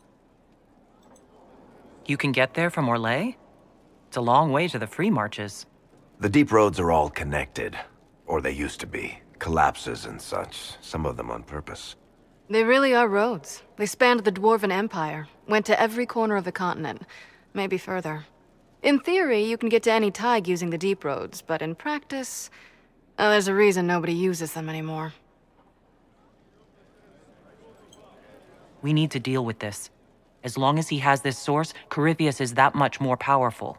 You can get there from Orlais? It's a long way to the free marches. The deep roads are all connected. Or they used to be. Collapses and such, some of them on purpose. They really are roads. They spanned the Dwarven Empire, went to every corner of the continent, maybe further. In theory, you can get to any Tig using the deep roads, but in practice, there's a reason nobody uses them anymore. We need to deal with this. As long as he has this source, Corypheus is that much more powerful.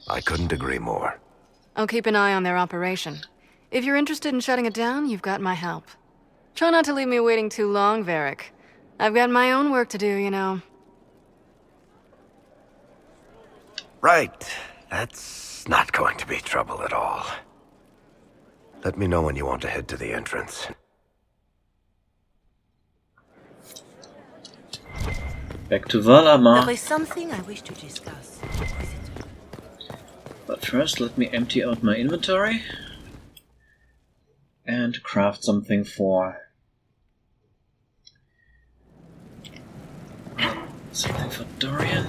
I couldn't agree more. I'll keep an eye on their operation. If you're interested in shutting it down, you've got my help. Try not to leave me waiting too long, Varric. I've got my own work to do, you know. Right. That's not going to be trouble at all. Let me know when you want to head to the entrance. Back to Valamar. There is something I wish to discuss. But first, let me empty out my inventory and craft something for Dorian.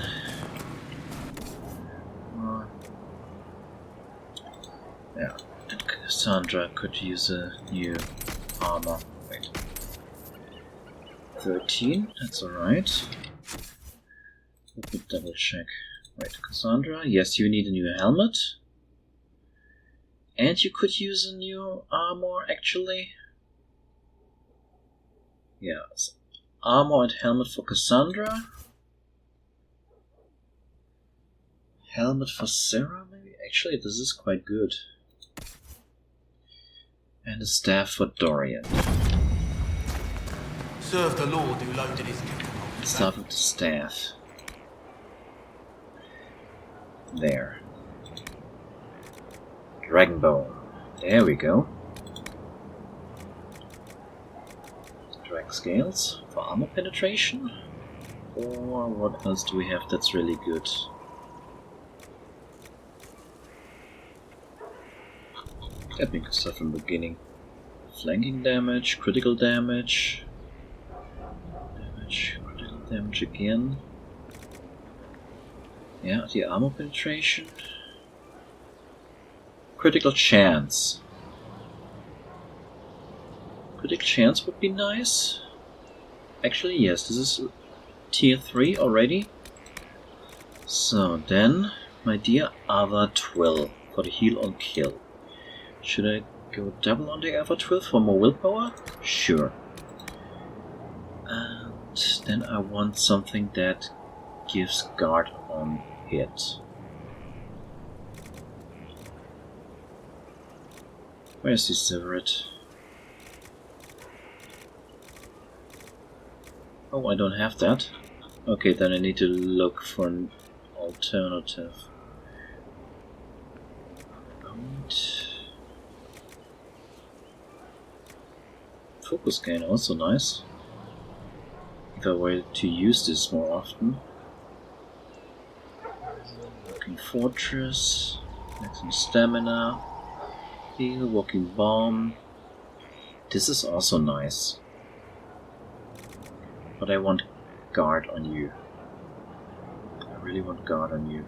Yeah, and Cassandra could use a new armor. Wait. 13, that's alright. Let me double check. Wait, Cassandra, yes, you need a new helmet. And you could use a new armor, actually. Yes. Armor and helmet for Cassandra. Helmet for Sarah, maybe? Actually, this is quite good. And a staff for Dorian. Serve the Lord who loaded his kingdom. Let's start with the staff. There. Dragonbone. There we go. Drag scales for armor penetration. Or what else do we have that's really good? Let me start from the beginning. Flanking damage, critical damage. Critical damage again. Yeah, the armor penetration. Critical chance. Critical chance would be nice. Actually, yes, this is tier 3 already. So then, my dear Ava 12 for the heal on kill. Should I go double on the Ava 12 for more willpower? Sure. And then I want something that gives guard on hit. Where's the Severit? Oh, I don't have that. Okay, then I need to look for an alternative. Focus gain, also nice. If I were to use this more often. Walking Fortress, maximum stamina, heal, walking bomb. This is also nice. But I want guard on you. I really want guard on you.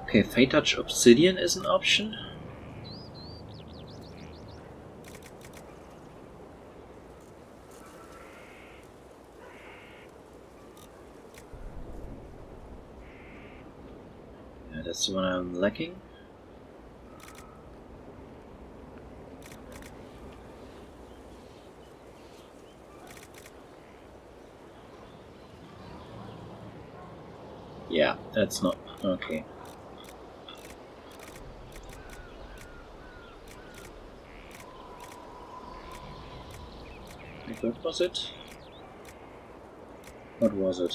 Okay, Fate Touch Obsidian is an option. Yeah, that's the one I'm lacking. Yeah, that's not okay. What was it? What was it?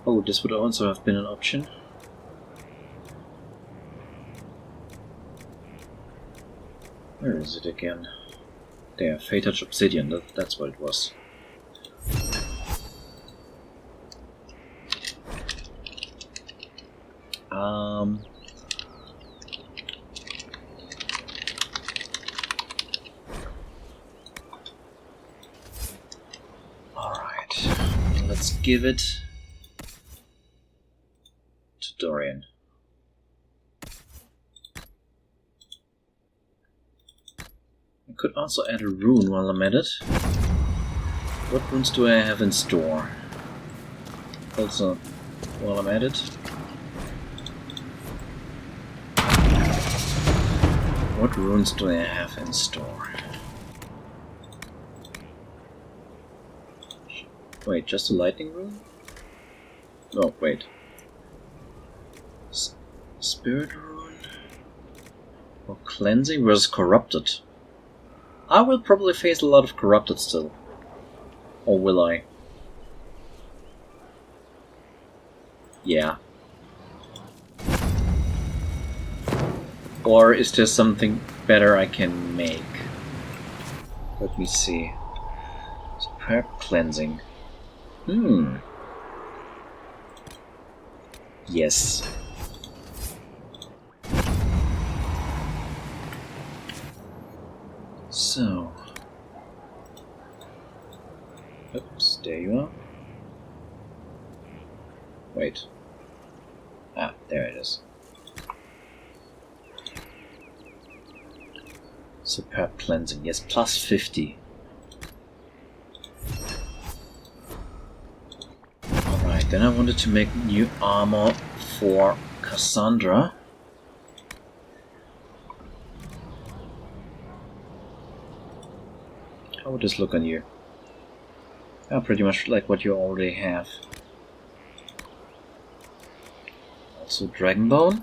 Oh, this would also have been an option. Where is it again? There, Fate Touch Obsidian, that's what it was. Alright, let's give it to Dorian. I could also add a rune while I'm at it. What runes do I have in store? Also, while I'm at it. What runes do I have in store? Wait, just a lightning rune? Oh, wait. Spirit rune? Or cleansing versus corrupted? I will probably face a lot of corrupted still. Or will I? Yeah. Or is there something better I can make? Let me see. Superb cleansing. Yes. So. Oops, there you are. Wait. Ah, there it is. Superb cleansing, yes, plus 50. Alright, then I wanted to make new armor for Cassandra. How would this look on you? Oh, pretty much like what you already have. Also Dragonbone.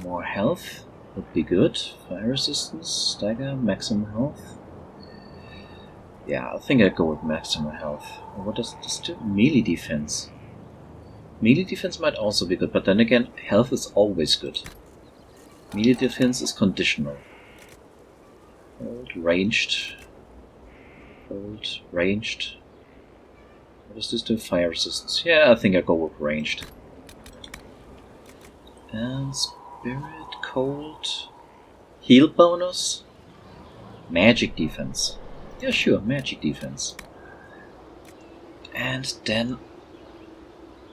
More health would be good. Fire resistance, stagger, maximum health. Yeah, I think I'd go with maximum health. What does this do? Melee defense. Melee defense might also be good, but then again, health is always good. Melee defense is conditional. Hold, ranged. Hold, ranged. What does this do? Fire resistance. Yeah, I think I'll go with ranged. And spirit, cold. Heal bonus. Magic defense. Yeah, sure, magic defense. And then,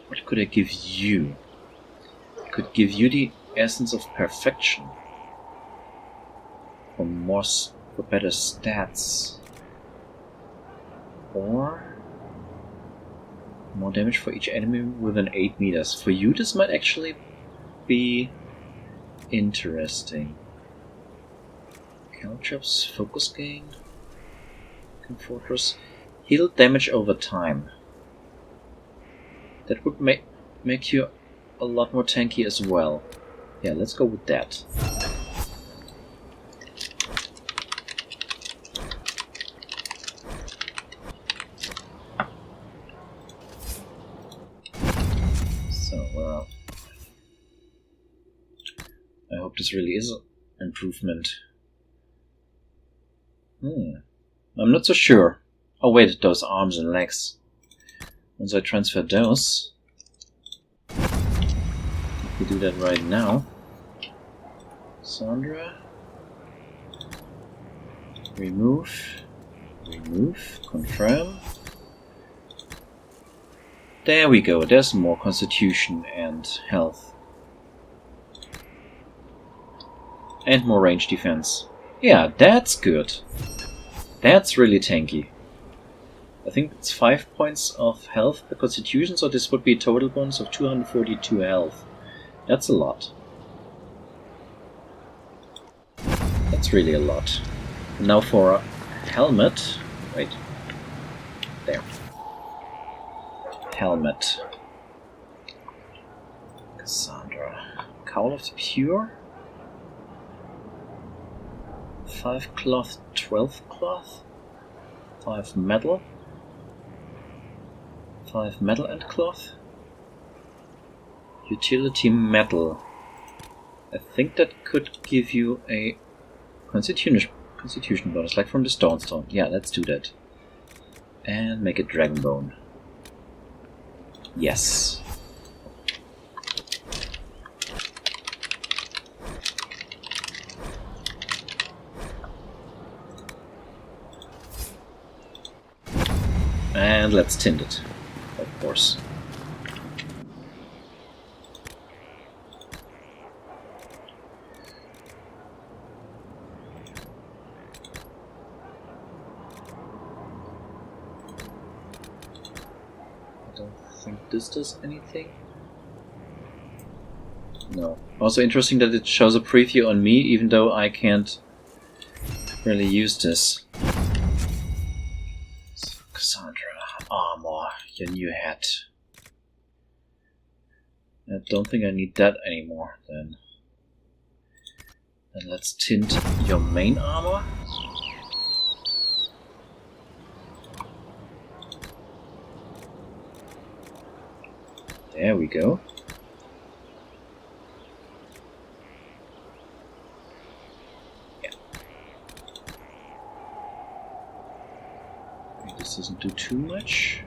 what could I give you? I could give you the essence of perfection. For better stats. Or more damage for each enemy within 8 meters. For you, this might actually be interesting. Caltrops, focus gain. Fortress. Heal damage over time. That would make you a lot more tanky as well. Yeah, let's go with that. So, I hope this really is an improvement. I'm not so sure. Oh wait, those arms and legs. Once I transfer those, we do that right now. Sandra, remove, confirm. There we go. There's more constitution and health, and more range defense. Yeah, that's good. That's really tanky. I think it's 5 points of health per constitution, so this would be a total bonus of 242 health. That's a lot. That's really a lot. Now for a helmet. Wait. There. Helmet. Cassandra. Cowl of the Pure. 5 cloth, 12 cloth. 5 metal. 5 metal and cloth. Utility metal. I think that could give you a constitution bonus, like from the stone. Yeah, let's do that. And make it Dragonbone. Yes. And let's tint it, of course. I don't think this does anything. No. Also interesting that it shows a preview on me, even though I can't really use this. Cassandra, armor, your new hat. I don't think I need that anymore then. Then let's tint your main armor. There we go. Yeah. This doesn't do too much.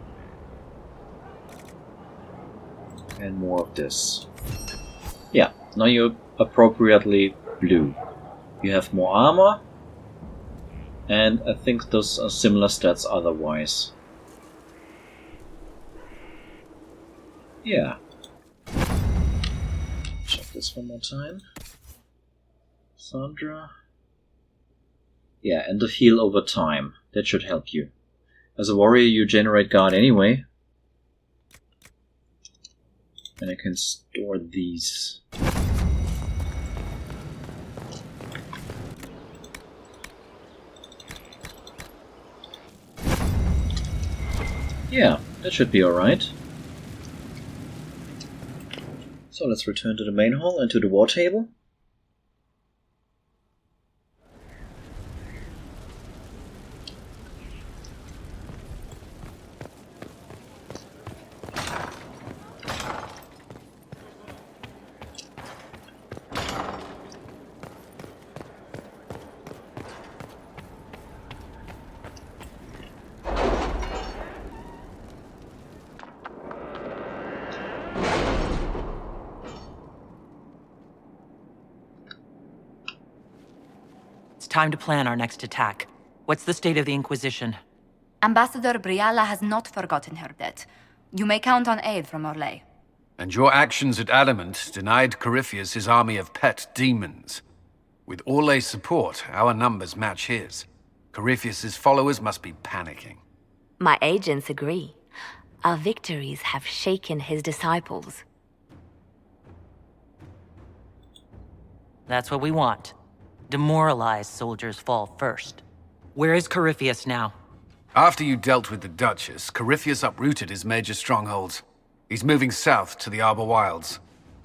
And more of this. Yeah, now you're appropriately blue. You have more armor, and I think those are similar stats otherwise. Yeah. Check this one more time. Sandra. Yeah, and the heal over time. That should help you. As a warrior, you generate guard anyway. And I can store these. Yeah, that should be alright. So let's return to the main hall and to the war table. Time to plan our next attack. What's the state of the Inquisition? Ambassador Briala has not forgotten her debt. You may count on aid from Orlais. And your actions at Adamant denied Corypheus his army of pet demons. With Orlais' support, our numbers match his. Corypheus' followers must be panicking. My agents agree. Our victories have shaken his disciples. That's what we want. Demoralized soldiers fall first. Where is Corypheus now? After you dealt with the Duchess, Corypheus uprooted his major strongholds. He's moving south to the Arbor Wilds.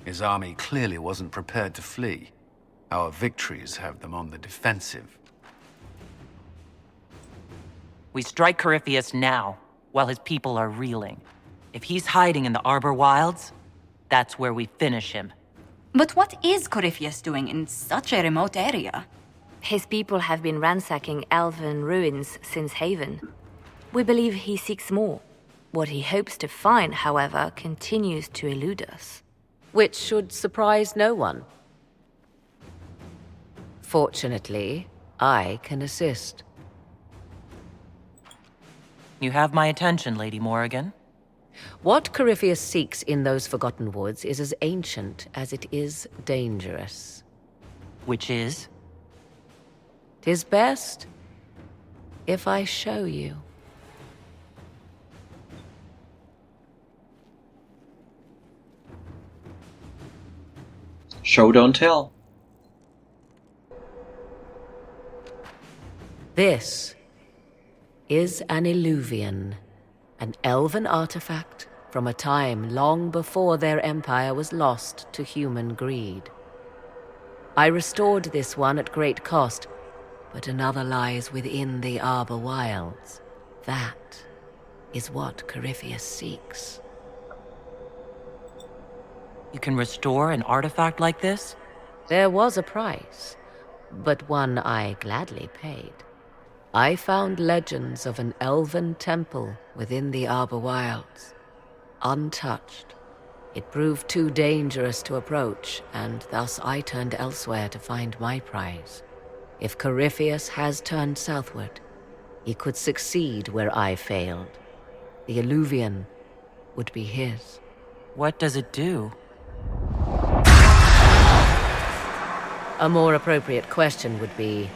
His army clearly wasn't prepared to flee. Our victories have them on the defensive. We strike Corypheus now, while his people are reeling. If he's hiding in the Arbor Wilds, that's where we finish him. But what is Corypheus doing in such a remote area? His people have been ransacking elven ruins since Haven. We believe he seeks more. What he hopes to find, however, continues to elude us. Which should surprise no one. Fortunately, I can assist. You have my attention, Lady Morrigan. What Corypheus seeks in those Forgotten Woods is as ancient as it is dangerous. Which is? 'Tis best if I show you. Show, don't tell. This is an illuvian. An elven artifact from a time long before their empire was lost to human greed. I restored this one at great cost, but another lies within the Arbor Wilds. That is what Corypheus seeks. You can restore an artifact like this? There was a price, but one I gladly paid. I found legends of an elven temple within the Arbor Wilds, untouched. It proved too dangerous to approach, and thus I turned elsewhere to find my prize. If Corypheus has turned southward, he could succeed where I failed. The Illuvian would be his. What does it do? A more appropriate question would be,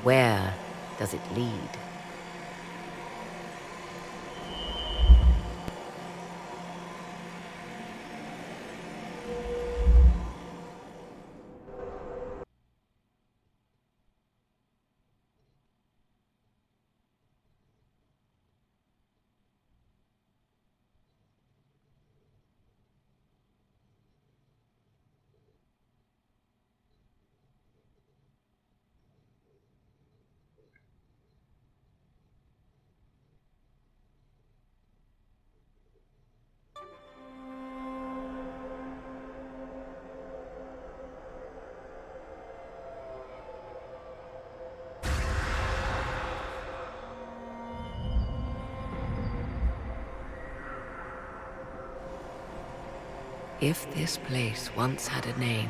where does it lead? If this place once had a name,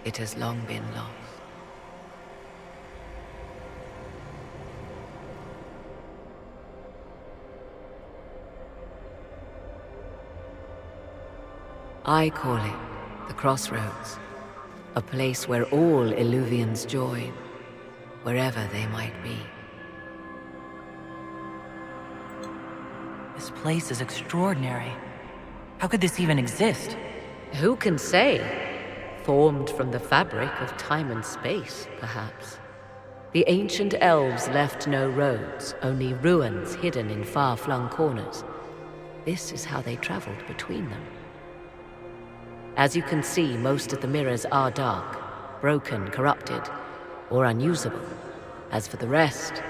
it has long been lost. I call it the Crossroads, a place where all Illuvians join, wherever they might be. This place is extraordinary. How could this even exist? Who can say? Formed from the fabric of time and space, perhaps. The ancient elves left no roads, only ruins hidden in far-flung corners. This is how they traveled between them. As you can see, most of the mirrors are dark, broken, corrupted, or unusable. As for the rest,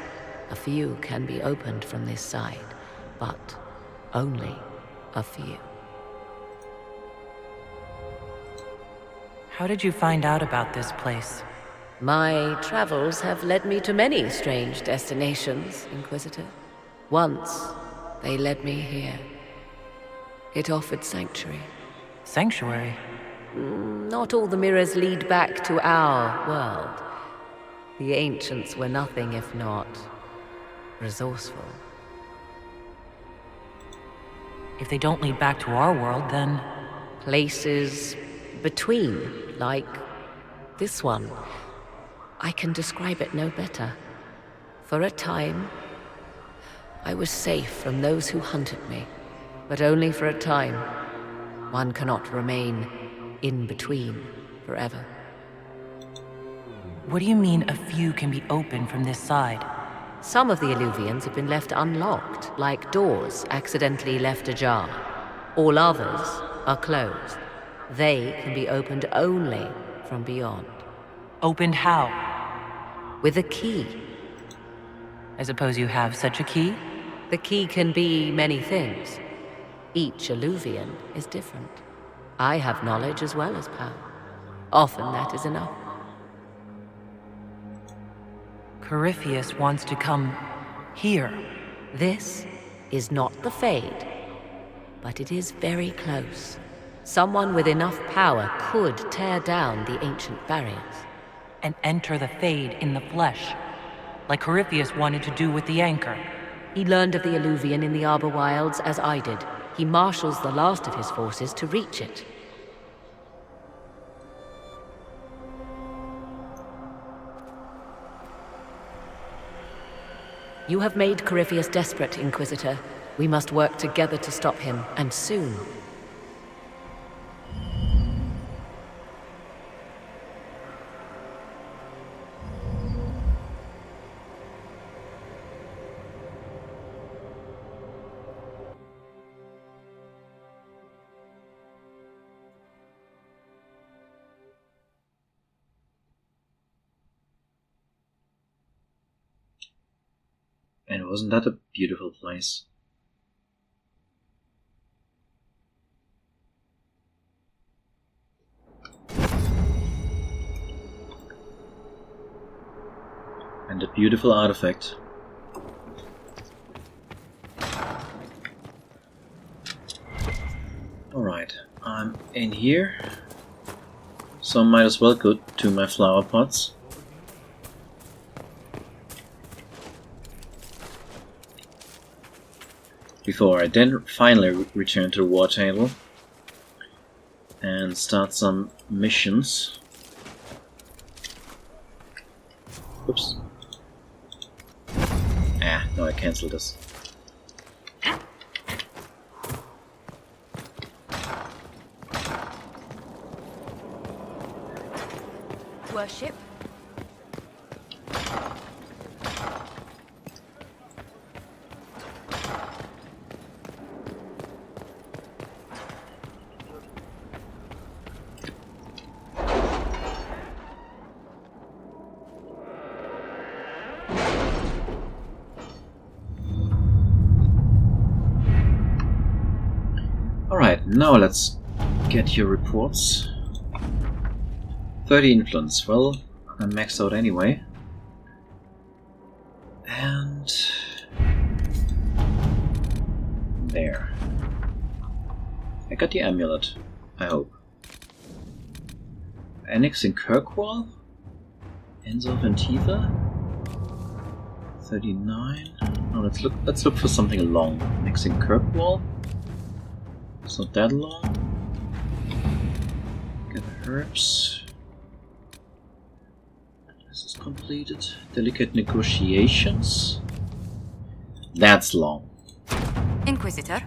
a few can be opened from this side, but only a few. How did you find out about this place? My travels have led me to many strange destinations, Inquisitor. Once, they led me here. It offered sanctuary. Sanctuary? Not all the mirrors lead back to our world. The ancients were nothing if not resourceful. If they don't lead back to our world, then... Places between, like this one. I can describe it no better. For a time, I was safe from those who hunted me, but only for a time. One cannot remain in between forever. What do you mean a few can be opened from this side? Some of the Illuvians have been left unlocked, like doors accidentally left ajar. All others are closed. They can be opened only from beyond. Opened how? With a key. I suppose you have such a key? The key can be many things. Each Illuvian is different. I have knowledge as well as power. Often that is enough. Corypheus wants to come here. This is not the Fade, but it is very close. Someone with enough power could tear down the ancient barriers. And enter the Fade in the flesh, like Corypheus wanted to do with the Anchor. He learned of the Illuvian in the Arbor Wilds as I did. He marshals the last of his forces to reach it. You have made Corypheus desperate, Inquisitor. We must work together to stop him, and soon. And wasn't that a beautiful place? And a beautiful artifact. Alright, I'm in here. So I might as well go to my flower pots. Before I then finally return to the war table and start some missions. Oops. Ah, no, I cancelled this. Worship. Alright, now let's get your reports. 30 influence, well, I'm maxed out anyway. And... there. I got the amulet. I hope. Annexing Kirkwall? Ends of Antiva? 39. No, let's look for something long. Annexing Kirkwall? It's not that long. Gather herbs. This is completed. Delicate negotiations. That's long. Inquisitor.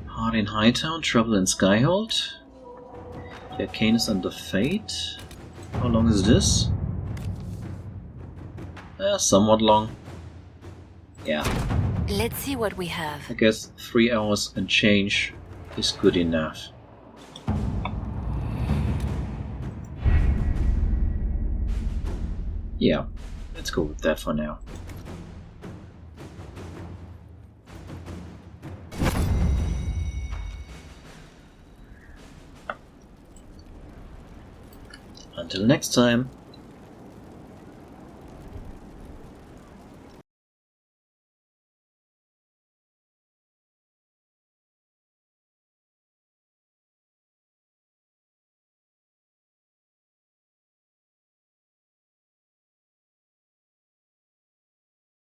Hard in Hightown, trouble in Skyhold. The Arcane is under fate. How long is this? Somewhat long. Yeah. Let's see what we have. I guess 3 hours and change is good enough. Yeah, let's go with that for now. Until next time.